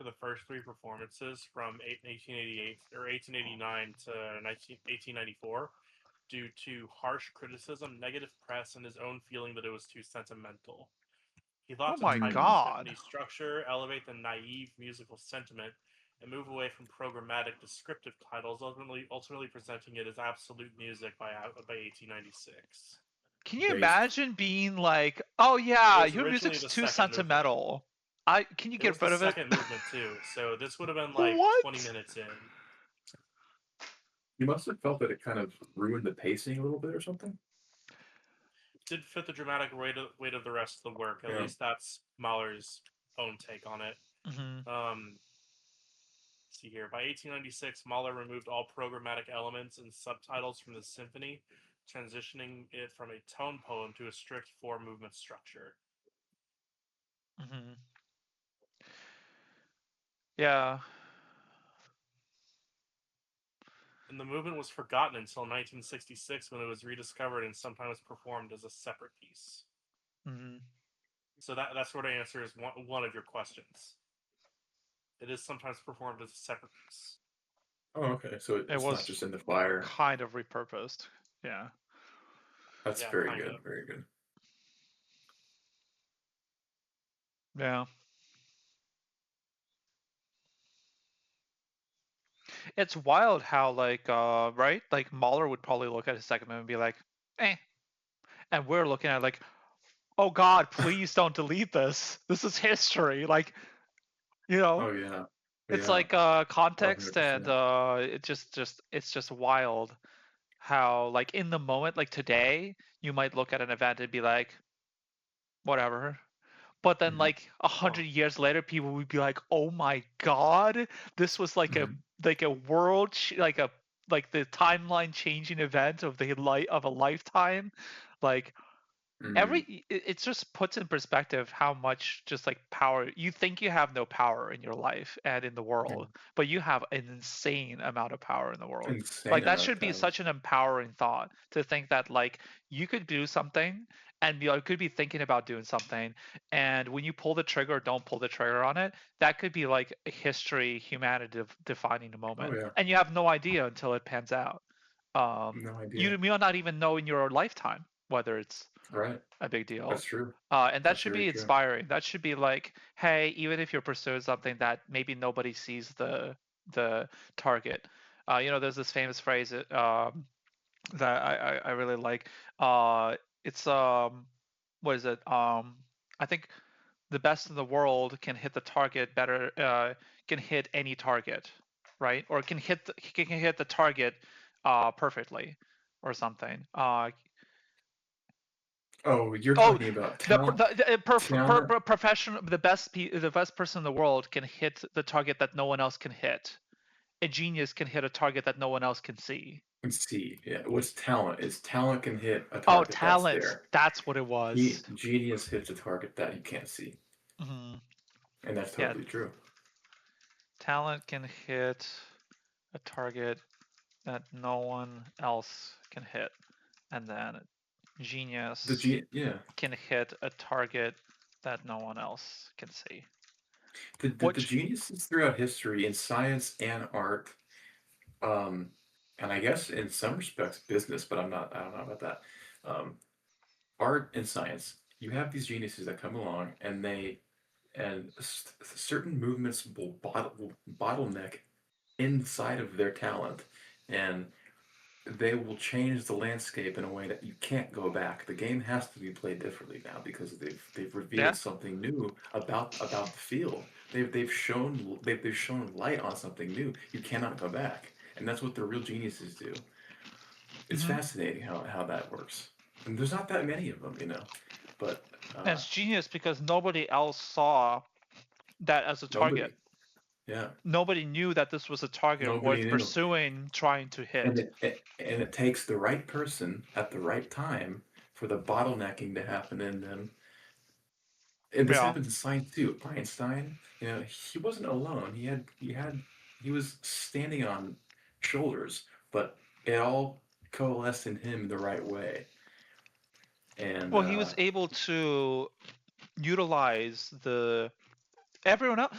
S11: the first 3 performances from 1888 or 1889 to 1894 due to harsh criticism, negative press, and his own feeling that it was too sentimental. He thought to tighten the symphony structure, elevate the naive musical sentiment, and move away from programmatic descriptive titles, ultimately presenting it as absolute music by 1896.
S1: Can you imagine being like, oh yeah, your music's too sentimental. Can you get rid of it?
S11: It was the second movement too, so this would have been like 20 minutes in.
S2: You must have felt that it kind of ruined the pacing a little bit or something?
S11: It did fit the dramatic weight of the rest of the work. At least that's Mahler's own take on it. See here. By 1896, Mahler removed all programmatic elements and subtitles from the symphony, transitioning it from a tone poem to a strict 4-movement structure.
S1: Yeah.
S11: And the movement was forgotten until 1966 when it was rediscovered and sometimes performed as a separate piece. So that sort of answers one of your questions. It is sometimes performed as a separate piece.
S2: Oh, okay. So it's not just in the fire.
S1: Kind of repurposed. Yeah.
S2: That's very good. Very good.
S1: Yeah. it's wild how like right, like Mahler would probably look at his second movie and be like, eh, and we're looking at it like, oh God, please don't delete this. This is history. Like, you know,
S2: Oh yeah,
S1: it's
S2: yeah,
S1: like context, and
S2: 100%.
S1: it's just wild how like in the moment, like today, you might look at an event and be like, whatever. But then
S2: Mhm.
S1: like 100 years later, people would be like, oh my God, this was like
S2: Mhm.
S1: a like the timeline changing event of the light of a lifetime. Like
S2: Mhm.
S1: it just puts in perspective how much just like power you think you have. No power in your life and in the world,
S2: Mhm.
S1: but you have an insane amount of power in the world.
S2: Insane
S1: Like that
S2: amount of
S1: should be
S2: power.
S1: such an empowering thought, to think that like you could do something, and you could be thinking about doing something, and when you pull the trigger or don't pull the trigger on it, that could be like a history, humanity defining a
S2: Oh
S1: moment,
S2: yeah,
S1: and you have no idea until it pans out.
S2: no
S1: You
S2: idea.
S1: may not even know in your lifetime whether it's
S2: Right,
S1: a big deal.
S2: that's true.
S1: And that
S2: That's
S1: should
S2: very
S1: be
S2: true.
S1: inspiring. That should be like, hey, even if you're pursuing something that maybe nobody sees the target. There's this famous phrase that I really like. It's what is it? I think the best in the world can hit the target better. Can hit any target, right? Or can hit the target perfectly, or something.
S2: Oh, you're
S1: Oh,
S2: talking about
S1: the
S2: talent. Talent.
S1: professional, the best person in the world can hit the target that no one else can hit. A genius can hit a target that no one else can see.
S2: Let's see. Yeah, what's talent? Is talent can hit a
S1: Oh,
S2: target that's
S1: talent.
S2: there.
S1: That's what it was.
S2: Genius hits a target that you can't see,
S1: Hmm.
S2: and that's
S1: Yeah,
S2: totally true.
S1: talent can hit a target that no one else can hit, and then genius
S2: Yeah.
S1: can hit a target that no one else can see.
S2: The
S1: Which,
S2: geniuses throughout history in science and art, um, and I guess in some respects business, but I don't know about that. Um, art and science, you have these geniuses that come along and certain movements will bottleneck inside of their talent, and they will change the landscape in a way that you can't go back. The game has to be played differently now because they've revealed
S1: yeah.
S2: something new about the field. They've shown light on something new. You cannot go back, and that's what the real geniuses do. It's
S1: Hmm.
S2: fascinating how that works. And there's not that many of them, but
S1: And it's genius because nobody else saw that as a target.
S2: nobody, yeah,
S1: Nobody knew that this was a target
S2: nobody
S1: worth
S2: knew.
S1: pursuing, trying to
S2: And
S1: hit.
S2: it takes the right person at the right time for the bottlenecking to happen in them. And this
S1: Yeah.
S2: happens in science too. Einstein, he wasn't alone. He was standing on shoulders, but it all coalesced in him the right way. And
S1: Well, he was able to utilize everyone else.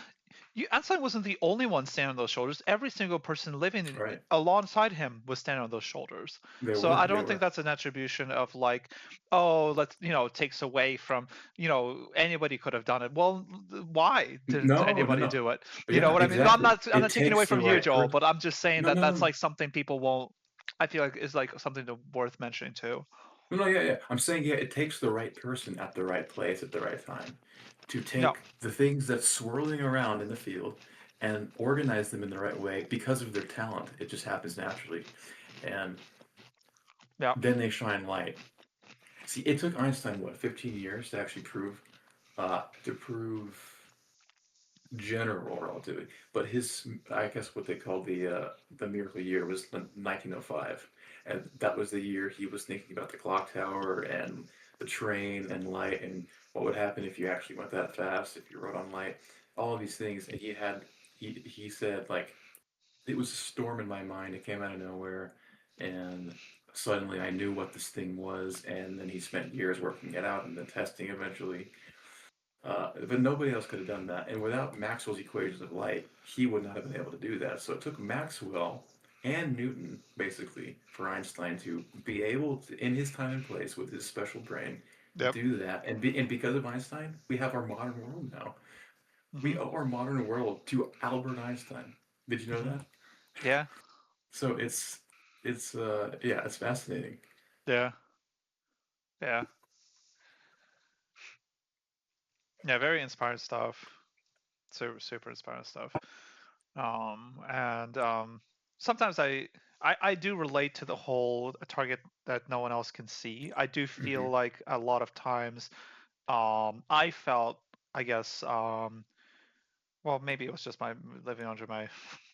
S1: Einstein wasn't the only one standing on those shoulders. Every single person living
S2: right,
S1: alongside him was standing on those shoulders.
S2: they
S1: So
S2: were,
S1: I
S2: they
S1: don't think
S2: were.
S1: that's an attribution of like, oh, takes away from, anybody could have done it. Well, why didn't
S2: No, no,
S1: anybody
S2: no.
S1: do it? You know
S2: Yeah,
S1: what I mean? No,
S2: exactly.
S1: I'm
S2: It
S1: not taking away
S2: takes the
S1: from you,
S2: right
S1: Joel,
S2: person.
S1: but I'm just saying
S2: No,
S1: that
S2: no,
S1: that's
S2: no.
S1: like something people won't. I feel like is like something worth mentioning too.
S2: No, no, yeah, yeah. I'm saying, yeah, it takes the right person at the right place at the right time to
S1: No.
S2: take the things that's swirling around in the field and organize them in the right way because of their talent. It just happens naturally. And
S1: Yeah.
S2: then they shine light. See, it took Einstein, what, 15 years to actually prove general relativity. But I guess what they call the miracle year was 1905, and that was the year he was thinking about the clock tower and the train and light and what would happen if you actually went that fast if you rode on light, all of these things. And he said like it was a storm in my mind. It came out of nowhere, and suddenly I knew what this thing was. And then he spent years working it out and then testing eventually, but nobody else could have done that. And without Maxwell's equations of light, he would not have been able to do that. So it took Maxwell and Newton, basically, for Einstein to be able to, in his time and place with his special brain,
S1: Yep.
S2: do that. And because of Einstein, we have our modern world now.
S1: Mm-hmm.
S2: We owe our modern world to Albert Einstein. Did you know
S1: Mm-hmm.
S2: that?
S1: Yeah.
S2: So it's yeah, it's fascinating.
S1: Yeah. Yeah. Yeah, very inspired stuff. Super inspired stuff. And sometimes I do relate to the whole target that no one else can see. I do feel like a lot of times I felt, I guess, well, maybe it was just my living under my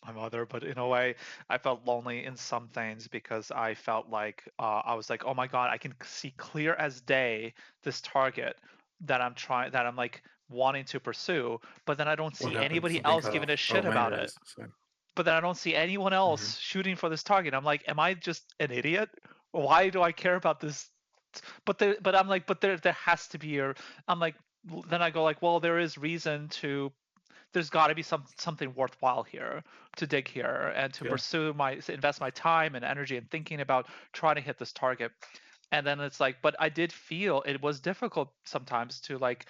S1: my mother, but in a way, I felt lonely in some things because I felt like I was like, oh my God, I can see clear as day this target that I'm like wanting to pursue, but then I don't
S2: What
S1: see
S2: happened?
S1: anybody
S2: Something
S1: else
S2: cut
S1: giving
S2: off.
S1: a
S2: Oh,
S1: shit
S2: my
S1: about it.
S2: ears. Sorry.
S1: But then I don't see anyone else shooting for this target. I'm like, am I just an idiot? Why do I care about this? But I'm like, but there has to be a. I'm like, then I go like, well, there is reason to. There's got to be something worthwhile here to dig here and to pursue invest my time and energy and thinking about trying to hit this target. And then it's like, but I did feel it was difficult sometimes to like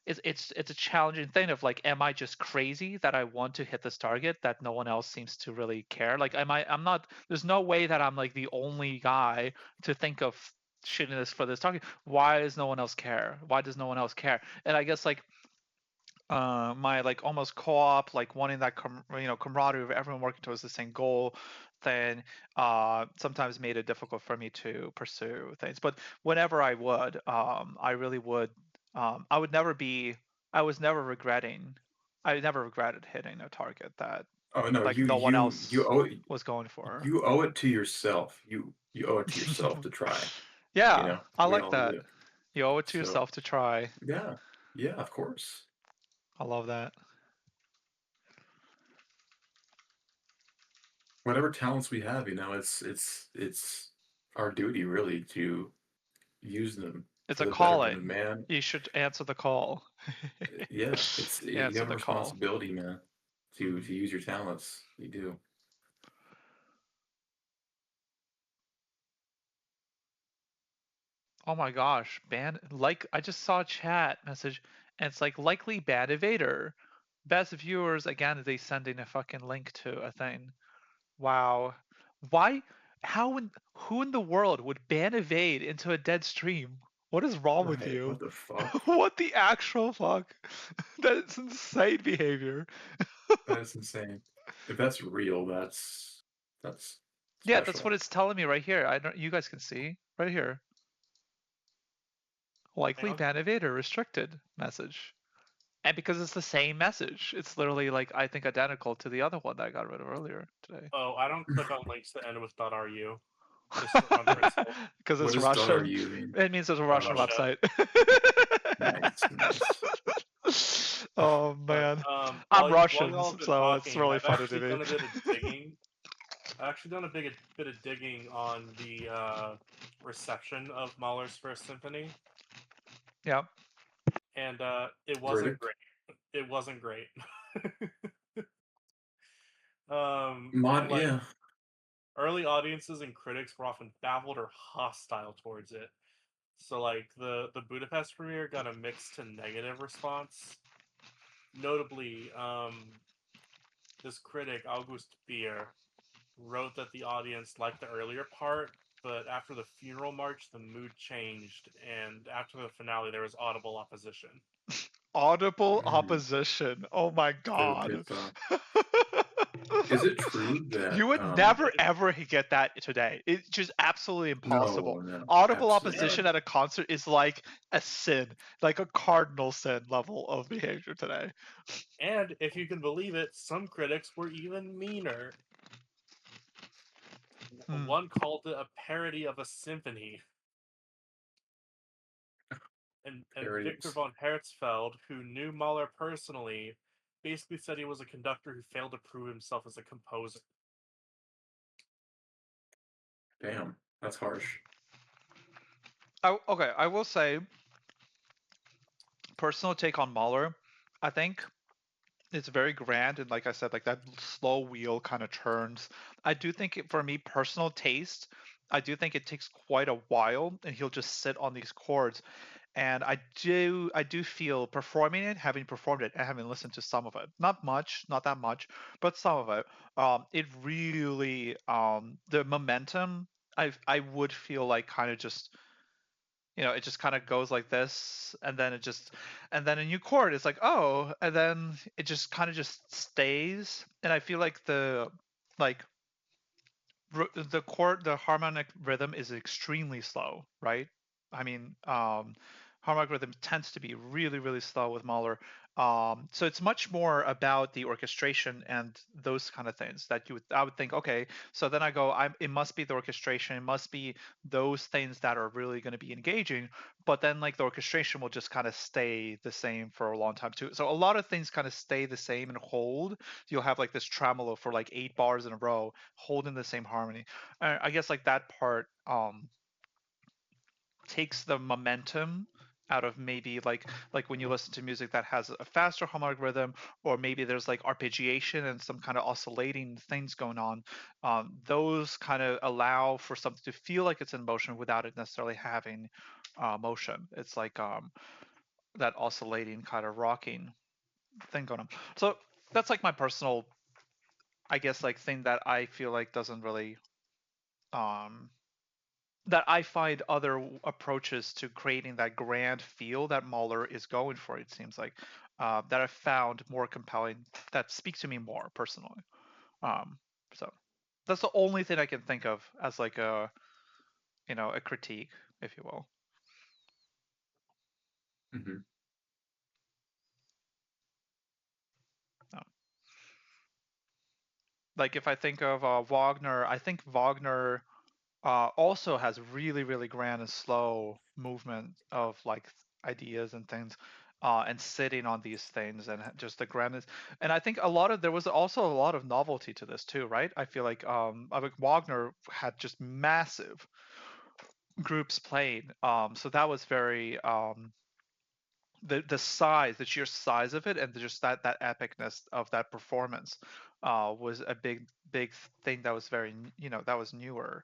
S1: it's a challenging thing of like, am I just crazy that I want to hit this target that no one else seems to really care? Like, I'm not. There's no way that I'm like the only guy to think of shooting this for this target. Why does no one else care? Why does no one else care? And I guess like my like almost co-op, like wanting that camaraderie of everyone working towards the same goal, then sometimes made it difficult for me to pursue things. But whenever I would, I really would. I would never be. I was never regretting. I never regretted hitting a target that
S2: Oh no,
S1: like no one else was going for.
S2: you owe it to yourself. You owe it to yourself to try.
S1: Yeah, I
S2: We
S1: like
S2: all
S1: that.
S2: do.
S1: You owe it to
S2: So
S1: yourself to try.
S2: yeah, yeah, of course.
S1: I love that.
S2: Whatever talents we have, it's our duty really to use them
S1: It's
S2: for
S1: a
S2: the betterment of
S1: calling.
S2: man.
S1: You should answer the call.
S2: Yeah, you
S1: Answer
S2: have a
S1: the call.
S2: responsibility, man, to use your talents. You do.
S1: Oh my gosh, like I just saw a chat message and it's like likely ban evader. Best viewers again they sending a fucking link to a thing. Wow. Why who in the world would ban evade into a dead stream? What is wrong with
S2: Right.
S1: you?
S2: What the fuck?
S1: What the actual fuck? That's insane behavior.
S2: That is insane. If that's real, that's
S1: Yeah, that's
S2: special.
S1: what it's telling me right here. I don't you guys can see right here. Likely ban evader restricted message. And because it's the same message, it's literally like I think identical to the other one that I got rid of earlier today.
S11: Oh, I don't click on links that end with .ru. Just on principle.
S1: Because it's
S2: What does
S1: Russian.
S2: .ru mean?
S1: It means it's a Russian
S11: Russia.
S1: website.
S2: Nice.
S1: Oh man,
S11: But,
S1: I'm
S11: while
S1: Russian,
S11: y'all have been
S1: so it's
S11: talking,
S1: really
S11: I've
S1: funny
S11: actually
S1: to
S11: done
S1: me.
S11: a bit of digging. I've actually done a bit of digging on the reception of Mahler's First Symphony.
S1: Yeah.
S11: And it wasn't great. It wasn't great.
S2: Yeah.
S11: Early audiences and critics were often baffled or hostile towards it. So like the Budapest premiere got a mixed to negative response. Notably, this critic, August Beer, wrote that the audience liked the earlier part, but after the funeral march, the mood changed, and after the finale, there was audible opposition.
S1: Audible opposition. Oh my god.
S2: Is it true that
S1: you would never ever get that today? It's just absolutely impossible.
S2: No,
S1: Audible
S2: absolutely
S1: opposition at a concert is like a sin, like a cardinal sin level of behavior today.
S11: And if you can believe it, some critics were even meaner. One called it a parody of a symphony. And Victor von Herzfeld, who knew Mahler personally, basically said he was a conductor who failed to prove himself as a composer.
S2: Damn, that's harsh.
S1: Okay, I will say, personal take on Mahler, I think it's very grand and like I said, like that slow wheel kind of turns. I do think for me, personal taste, I do think it takes quite a while and he'll just sit on these chords. And I do feel performing it, having performed it, and having listened to some of it, not much, not that much, but some of it, it really the momentum. I would feel like kind of just it just kind of goes like this, and then and then a new chord is like, oh, and then it just kind of just stays. And I feel like like the harmonic rhythm is extremely slow, right? I mean, harmonic rhythm tends to be really, really slow with Mahler. So it's much more about the orchestration and those kind of things that I would think, okay, so then I go, it must be the orchestration, it must be those things that are really going to be engaging. But then like the orchestration will just kind of stay the same for a long time too. So a lot of things kind of stay the same and hold. You'll have like this tremolo for like 8 bars in a row, holding the same harmony. I guess like that part takes the momentum out of maybe like when you listen to music that has a faster harmonic rhythm, or maybe there's like arpeggiation and some kind of oscillating things going on. Those kind of allow for something to feel like it's in motion without it necessarily having motion. It's like that oscillating kind of rocking thing going on. So that's like my personal, I guess, like thing that I feel like doesn't really um that I find other approaches to creating that grand feel that Mahler is going for, it seems like, that I found more compelling, that speaks to me more personally. So that's the only thing I can think of as like a critique, if you will.
S2: Mm-hmm.
S1: Like if I think of Wagner, I think Wagner also has really, really grand and slow movement of like ideas and things, and sitting on these things and just the grandness. And I think there was also a lot of novelty to this too, right? I feel like Wagner had just massive groups playing, so that was very the sheer size of it, and just that epicness of that performance was a big thing that was that was newer.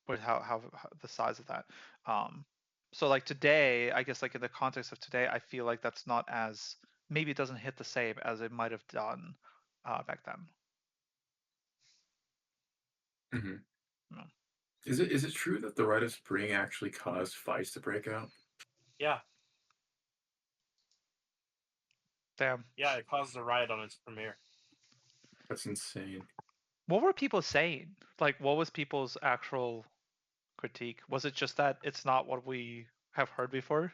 S1: With how the size of that. Um, so like today, I guess like in the context of today, I feel like that's not as, maybe it doesn't hit the same as it might have done back then.
S2: Mm-hmm.
S1: No.
S2: Is it true that the Rite of Spring actually caused fights to break out?
S11: Yeah.
S1: Damn.
S11: Yeah, it caused a riot on its premiere.
S2: That's insane.
S1: What were people saying? Like, what was people's actual critique? Was it just that it's not what we have heard before?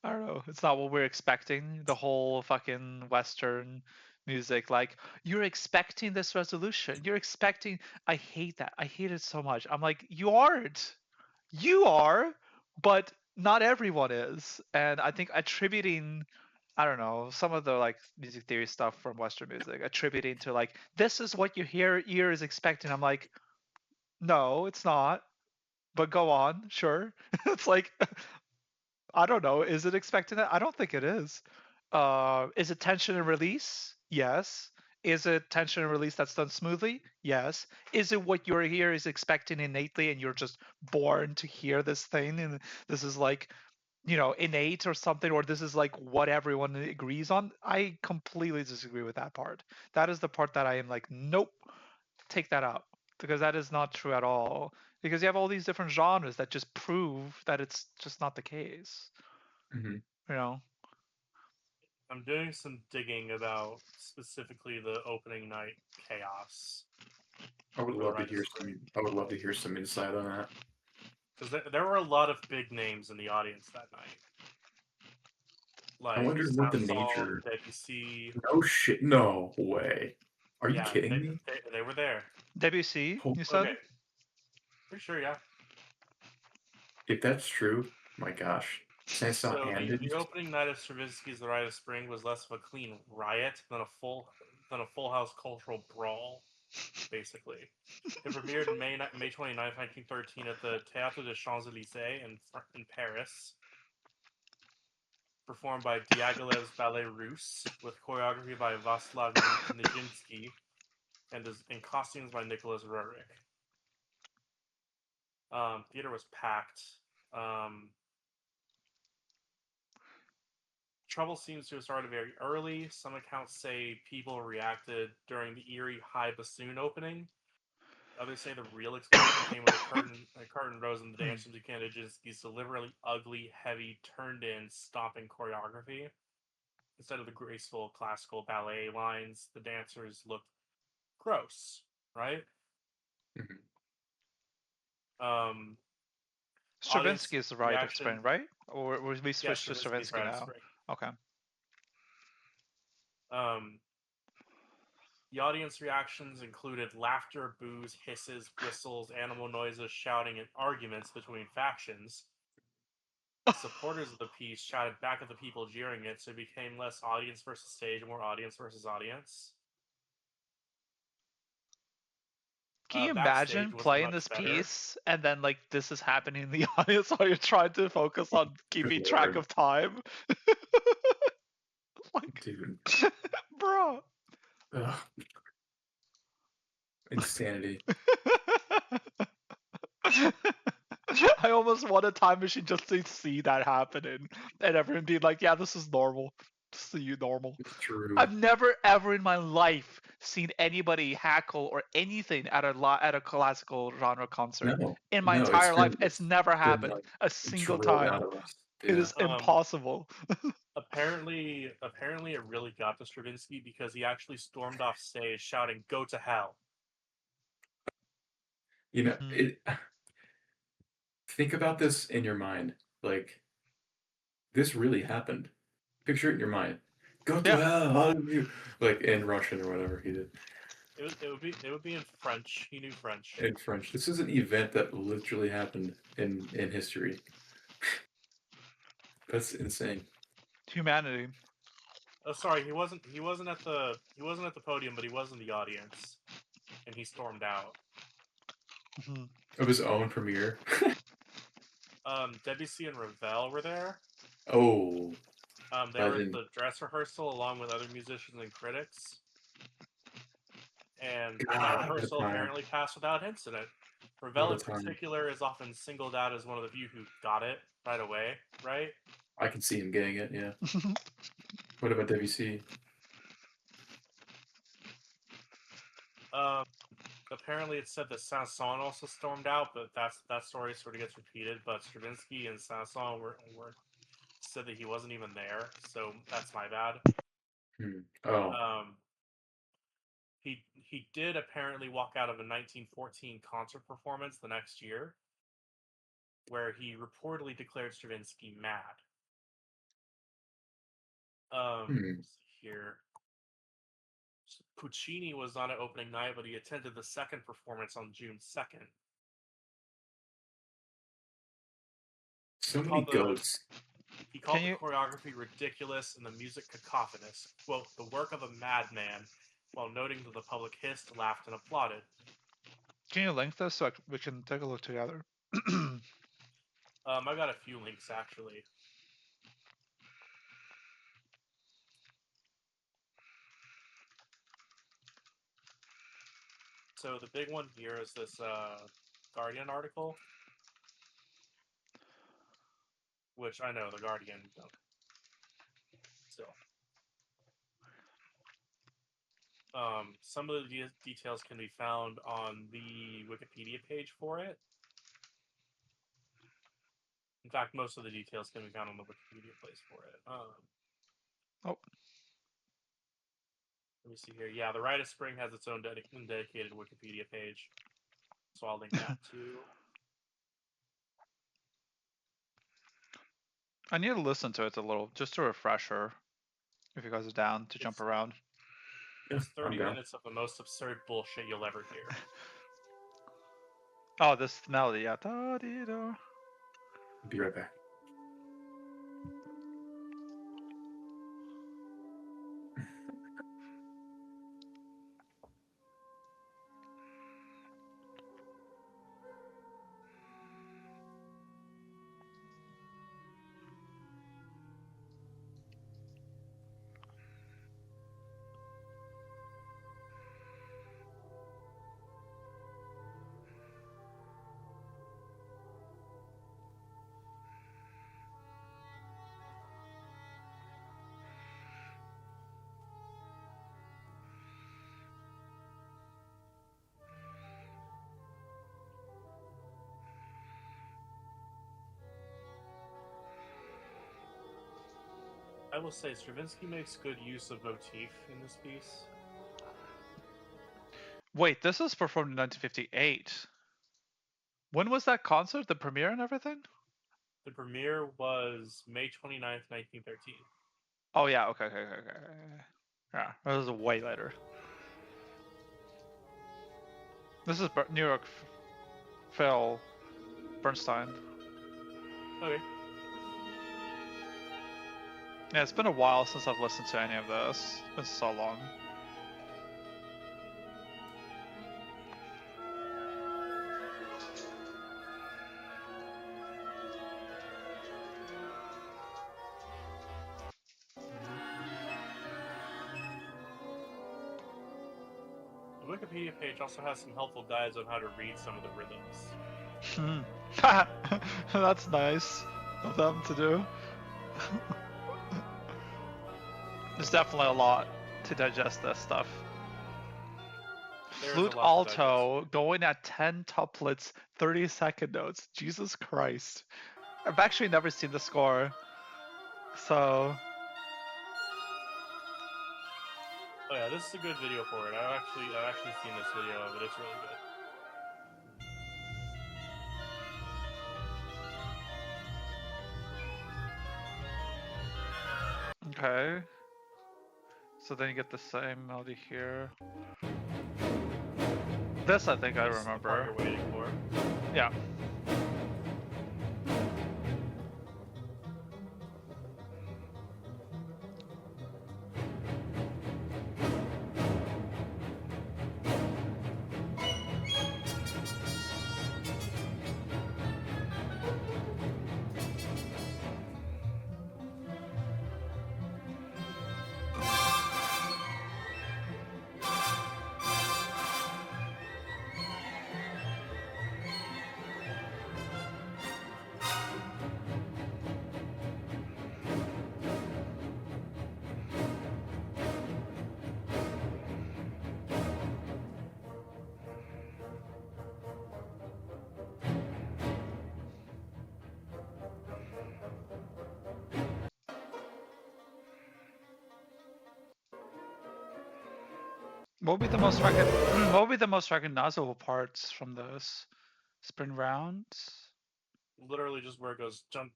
S1: I don't know. It's not what we're expecting. The whole fucking Western music, like, you're expecting this resolution. You're expecting. I hate that. I hate it so much. I'm like, you aren't. You are, but not everyone is. And I think attributing, I don't know, some of the like music theory stuff from Western music, attributing to like, this is what your ear is expecting. I'm like, no, it's not. But go on, sure. It's like, I don't know. Is it expecting that? I don't think it is. Is it tension and release? Yes. Is it tension and release that's done smoothly? Yes. Is it what your ear is expecting innately and you're just born to hear this thing and this is like, innate or something, or this is like what everyone agrees on? I completely disagree with that part. That is the part that I am like, nope, take that out, because that is not true at all. Because you have all these different genres that just prove that it's just not the case.
S2: Mm-hmm.
S11: I'm doing some digging about specifically the opening night chaos.
S2: I would love to hear some insight on that.
S11: Because there were a lot of big names in the audience that night. Like,
S2: I wonder what the nature.
S11: Debussy.
S2: No shit. No way. Are you kidding me?
S11: They were there.
S1: Debussy, you said?
S11: Okay. Pretty sure, yeah.
S2: If that's true, my gosh.
S11: So the opening night of Stravinsky's The Rite of Spring was less of a clean riot than a full house cultural brawl, basically. It premiered May 29, 1913 at the Théâtre des Champs-Élysées in Paris. Performed by Diaghilev's Ballet Russe, with choreography by Vaslav Nijinsky, and costumes by Nicholas Roerich. Theater was packed. Trouble seems to have started very early. Some accounts say people reacted during the eerie high bassoon opening. Others say the real explosion came when a curtain rose and the dancers began to just these deliberately ugly, heavy, turned-in, stomping choreography. Instead of the graceful classical ballet lines, the dancers looked gross, right?
S1: Stravinsky is the Rite of Spring,
S11: reaction-
S1: right? Or we switched to
S11: Stravinsky's
S1: Stravinsky
S11: Rite of
S1: now?
S11: Spring.
S1: Okay.
S11: The audience reactions included laughter, boos, hisses, whistles, animal noises, shouting, and arguments between factions. Supporters of the piece shouted back at the people jeering it, so it became less audience versus stage and more audience versus audience.
S1: Can you
S11: Backstage
S1: imagine
S11: wasn't
S1: playing
S11: much
S1: this
S11: better.
S1: piece and then like this is happening in the audience while you're trying to focus on keeping track
S2: Lord.
S1: of time? Like,
S2: Dude.
S1: bro.
S2: Ugh. Insanity.
S1: I almost want a time machine just to see that happening and everyone being like, yeah, this is normal. Just see you normal.
S2: It's true.
S1: I've never ever in my life seen anybody hackle or anything at a classical genre concert.
S2: No,
S1: in my
S2: no,
S1: entire
S2: it's
S1: life,
S2: been-
S1: it's never
S2: been,
S1: happened
S2: like,
S1: a single
S2: drilled
S1: time.
S2: out of us.
S1: It
S2: Yeah.
S1: is impossible.
S11: Apparently, it really got to Stravinsky because he actually stormed off stage shouting, "Go to hell!"
S2: You know, think about this in your mind. Like, this really happened. Picture it in your mind. Go to hell, all of you. Like in Russian or whatever he did.
S11: It would be in French. He knew French.
S2: In French. This is an event that literally happened in history. That's insane.
S1: Humanity.
S11: Oh, sorry, he wasn't at the podium, but he was in the audience, and he stormed out.
S2: Of his own premiere.
S11: Debussy and Ravel were there.
S2: Oh.
S11: They were at the dress rehearsal along with other musicians and critics. And that rehearsal apparently passed without incident. Ravel in particular is often singled out as one of the few who got it right away, right?
S2: I can see him getting it, yeah. What about Debussy?
S11: Apparently it said that Saint-Saëns also stormed out, but that story sort of gets repeated. But Stravinsky and Saint-Saëns were said that he wasn't even there, so that's my bad. He did apparently walk out of a 1914 concert performance the next year, where he reportedly declared Stravinsky mad. Let's see here. Puccini was on an opening night, but he attended the second performance on June 2nd.
S2: So many goats.
S11: He called the choreography ridiculous and the music cacophonous. Quote, the work of a madman, while noting that the public hissed, laughed, and applauded.
S1: Can you link this so we can take a look together?
S11: I got a few links, actually. So the big one here is this Guardian article, which I know the Guardian don't. Still. Some of the details can be found on the Wikipedia page for it. In fact, most of the details can be found on the Wikipedia page for it. Let me see here. Yeah, the Rite of Spring has its own dedicated Wikipedia page, so I'll link that too.
S1: I need to listen to it a little, just a refresher. If you guys are down to jump around.
S11: It's 30 minutes of the most absurd bullshit you'll ever hear.
S1: Oh, this melody, yeah. Da-dee-da.
S2: Be right back.
S11: I will say Stravinsky makes good use of motif in this piece.
S1: Wait, this was performed in 1958. When was that concert? The premiere and everything?
S11: The premiere was May 29th, 1913.
S1: Oh yeah, okay. Yeah, this is way later. This is New York Phil Bernstein.
S11: Okay.
S1: Yeah, it's been a while since I've listened to any of this. It's been so long.
S11: The Wikipedia page also has some helpful guides on how to read some of the rhythms.
S1: That's nice of them to do. There's definitely a lot to digest this stuff. Flute alto going at 10 tuplets, 30-second notes. Jesus Christ. I've actually never seen the score. So...
S11: Oh yeah, this is a good video for it. I've actually seen this video of it. It's really good.
S1: Okay. So then you get the same melody here. This I think I remember.
S11: You're waiting for.
S1: Yeah. What would be the most recognizable parts from those spring rounds?
S11: Literally just where it goes jump.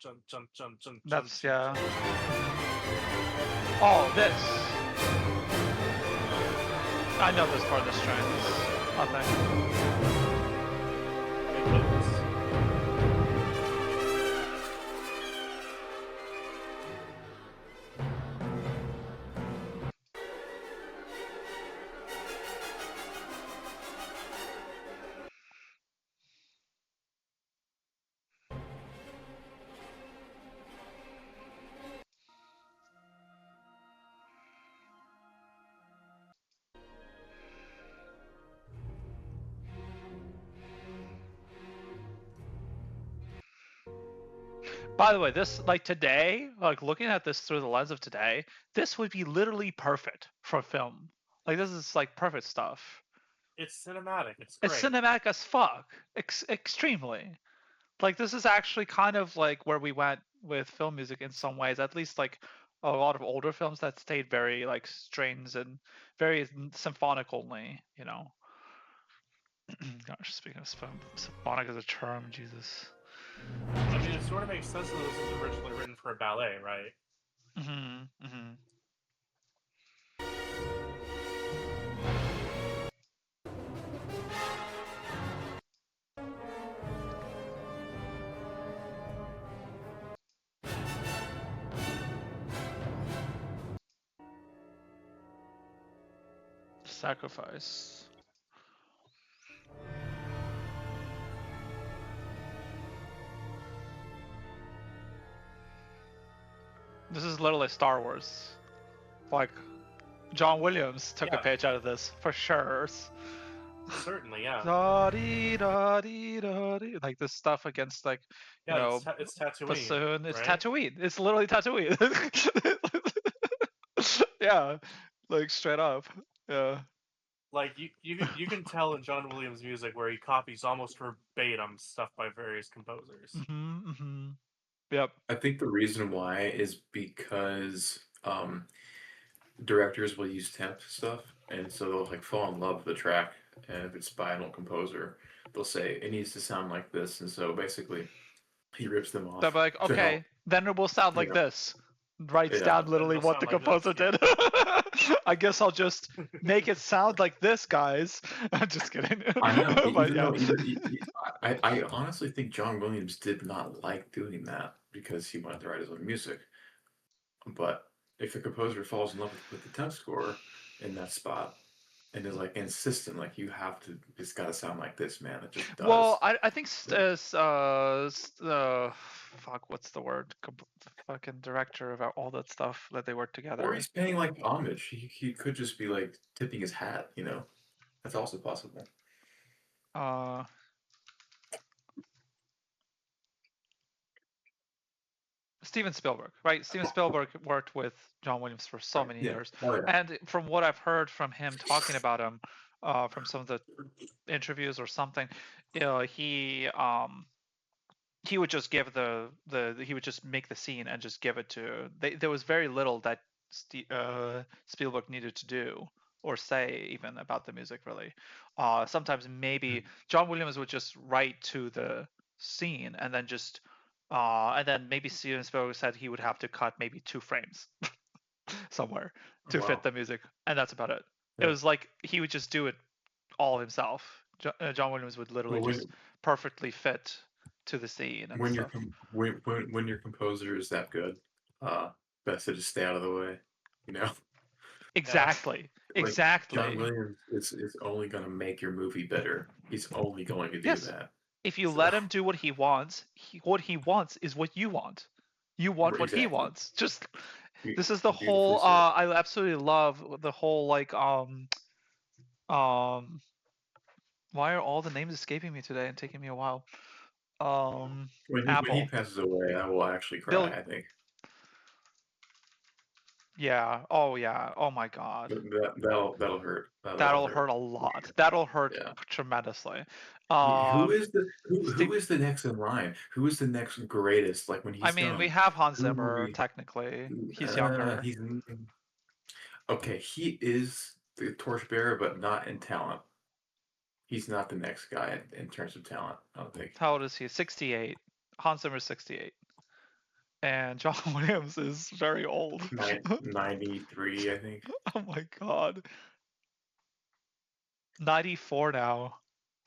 S1: That's yeah. Oh, this. I know this part of the strings. I think. By the way, this, like today, like looking at this through the lens of today, this would be literally perfect for film. Like this is like perfect stuff.
S11: It's cinematic. It's great.
S1: It's cinematic as fuck. Extremely. Like this is actually kind of like where we went with film music in some ways. At least like a lot of older films that stayed very like strings and very symphonic only, you know. Gosh, speaking of symphonic as a term, Jesus.
S11: I mean, it sort of makes sense that this was originally written for a ballet, right?
S1: Sacrifice. This is literally Star Wars. Like, John Williams took a page out of this, for sure.
S11: Certainly, yeah.
S1: Like this stuff against, like, you know,
S11: it's Tatooine.
S1: bassoon. It's
S11: right?
S1: Tatooine. It's literally Tatooine. Yeah, like straight up. Yeah.
S11: Like you can tell in John Williams' music where he copies almost verbatim stuff by various composers.
S1: Yep.
S2: I think the reason why is because directors will use temp stuff, and so they'll like fall in love with the track, and if it's by an old composer, they'll say it needs to sound like this, and so basically he rips them
S1: They're
S2: off
S1: like,
S2: to help.
S1: okay, then it will sound like
S2: Yeah,
S1: this. Writes
S2: yeah.
S1: down literally
S11: It'll
S1: what the
S11: sound like this,
S1: composer did. I guess I'll just make it sound like this, guys. I'm just kidding.
S2: I know.
S1: But
S2: Even
S1: yeah.
S2: though I honestly think John Williams did not like doing that because he wanted to write his own music. But if the composer falls in love with the temp score in that spot and is like insistent, like you have to, it's got to sound like this, man. It just
S1: Well,
S2: does.
S1: I think fuck, what's the word? Fucking director about all that stuff that they work
S2: Or
S1: together.
S2: he's paying like homage. He could just be like tipping his hat, you know. That's also possible.
S1: Steven Spielberg, right? Steven Spielberg worked with John Williams for so many
S2: Yeah.
S1: years,
S2: Oh, yeah.
S1: and from what I've heard from him talking about him, from some of the interviews or something, he would just give he would just make the scene and just give it to. There was very little that Spielberg needed to do or say even about the music really. Sometimes maybe John Williams would just write to the scene and then just and then maybe Steven Spielberg said he would have to cut maybe 2 frames somewhere to fit
S2: Wow.
S1: the music, and that's about it. It
S2: Yeah.
S1: was like he would just do it all himself. John Williams would literally
S2: Well,
S1: just perfectly fit to the scene and
S2: when
S1: stuff.
S2: when your composer is that good, best to just stay out of the way, you know.
S1: Exactly.
S2: Like John
S1: Exactly.
S2: Williams is only going to make your movie better. He's only going to do
S1: Yes.
S2: that.
S1: If you
S2: So
S1: let him do what he wants, what he wants is what you want. You want what he
S2: exactly.
S1: wants. Just this is the
S2: Beautifully
S1: whole
S2: said.
S1: I absolutely love the whole like why are all the names escaping me today and taking me a while?
S2: When he
S1: Apple.
S2: passes away, I will actually cry.
S1: Bill.
S2: I think
S1: Yeah. Oh yeah. Oh my God.
S2: that'll hurt.
S1: That'll hurt a lot. That'll hurt
S2: Yeah.
S1: tremendously.
S2: Who is
S1: Steve,
S2: who is the next in line? Who is the next greatest? Like when
S1: I
S2: he's
S1: mean, we
S2: done,
S1: have Hans
S2: who will
S1: Zimmer
S2: be?
S1: technically. He's younger.
S2: He's okay. He is the torchbearer, but not in talent. He's not the next guy in terms of talent. I don't think.
S1: How old is he? 68. Hans Zimmer's 68. And John Williams is very old.
S2: 93, I think.
S1: Oh my God. 94 now.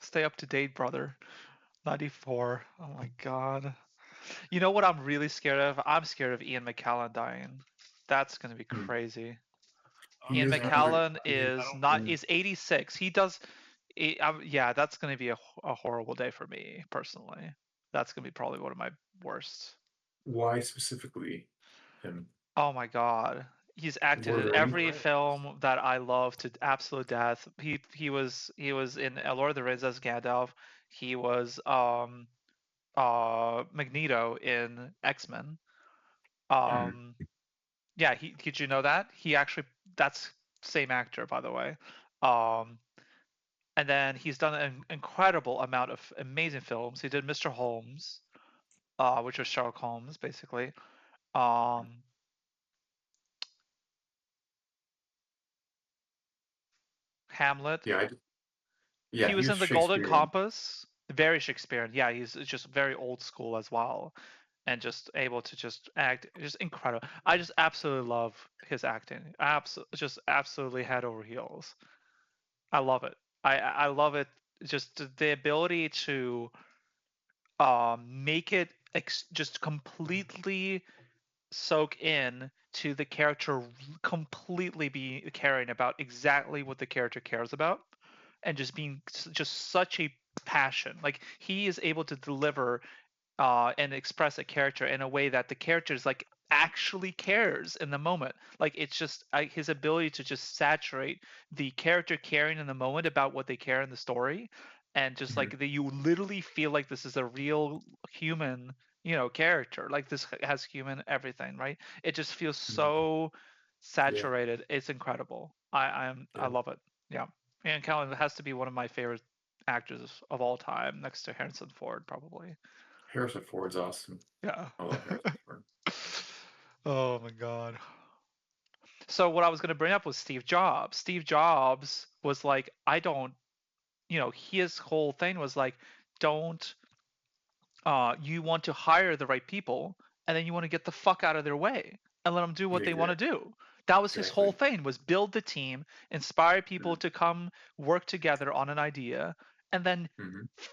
S1: Stay up to date, brother. 94. Oh my God. You know what I'm really scared of? I'm scared of Ian McKellen dying. That's gonna be crazy. Ian McKellen is 86. He does. Yeah, that's gonna be a horrible day for me personally. That's gonna be probably one of my worst.
S2: Why specifically him?
S1: Oh my God. He's acted in every film that I love to absolute death. He was in Lord of the Rings as Gandalf. He was Magneto in X-Men. Yeah, did you know that? He actually that's same actor, by the way. And then he's done an incredible amount of amazing films. He did Mr. Holmes, which was Sherlock Holmes, basically. Hamlet.
S2: Yeah,
S1: he was in The Golden Compass. Very Shakespearean. Yeah, he's just very old school as well, and just able to just act, just incredible. I just absolutely love his acting. Just absolutely head over heels. I love it. I love it. Just the ability to make it just completely soak in to the character, completely be caring about exactly what the character cares about, and just being just such a passion. Like he is able to deliver and express a character in a way that the character is like actually cares in the moment. Like it's just his ability to just saturate the character caring in the moment about what they care in the story, and just like that you literally feel like this is a real human, character. Like this has human everything, right? It just feels so saturated. Yeah. It's incredible. I love it. Yeah. Ian McKellen has to be one of my favorite actors of all time, next to Harrison Ford, probably.
S2: Harrison Ford's awesome.
S1: Yeah.
S2: I love Harrison Ford.
S1: Oh my God. So what I was going to bring up was Steve Jobs. Steve Jobs was like, I don't, his whole thing was like, don't, you want to hire the right people, and then you want to get the fuck out of their way and let them do what they want to do. That was his whole thing, was build the team, inspire people to come work together on an idea, and then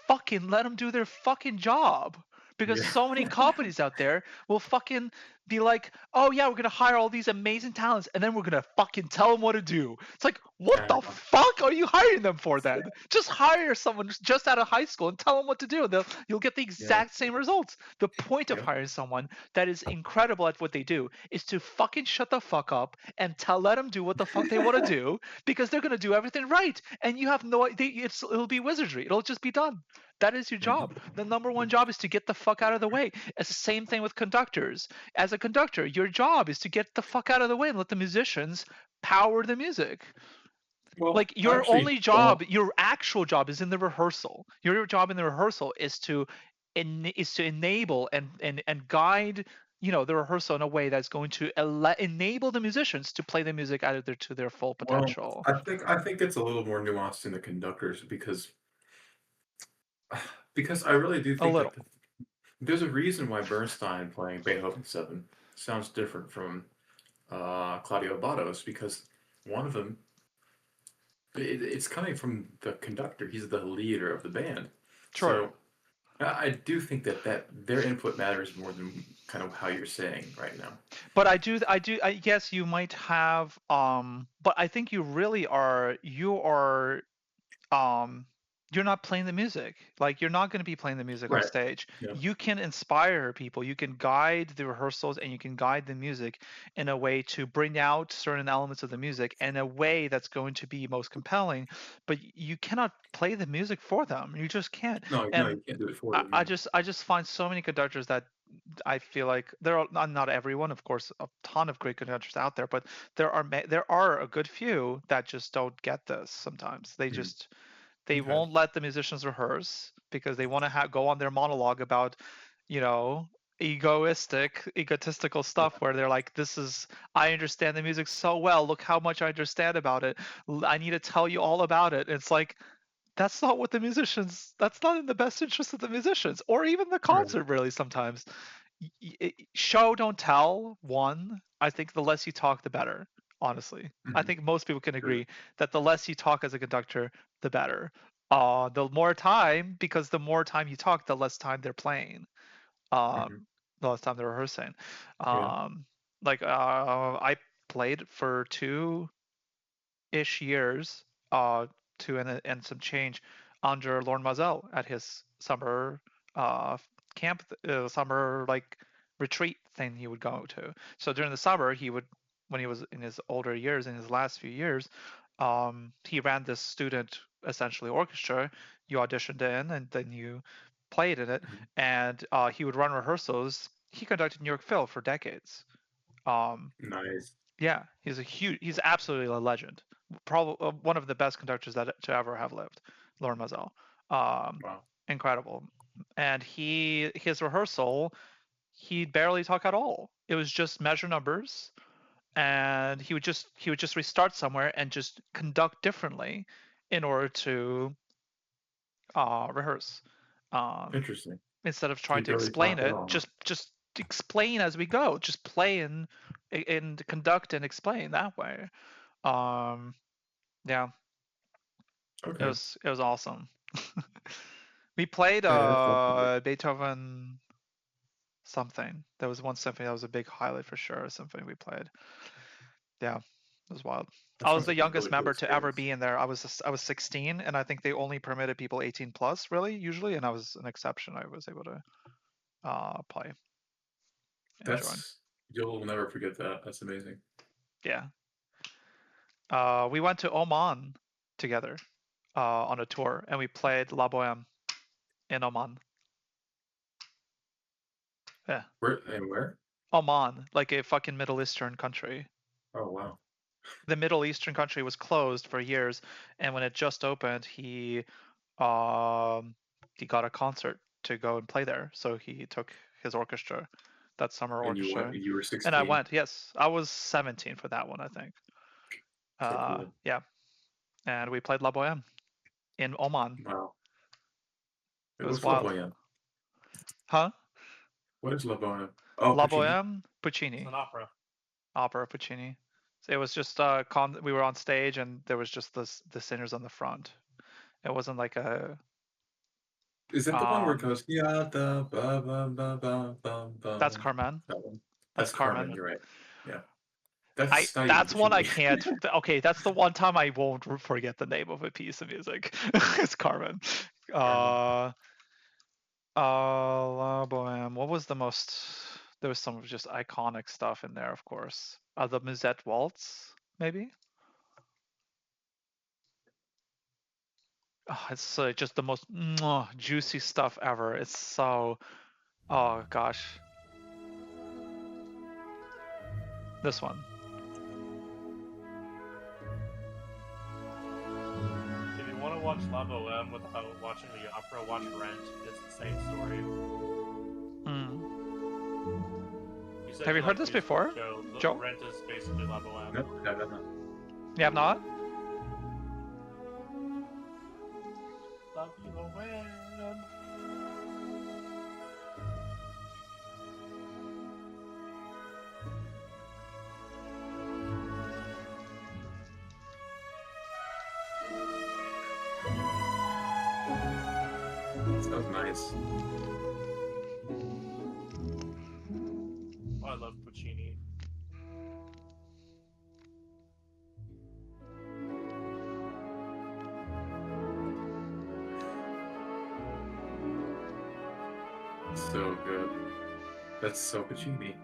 S1: fucking let them do their fucking job. Because so many companies out there will fucking be like, oh yeah, we're gonna hire all these amazing talents, and then we're gonna fucking tell them what to do. It's like, what the fuck are you hiring them for then? Just hire someone just out of high school and tell them what to do. You'll get the exact same results. The point of hiring someone that is incredible at what they do is to fucking shut the fuck up and let them do what the fuck they want to do, because they're gonna do everything right, and you have no idea. It'll be wizardry. It'll just be done. That is your job. The number one job is to get the fuck out of the way. It's the same thing with conductors. As a conductor, your job is to get the fuck out of the way and let the musicians power the music.
S2: Well,
S1: like your only job, your actual job is in the rehearsal. Your job in the rehearsal is to enable and guide the rehearsal in a way that's going to enable the musicians to play the music out of to their full potential.
S2: Well, I think it's a little more nuanced in the conductors because I really do think that there's a reason why Bernstein playing Beethoven 7 sounds different from Claudio Abbato's, because one of them, it's coming from the conductor. He's the leader of the band.
S1: Sure.
S2: So I do think that their input matters more than kind of how you're saying right now.
S1: But I guess you might have, but I think you really are, you're not playing the music. Like, you're not going to be playing the music on stage. Yeah. You can inspire people. You can guide the rehearsals, and you can guide the music in a way to bring out certain elements of the music in a way that's going to be most compelling. But you cannot play the music for them. You just can't.
S2: No, you can't do it for them.
S1: I just find so many conductors that I feel like there are not everyone, of course, a ton of great conductors out there, but there are a good few that just don't get this. Sometimes they just. They won't let the musicians rehearse because they want to go on their monologue about, egotistical stuff where they're like, I understand the music so well. Look how much I understand about it. I need to tell you all about it. It's like, that's not what that's not in the best interest of the musicians or even the concert, really, sometimes. Show, don't tell, one. I think the less you talk, the better. Honestly, I think most people can agree that the less you talk as a conductor, the better. The more time, because the more time you talk, the less time they're playing. The less time they're rehearsing. I played for 2-ish years, 2 and some change, under Lorin Maazel at his summer camp, summer retreat thing he would go to. So during the summer, when he was in his older years, in his last few years, he ran this student essentially orchestra. You auditioned in, and then you played in it, and he would run rehearsals. He conducted New York Phil for decades.
S2: Nice.
S1: Yeah, he's absolutely a legend. Probably one of the best conductors to ever have lived, Lorin Maazel.
S2: Wow.
S1: Incredible. And his rehearsal, he'd barely talk at all. It was just measure numbers, and he would just restart somewhere and just conduct differently in order to rehearse.
S2: Interesting.
S1: Instead of trying to explain it, just explain as we go. Just play and conduct and explain that way. Yeah.
S2: Okay.
S1: It was awesome. We played Beethoven something. There was one symphony that was a big highlight for sure. A symphony we played. Yeah, it was wild. I was the youngest member to ever be in there. I was 16, and I think they only permitted people 18 plus, really, usually, and I was an exception. I was able to play.
S2: You'll never forget that. That's amazing.
S1: Yeah. We went to Oman together on a tour, and we played La Boheme in Oman. Yeah.
S2: Where?
S1: Oman, like a fucking Middle Eastern country.
S2: Oh, wow.
S1: The Middle Eastern country was closed for years, and when it just opened, he got a concert to go and play there. So he took his orchestra. that summer
S2: And
S1: orchestra.
S2: you were 16.
S1: And I went. Yes, I was 17 for that one, I think.
S2: So cool.
S1: Yeah, and we played La Boheme in Oman.
S2: Wow.
S1: It was
S2: What's La
S1: wild.
S2: Boheme?
S1: Huh?
S2: What is La Boheme? Oh,
S1: La
S2: Puccini.
S1: Boheme, Puccini.
S11: It's an opera.
S1: Opera Puccini. So it was just we were on stage and there was just the singers on the front. It wasn't like a.
S2: Is that the one where it goes yeah da ba ba ba ba ba ba?
S1: That's Carmen.
S2: That one.
S1: That's Carmen.
S2: You're right. Yeah. That's not even
S1: That's one I
S2: Puccini.
S1: can't. Okay, that's the one time I won't forget the name of a piece of music. It's Carmen. La Boheme. What was the most? There was some just iconic stuff in there, of course. The Musette Waltz, maybe. Oh, it's just the most juicy stuff ever. It's so. Oh gosh. This one.
S11: If you want to watch La Boheme without watching the opera, watch Rent. It's the same story.
S1: Have you heard this before, Joe?
S11: Rent is basically La Boheme.
S2: Nope, I have not.
S1: You have not?
S11: La Boheme.
S2: Sounds nice.
S11: Oh, I love Puccini.
S2: So good. That's so Puccini.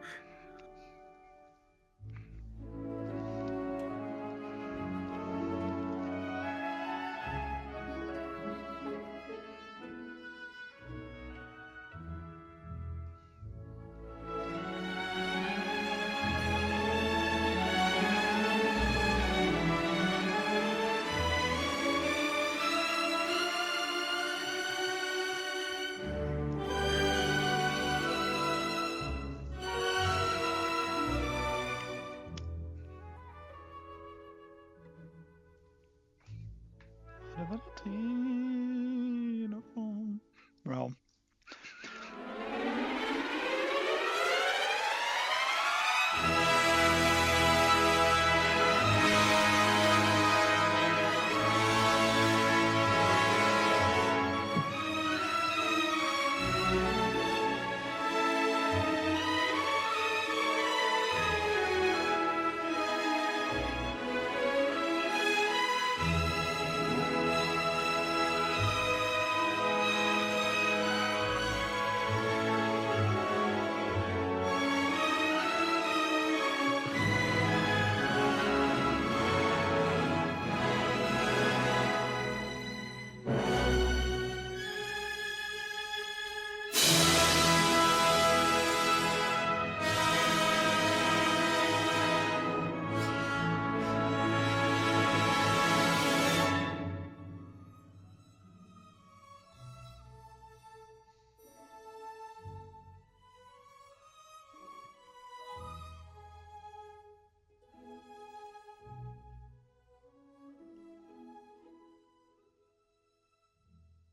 S1: Well.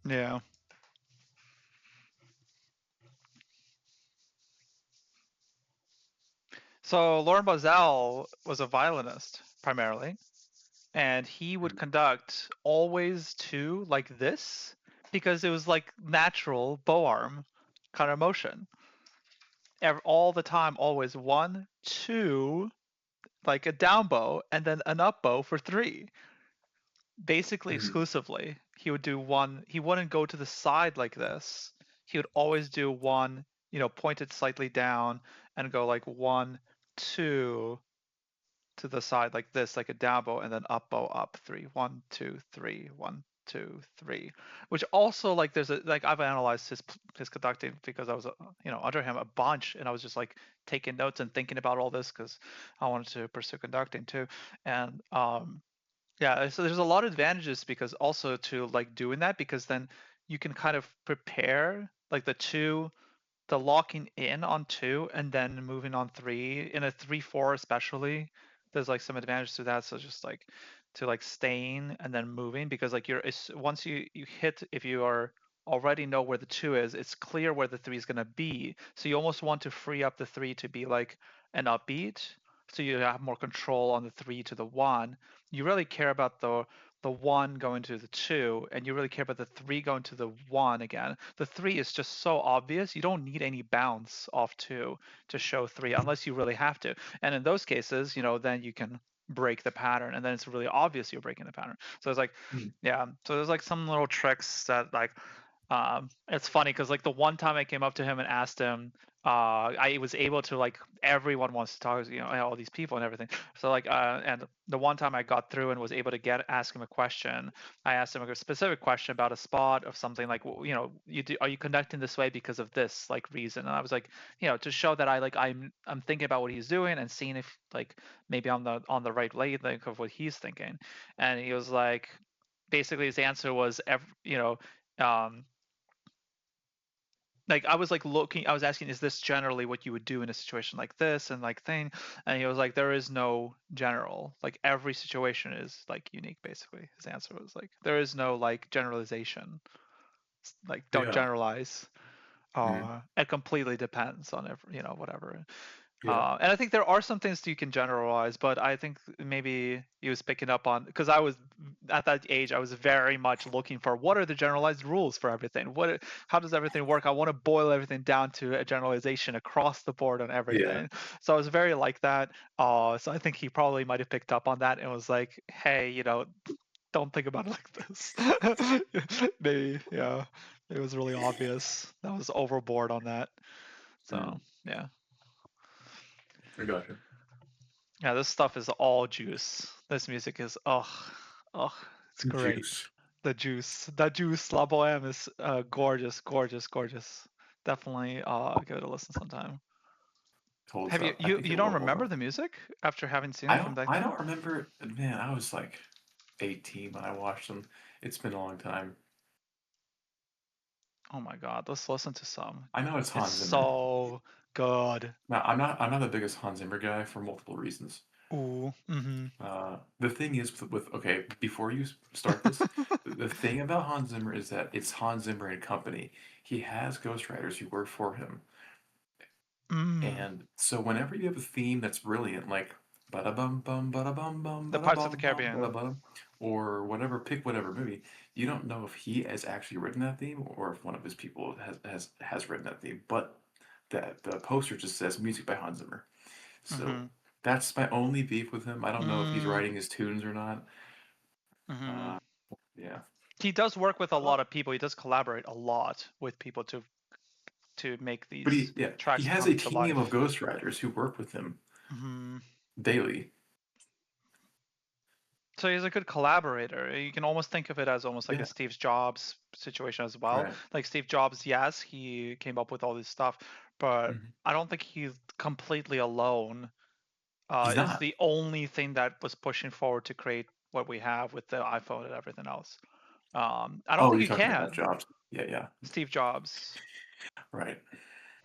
S1: Yeah. So Lorin Maazel was a violinist primarily, and he would conduct always two like this because it was like natural bow arm kind of motion. All the time, always 1, 2, like a down bow, and then an up bow for 3. Basically exclusively. He would do one. He wouldn't go to the side like this. He would always do one, pointed slightly down and go like 1, 2 to the side like this, like a down bow, and then up bow up 3. 1, 2, 3. 1, 2, 3. Which also like there's I've analyzed his conducting because I was under him a bunch, and I was just like taking notes and thinking about all this because I wanted to pursue conducting too, and yeah, so there's a lot of advantages because also to like doing that because then you can kind of prepare like the two the locking in on 2 and then moving on 3 in a 3/4 especially, there's like some advantage to that. So just like to like staying and then moving, because like once you hit, if you are already know where the 2 is, it's clear where the 3 is going to be. So you almost want to free up the 3 to be like an upbeat, so you have more control on the 3 to the 1. You really care about the 1 going to the 2, and you really care about the 3 going to the 1 again. The 3 is just so obvious. You don't need any bounce off 2 to show 3 unless you really have to. And in those cases, then you can break the pattern, and then it's really obvious you're breaking the pattern. So it's like, yeah. So there's like some little tricks that like, it's funny because like the one time I came up to him and asked him, I was able to, like, everyone wants to talk, all these people and everything. So like, and the one time I got through and was able to ask him a question, I asked him a specific question about a spot of something like, are you conducting this way because of this like reason? And I was like, to show that I'm thinking about what he's doing and seeing if like maybe on the right wavelength of what he's thinking. And he was like, basically his answer was, like I was like I was asking, is this generally what you would do in a situation like this and like thing? And he was like, there is no general, like every situation is like unique. Basically his answer was like, there is no like generalization, like don't generalize. It completely depends on whatever. And I think there are some things you can generalize, but I think maybe he was picking up on, because I was at that age, I was very much looking for what are the generalized rules for everything. How does everything work? I want to boil everything down to a generalization across the board on everything. So I was very like that. So I think he probably might have picked up on that and was like, hey, don't think about it like this. Maybe, yeah. It was really obvious. I was overboard on that. So yeah.
S2: I got you.
S1: Yeah, this stuff is all juice. This music is it's great.
S2: Juice.
S1: The juice, La Boheme is gorgeous. Definitely give it a listen sometime. Have you don't remember the music after having seen it from back then?
S2: I don't remember. Man, I was like 18 when I watched them. It's been a long time.
S1: Oh my god, let's listen to some.
S2: I know it's Hans Zimmer.
S1: So good.
S2: Now, I'm not the biggest Hans Zimmer guy for multiple reasons.
S1: Ooh. Mm-hmm.
S2: The thing is with okay, before you start this, the thing about Hans Zimmer is that it's Hans Zimmer and Company. He has ghostwriters who work for him. And so whenever you have a theme that's brilliant, like ba-da-bum bum ba-da-bum bum
S1: The Pirates of the Caribbean,
S2: ba-da-bum, or whatever, pick whatever movie, you don't know if he has actually written that theme or if one of his people has written that theme. But the poster just says music by Hans Zimmer. So that's my only beef with him. I don't know if he's writing his tunes or not. Yeah.
S1: He does work with a lot of people. He does collaborate a lot with people to make these tracks.
S2: He has a team of ghostwriters who work with him daily.
S1: So he's a good collaborator. You can almost think of it as almost like a Steve Jobs situation as well.
S2: Right.
S1: Like Steve Jobs, yes, he came up with all this stuff, but I don't think he's completely alone. It's the only thing that was pushing forward to create what we have with the iPhone and everything else. I don't think you can.
S2: About Jobs. Yeah.
S1: Steve Jobs.
S2: Right.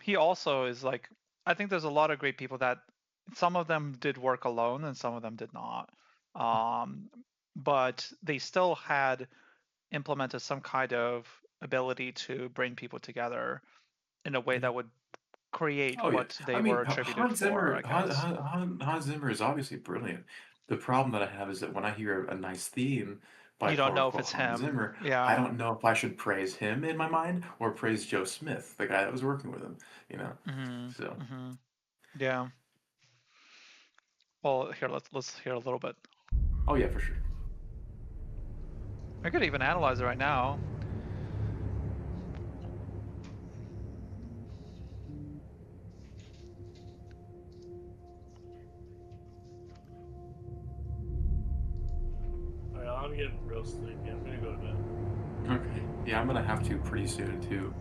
S1: He also is like, I think there's a lot of great people that some of them did work alone and some of them did not. But they still had implemented some kind of ability to bring people together in a way that would create what they were attributed
S2: Hans
S1: for.
S2: Zimmer, Hans Zimmer is obviously brilliant. The problem that I have is that when I hear a nice theme by
S1: you don't know if it's
S2: Hans
S1: him.
S2: Zimmer,
S1: Yeah.
S2: I don't know if I should praise him in my mind or praise Joe Smith, the guy that was working with him. So.
S1: Yeah. Well, here let's hear a little bit.
S2: Oh yeah, for sure.
S1: I could even analyze it right now.
S11: Alright, I'm getting real sleepy. I'm gonna go to bed.
S2: Okay. Yeah, I'm gonna have to pretty soon too.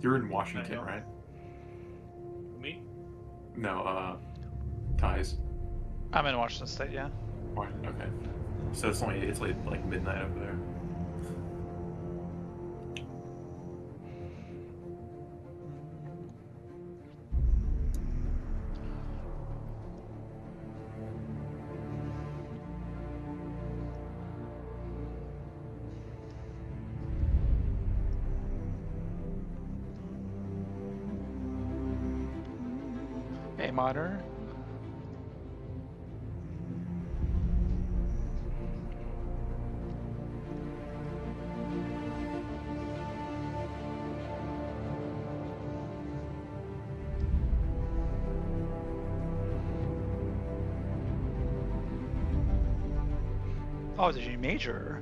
S2: You're in Washington, right?
S11: Me?
S2: No, Ties.
S1: I'm in Washington State, yeah.
S2: Okay. So it's like midnight over there.
S1: minor. Oh, it's a G major.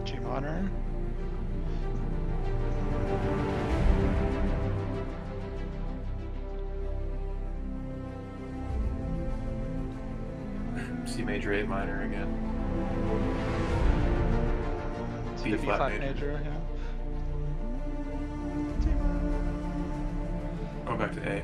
S1: G minor.
S2: C major, A minor again. B flat major.
S1: Yeah.
S2: Oh, back to A.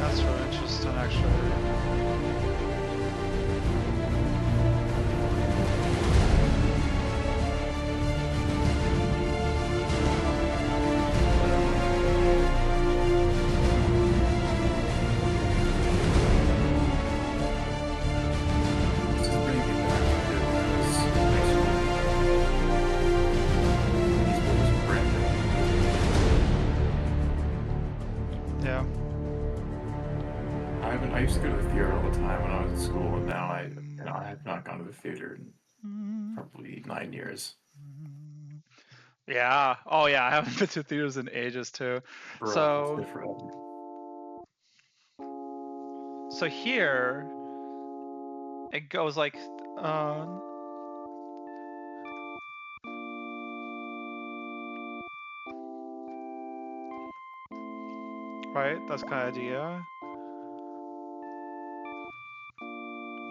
S1: That's really interesting, actually.
S2: This is bringing me back to this. These books were brand new.
S1: Yeah.
S2: I used to go to the theater all the time when I was in school, and now I have not gone to the theater in probably 9 years.
S1: Yeah. Oh, yeah. I haven't been to theaters in ages too.
S2: Bro,
S1: So,
S2: it's different.
S1: so here it goes like, right? That's kind of idea.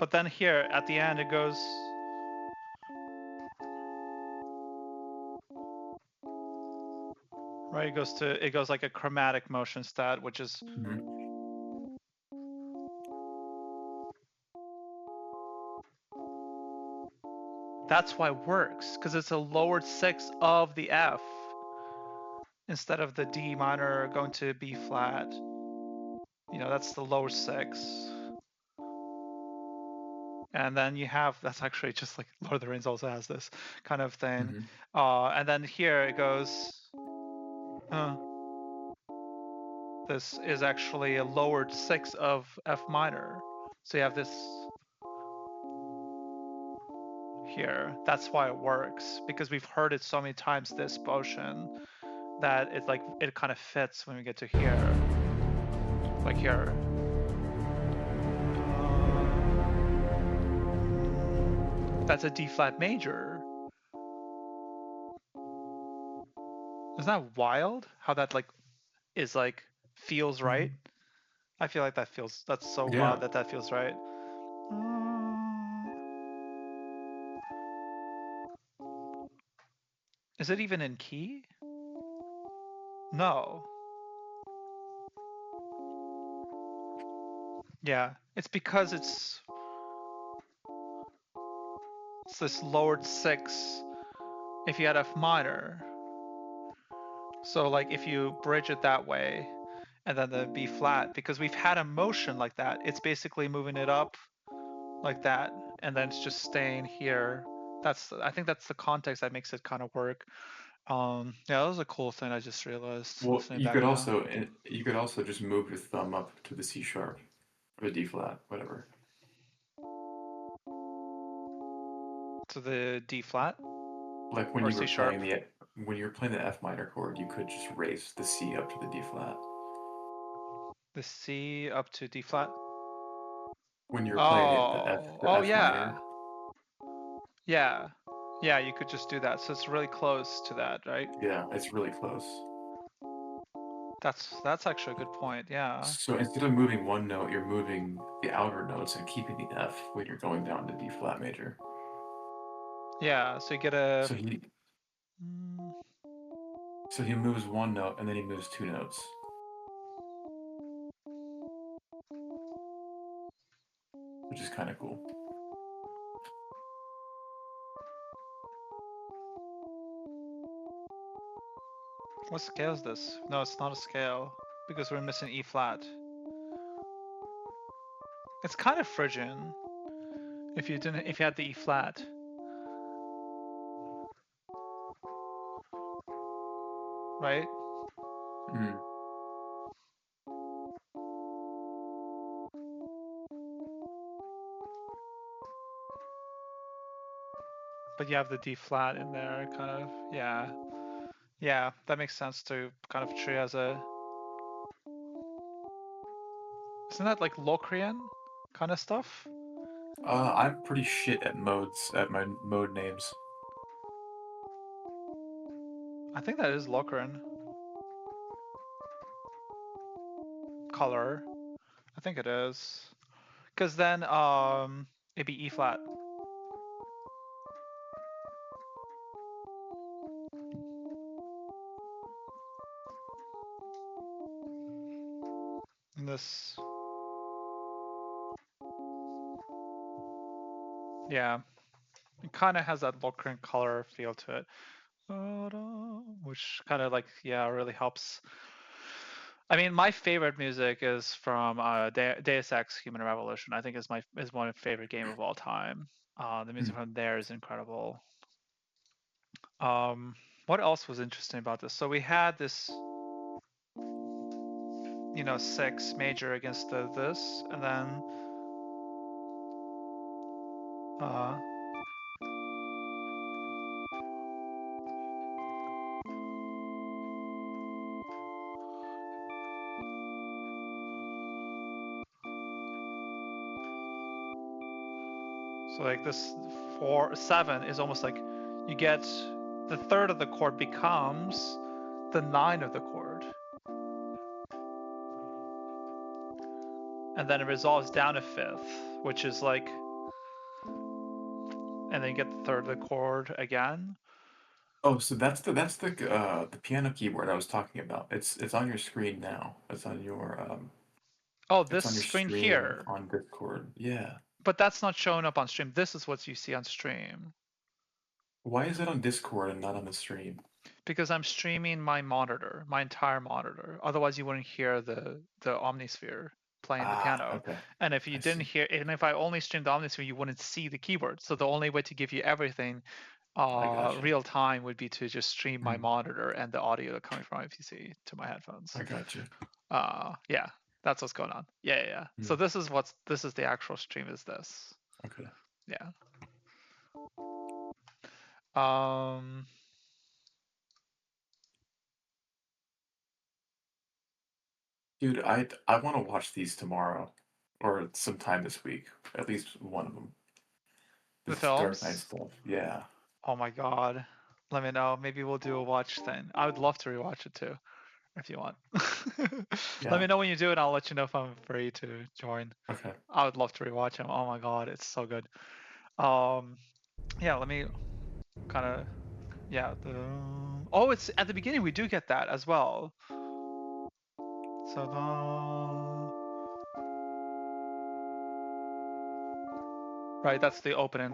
S1: But then here at the end it goes. Right, it goes like a chromatic motion stat, which is that's why it works, because it's a lowered sixth of the F instead of the D minor going to B flat. You know, that's the lower sixth. And then you have, that's actually just like Lord of the Rings also has this kind of thing. And then here it goes, this is actually a lowered sixth of F minor. So you have this here. That's why it works, because we've heard it so many times, this motion, that it's like it kind of fits when we get to here. Like here. That's a D flat major. Isn't that wild? How that like is like feels right? I feel like that's so wild that feels right. Is it even in key? No. Yeah, it's because it's this lowered six if you had F minor. So like if you bridge it that way, and then the B flat, because we've had a motion like that, it's basically moving it up like that, and then it's just staying here. I think that's the context that makes it kind of work. Yeah, that was a cool thing I just realized
S2: Well,
S1: listening back now.
S2: you could also just move your thumb up to the C sharp or the D flat, whatever.
S1: To the D flat
S2: Like when
S1: or
S2: you were
S1: C sharp.
S2: when you were playing the F minor chord, you could just raise the C up to the D flat.
S1: The C up to D flat.
S2: When you were playing the F
S1: yeah.
S2: minor.
S1: Yeah. Yeah, you could just do that. So it's really close to that, right?
S2: Yeah, it's really close.
S1: That's actually a good point. Yeah.
S2: So instead of moving one note, you're moving the outer notes and keeping the F when you're going down to D flat major.
S1: Yeah, so you get a.
S2: So he moves one note and then he moves two notes. Which is kind of cool.
S1: What scale is this? No, it's not a scale because we're missing E flat. It's kind of Phrygian if you had the E flat. Right?
S2: Mm.
S1: But you have the D flat in there, kind of. Yeah. Yeah, that makes sense to kind of treat as a. Isn't that like Locrian kind of stuff?
S2: I'm pretty shit at my mode names.
S1: I think that is Locrian. Color. I think it is. Because then it'd be E flat. And this. Yeah. It kind of has that Locrian color feel to it. Which kind of like, yeah, really helps. I mean, my favorite music is from Deus Ex: Human Revolution. I think is one of my favorite game of all time. The music from there is incredible. What else was interesting about this? So we had this, 6 major against this, and then so like this 4/7 is almost like you get the third of the chord becomes the 9 of the chord. And then it resolves down a 5th, which is like, and then you get the third of the chord again.
S2: Oh, so that's the piano keyboard I was talking about. It's on your screen now. It's on your
S1: this screen here
S2: on Discord. Yeah.
S1: But that's not showing up on stream. This is what you see on stream.
S2: Why is it on Discord and not on the stream?
S1: Because I'm streaming my monitor, my entire monitor. Otherwise, you wouldn't hear the Omnisphere playing the piano.
S2: Okay.
S1: And if you didn't hear, and if I only streamed the Omnisphere, you wouldn't see the keyboard. So the only way to give you everything real time would be to just stream my monitor and the audio coming from my PC to my headphones.
S2: I got you.
S1: Yeah, that's what's going on. Yeah. So this is the actual stream is this.
S2: Okay.
S1: Yeah.
S2: Dude, I want to watch these tomorrow or sometime this week. At least one of them.
S1: The films?
S2: Dark Knight stuff. Yeah.
S1: Oh my god. Let me know. Maybe we'll do a watch thing. I would love to rewatch it too, if you want. Let me know when you do it. I'll let you know if I'm free to join.
S2: Okay.
S1: I would love to rewatch him. Oh my god, it's so good. Yeah, let me kind of, yeah. Oh, it's at the beginning. We do get that as well. So right, that's the opening.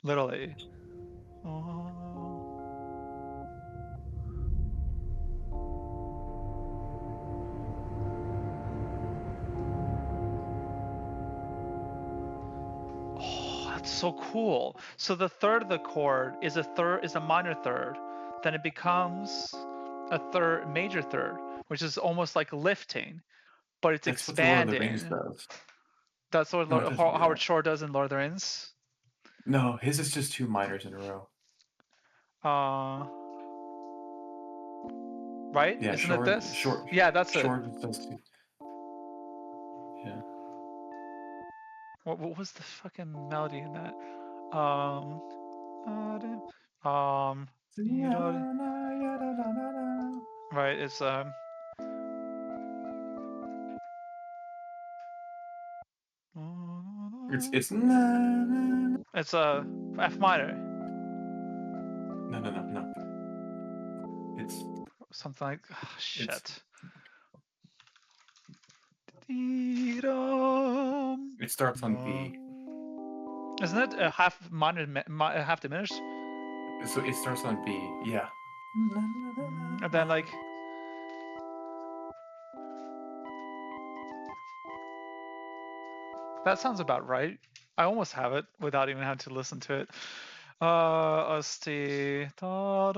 S1: Literally. so cool. So the third of the chord is a minor third, then it becomes a third major third, which is almost like lifting, but it's
S2: That's what the Lord of the Rings
S1: expanding.
S2: does.
S1: That's what
S2: No, it doesn't do
S1: Howard
S2: that.
S1: Shore does in Lord of the Rings.
S2: No, his is just 2 minors in a row.
S1: Right?
S2: Yeah,
S1: Isn't it this?
S2: Short.
S1: Yeah, that's it.
S2: Short does 2. Yeah.
S1: What was the fucking melody in that? Right, it's
S2: It's
S1: it's a F minor.
S2: No. It's
S1: something like shit.
S2: It starts on B.
S1: Isn't it a half minor, half diminished?
S2: So it starts on B. Yeah.
S1: And then like. That sounds about right. I almost have it without even having to listen to it. OST.
S2: No.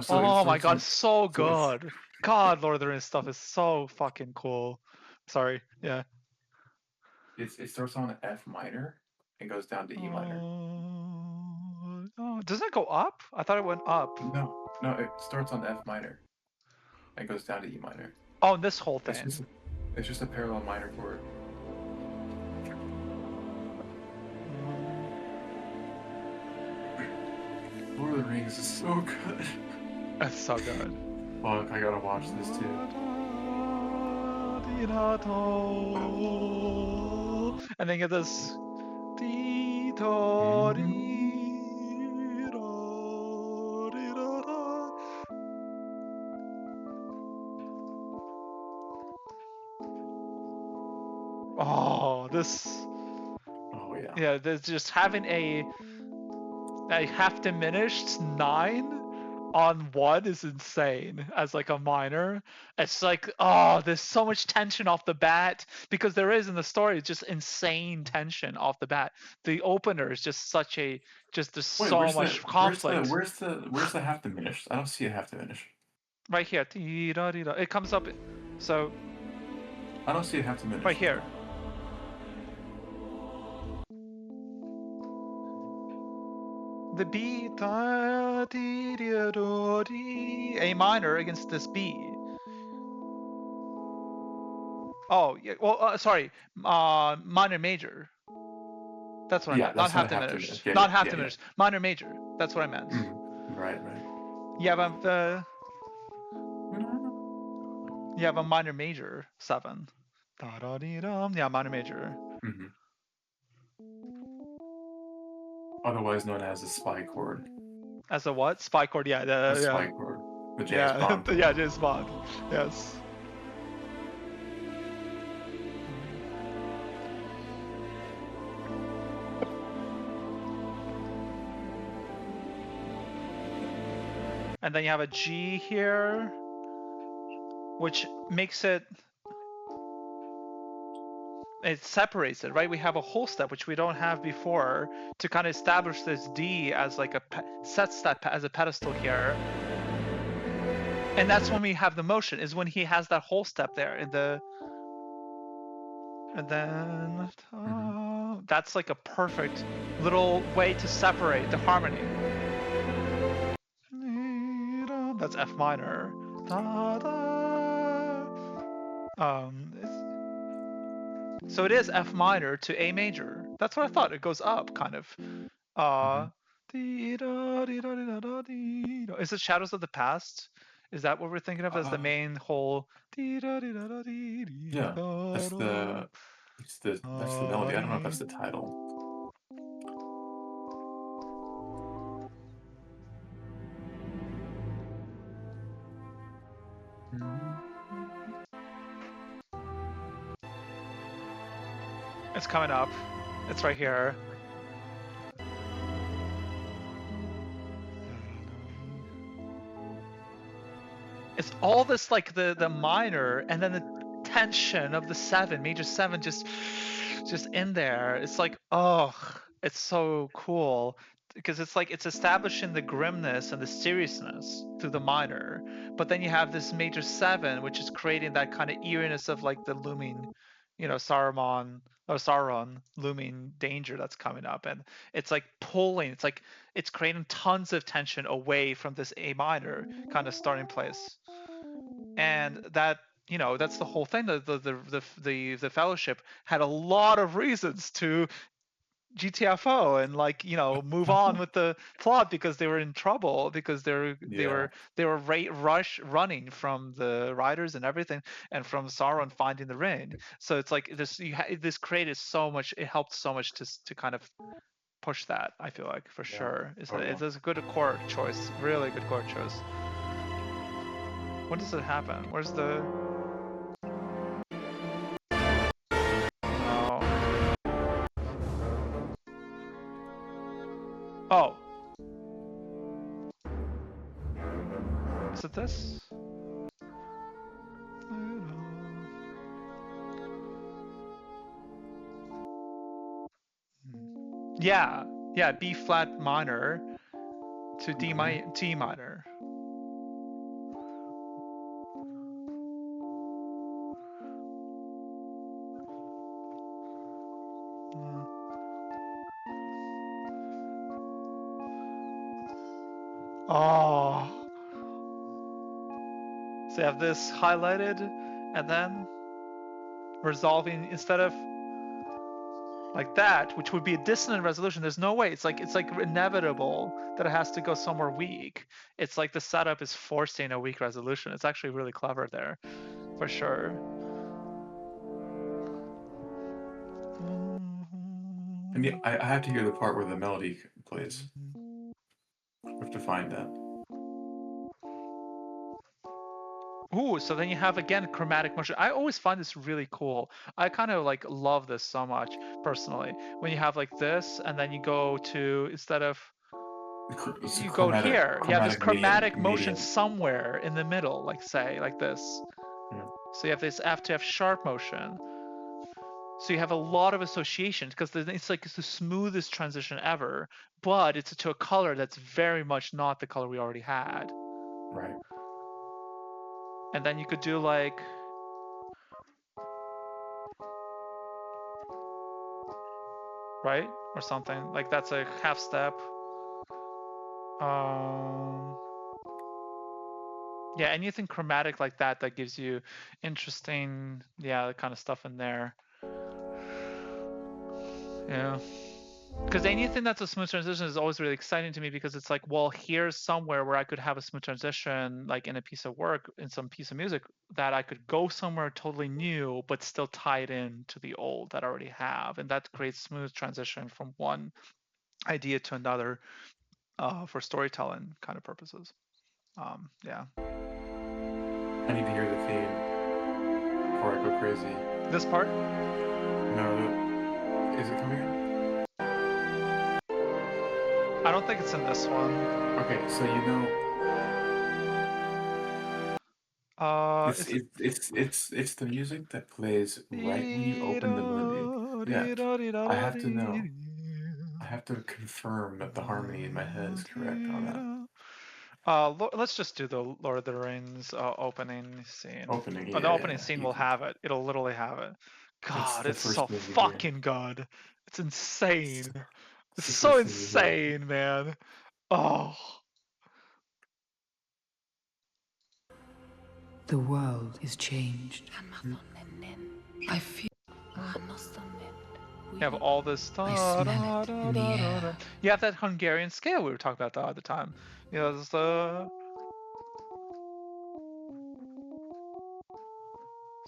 S2: So
S1: oh my god, so good. God, Lord of the Rings stuff is so fucking cool. Sorry, yeah.
S2: It starts on F minor and goes down to E minor.
S1: Doesn't it go up? I thought it went up.
S2: No, it starts on F minor and goes down to E minor.
S1: Oh, this whole thing.
S2: It's just a parallel minor chord. Lord of the Rings is so good.
S1: That's so good.
S2: Fuck, I gotta watch this too.
S1: And then get this. Oh, this.
S2: Oh yeah.
S1: Yeah, there's just having a half diminished 9 on 1 is insane as like a minor. It's like, oh, there's so much tension off the bat because there is in the story just insane tension off the bat. The opener is just such a there's so much conflict.
S2: Where's the half diminished? I don't see a half diminished.
S1: Right here. It comes up. So
S2: I don't see a half diminished.
S1: right here. The B, A minor against this B. Oh, yeah. Well, sorry. Minor major. That's what I meant. Not half diminished. Not half diminished. Minor major. That's what I meant.
S2: Right.
S1: You have a minor major 7. Yeah, minor major.
S2: Otherwise known as a spy chord.
S1: As a what? Spy chord, yeah.
S2: Spy chord. The James Bond.
S1: Yeah, James Bond. Yes. And then you have a G here, which makes it separates it, right? We have a whole step, which we don't have before, to kind of establish this D as like sets that as a pedestal here. And that's when we have the motion, is when he has that whole step there in the, and then that's like a perfect little way to separate the harmony. That's F minor. So it is F minor to A major. That's what I thought. It goes up, kind of. Is it Shadows of the Past? Is that what we're thinking of as the main whole?
S2: Yeah, that's the melody. I don't know if that's the title.
S1: It's coming up. It's right here. It's all this like the minor and then the tension of the 7, major 7, just in there. It's like, oh, it's so cool because it's like it's establishing the grimness and the seriousness through the minor, but then you have this major 7, which is creating that kind of eeriness of like the looming, Sauron looming danger that's coming up, and it's like pulling. It's like it's creating tons of tension away from this A minor kind of starting place, and that that's the whole thing. The Fellowship had a lot of reasons to GTFO and move on with the plot because they were in trouble because they were running from the riders and everything, and from Sauron finding the ring. So it's like this created so much. It helped so much to kind of push that. I feel like for sure it's a good chord choice, really good chord choice. When does it happen? Where's the Oh. Is it this? Yeah. Yeah, B flat minor to D minor. Oh. So you have this highlighted and then resolving instead of like that, which would be a dissonant resolution. There's no way. It's like inevitable that it has to go somewhere weak. It's like the setup is forcing a weak resolution. It's actually really clever there, for sure.
S2: I mean, I have to hear the part where the melody plays. I have to find that.
S1: Ooh, so then you have again chromatic motion. I always find this really cool. I kind of love this so much personally. When you have like this, and then you go to instead of you go here, you have this chromatic motion somewhere in the middle, like say like this.
S2: Yeah.
S1: So you have this have to have sharp motion. So you have a lot of associations because it's like it's the smoothest transition ever, but it's to a color that's very much not the color we already had.
S2: Right.
S1: And then you could do like right or something like that's a half step. Yeah, anything chromatic like that gives you interesting, kind of stuff in there. Yeah. Because anything that's a smooth transition is always really exciting to me because it's like, well, here's somewhere where I could have a smooth transition, like in a piece of work, in some piece of music, that I could go somewhere totally new, but still tie it in to the old that I already have. And that creates smooth transition from one idea to another for storytelling kind of purposes. Yeah.
S2: I need to hear the theme before I go crazy.
S1: This part?
S2: No, is it coming in?
S1: I don't think it's in this one.
S2: Okay, so it's the music that plays right when you open the movie. Yeah, I have to know. I have to confirm that the harmony in my head is correct on
S1: that. Let's just do the Lord of the Rings opening scene.
S2: The
S1: opening scene will have it. It'll literally have it. God, it's so fucking good. It's insane. It's so insane, man. Oh.
S13: The world is changed. I feel.
S1: You have all this stuff.
S13: I smell it in the air.
S1: You have that Hungarian scale we were talking about the other time. There's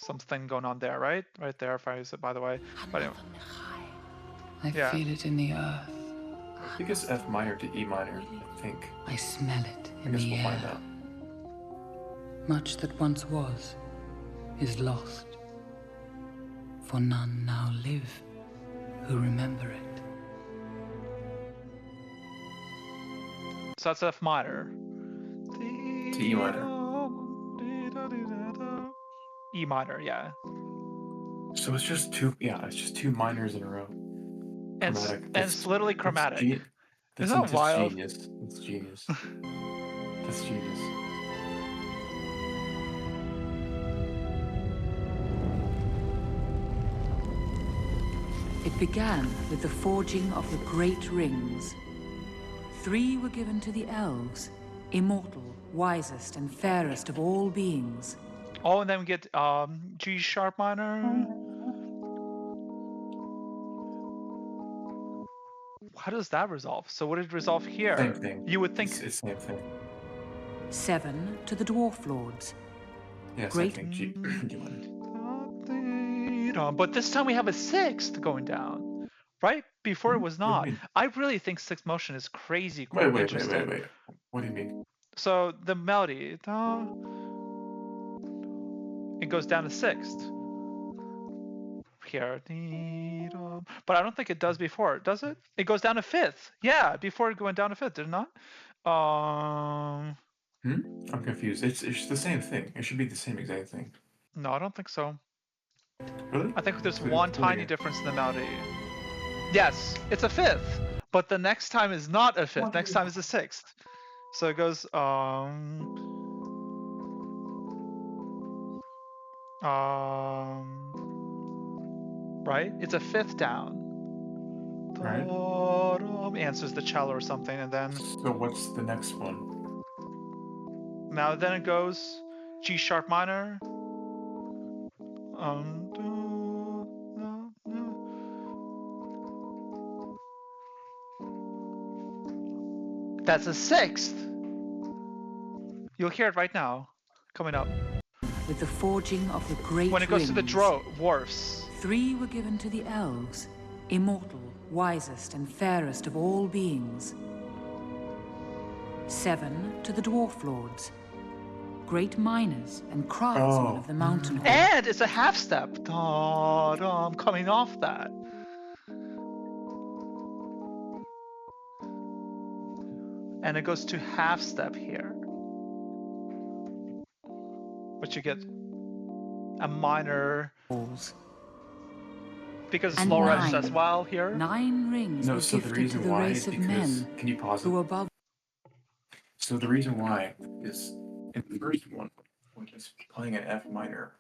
S1: something going on there, right? Right there, if I use it, by the way. But anyway.
S13: I feel it in the earth.
S2: I think it's F minor to E minor, I think.
S13: I smell it in
S2: the air. I guess
S13: we'll
S2: find out.
S13: Much that once was is lost. For none now live who remember it.
S1: So that's F minor.
S2: To E minor.
S1: E minor, yeah.
S2: So it's just two. Yeah, it's just two minors in a row.
S1: And it's literally chromatic. Isn't that wild?
S2: Genius. It's genius. That's genius.
S13: It began with the forging of the great rings. 3 were given to the elves, immortal, wisest, and fairest of all beings.
S1: Oh, and then we get G sharp minor. How does that resolve? So what did it resolve here?
S2: Same thing.
S1: You would think
S2: it's same thing.
S13: 7 to the dwarf lords.
S2: Yeah,
S13: Great.
S2: same thing.
S1: But this time we have a 6th going down, right? Before it was not. I really think 6th motion is crazy.
S2: Wait. What do you mean?
S1: So the melody, it goes down to 6th here. But I don't think it does before, does it? It goes down to 5th. Yeah, before it went down to 5th, did it not?
S2: I'm confused. It's the same thing. It should be the same exact thing.
S1: No, I don't think so.
S2: Really?
S1: I think there's one tiny difference in the melody. Yes, it's a 5th, but the next time is not a 5th. Next time is a 6th. So it goes right? It's a 5th down.
S2: Right.
S1: Answers the cello or something, and then.
S2: So what's the next one?
S1: Now then it goes G sharp minor. That's a 6th. You'll hear it right now, coming up.
S13: With the forging of the great
S1: when it goes
S13: rings,
S1: to the dwarfs.
S13: 3 were given to the elves, immortal, wisest, and fairest of all beings. 7 to the dwarf lords, great miners and craftsmen of the mountain hall.
S1: And it's a half step. Coming off that. And it goes to half step here. But you get a minor. Because it's low register as well here.
S13: 9 rings were gifted to the race of men.
S2: Can you pause
S13: who
S2: it?
S13: above.
S2: So the reason why is in the first one, when it's playing an F minor.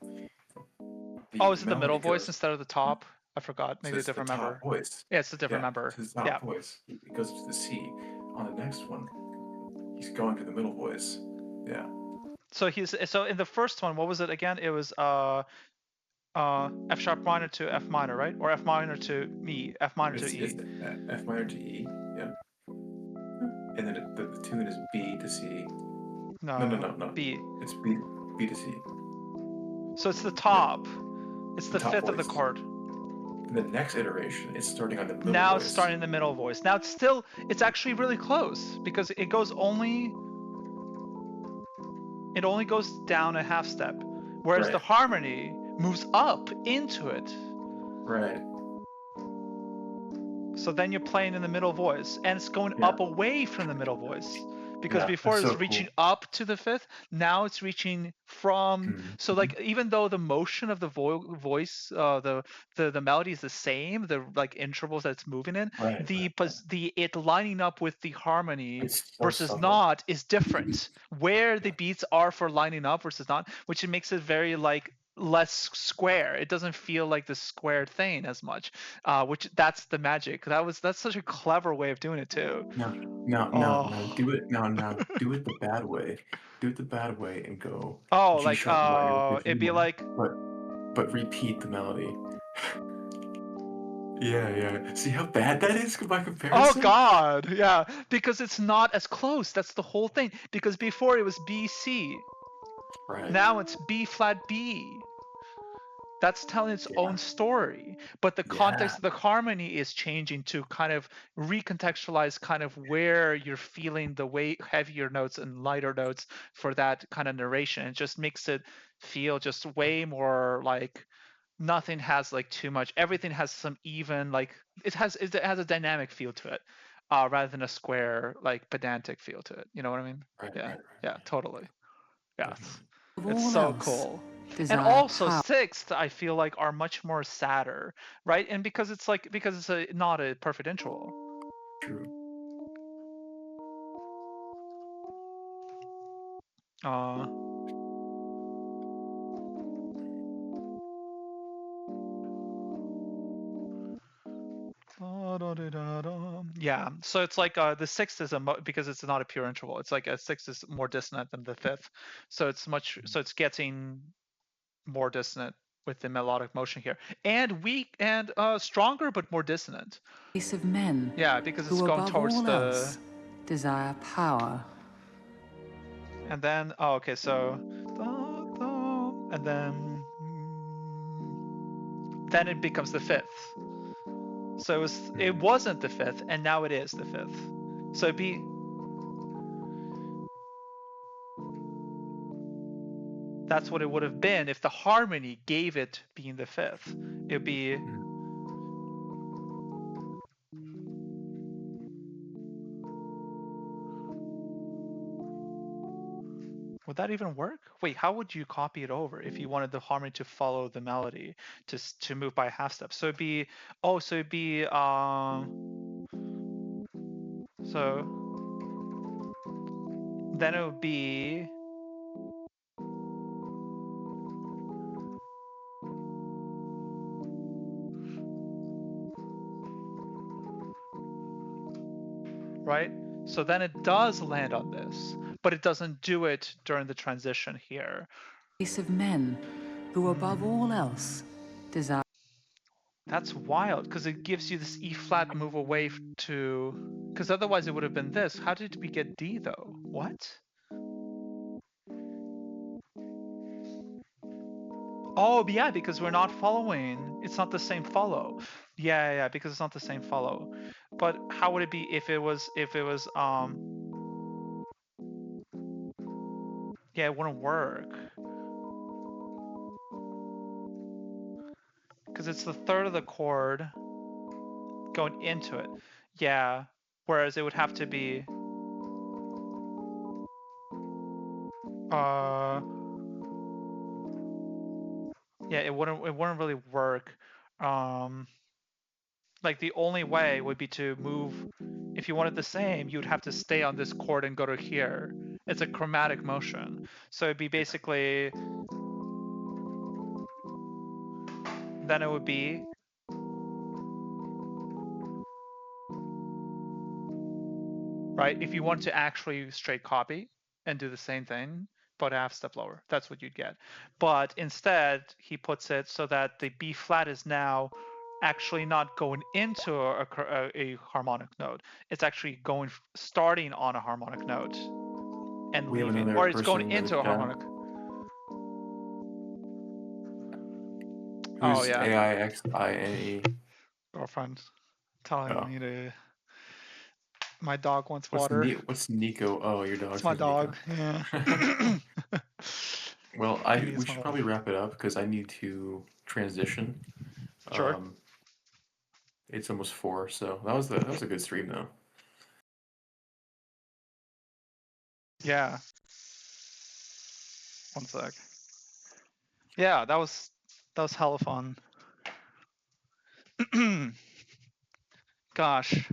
S1: Oh, is it the middle voice instead of the top? I forgot. Maybe
S2: it's
S1: a different
S2: the top
S1: member.
S2: Voice.
S1: Yeah, it's a different member.
S2: It's the top voice. It goes to the C. On the next one, he's going to the middle voice. Yeah.
S1: So in the first one, what was it again? It was F sharp minor to F minor, right? Or F minor to E, F minor to E.
S2: It's F minor to E, yeah. And then the tune is B to C. No.
S1: B.
S2: It's B to C.
S1: So it's the top. Yeah. It's the
S2: top
S1: 5th
S2: voice.
S1: of the chord.
S2: In the next iteration, it's starting on the middle
S1: now
S2: voice.
S1: It's starting in the middle voice. Now it's actually really close because it only goes down a half step, whereas the harmony moves up into it.
S2: Right.
S1: So then you're playing in the middle voice, and it's going up away from the middle voice. Because before it was reaching up to the 5th, now it's reaching from. So like even though the motion of the voice, the melody is the same, the like intervals that it's moving in, it lining up with the harmony versus not is different. Where the beats are for lining up versus not, which it makes it very like less square. It doesn't feel like the square thing as much, which that's the magic. That's such a clever way of doing it too.
S2: No. Do it do it the bad way. Do it the bad way and go.
S1: It'd be like.
S2: But repeat the melody. Yeah. See how bad that is by comparison?
S1: Oh God, yeah. Because it's not as close. That's the whole thing. Because before it was B C.
S2: Right.
S1: Now it's B flat B. That's telling its own story, but the context of the harmony is changing to kind of recontextualize kind of where you're feeling the way heavier notes and lighter notes for that kind of narration. It just makes it feel just way more like nothing has like too much. Everything has some even like it has a dynamic feel to it, rather than a square like pedantic feel to it. You know what I mean?
S2: Right.
S1: Yeah, totally. Yeah,
S13: It's
S1: so cool.
S13: desire
S1: And also
S13: power.
S1: sixths, I feel like, are much more sadder, right? And because it's not a perfect interval.
S2: True.
S1: Yeah, so it's like the sixth is because it's not a pure interval. It's like a sixth is more dissonant than the fifth, so it's getting more dissonant with the melodic motion here, and weak and stronger but more dissonant.
S13: Race of men,
S1: Yeah, because it's
S13: who
S1: going
S13: above
S1: towards
S13: all
S1: the
S13: else desire power.
S1: And then okay, so and then it becomes the fifth. So it wasn't the fifth, and now it is the fifth. So it'd be that's what it would have been if the harmony gave it being the fifth. It'd be would that even work? Wait, how would you copy it over if you wanted the harmony to follow the melody to move by a half step? So it'd be so then it would be right? So then it does land on this, but it doesn't do it during the transition here.
S13: Race of men, who above all else desire.
S1: That's wild, because it gives you this E flat move away to, because otherwise it would have been this. How did we get D though? What? Oh yeah, because we're not following. It's not the same follow. Yeah, because it's not the same follow. But how would it be if it was yeah, it wouldn't work. Because it's the third of the chord going into it. Yeah. Whereas it would have to be yeah, it wouldn't really work. Like the only way would be to move. If you wanted the same, you would have to stay on this chord and go to here. It's a chromatic motion. So it'd be basically then it would be right if you want to actually straight copy and do the same thing but a half step lower, that's what you'd get. But instead he puts it so that the B flat is now actually not going into a harmonic note. It's actually starting on a harmonic note and
S2: We have
S1: leaving,
S2: another
S1: or it's
S2: person
S1: going
S2: in the
S1: into a
S2: chat.
S1: harmonic.
S2: Who's
S1: Oh yeah,
S2: AIXINE?
S1: girlfriend telling me to. My dog wants
S2: What's
S1: water.
S2: What's Nico? Oh, your dog.
S1: It's my dog. Yeah.
S2: Well, we should probably wrap it up because I need to transition.
S1: Sure.
S2: It's almost 4, so that was a good stream though.
S1: Yeah. One sec. Yeah, that was hella fun. Gosh,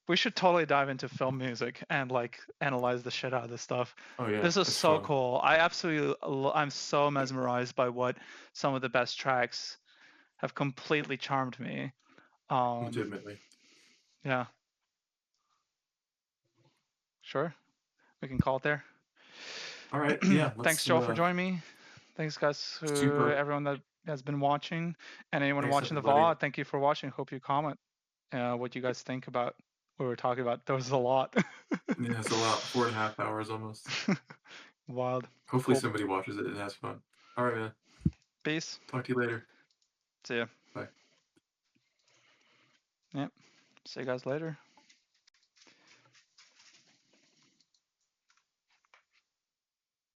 S1: we should totally dive into film music and like analyze the shit out of this stuff.
S2: Oh yeah,
S1: this is
S2: it's
S1: so
S2: fun.
S1: cool. I'm so mesmerized by what some of the best tracks have completely charmed me.
S2: Legitimately.
S1: Yeah. Sure. We can call it there.
S2: All right. Yeah.
S1: Thanks, Joe, for joining me. Thanks, guys, everyone that has been watching, and anyone watching the VOD. Thank you for watching. Hope you comment what you guys think about what we're talking about. There was a lot.
S2: Yeah, it's a lot. 4.5 hours almost.
S1: Wild.
S2: Hopefully somebody watches it and has fun. All right, man.
S1: Peace.
S2: Talk to you later.
S1: See ya.
S2: Bye.
S1: Yep. See you guys later.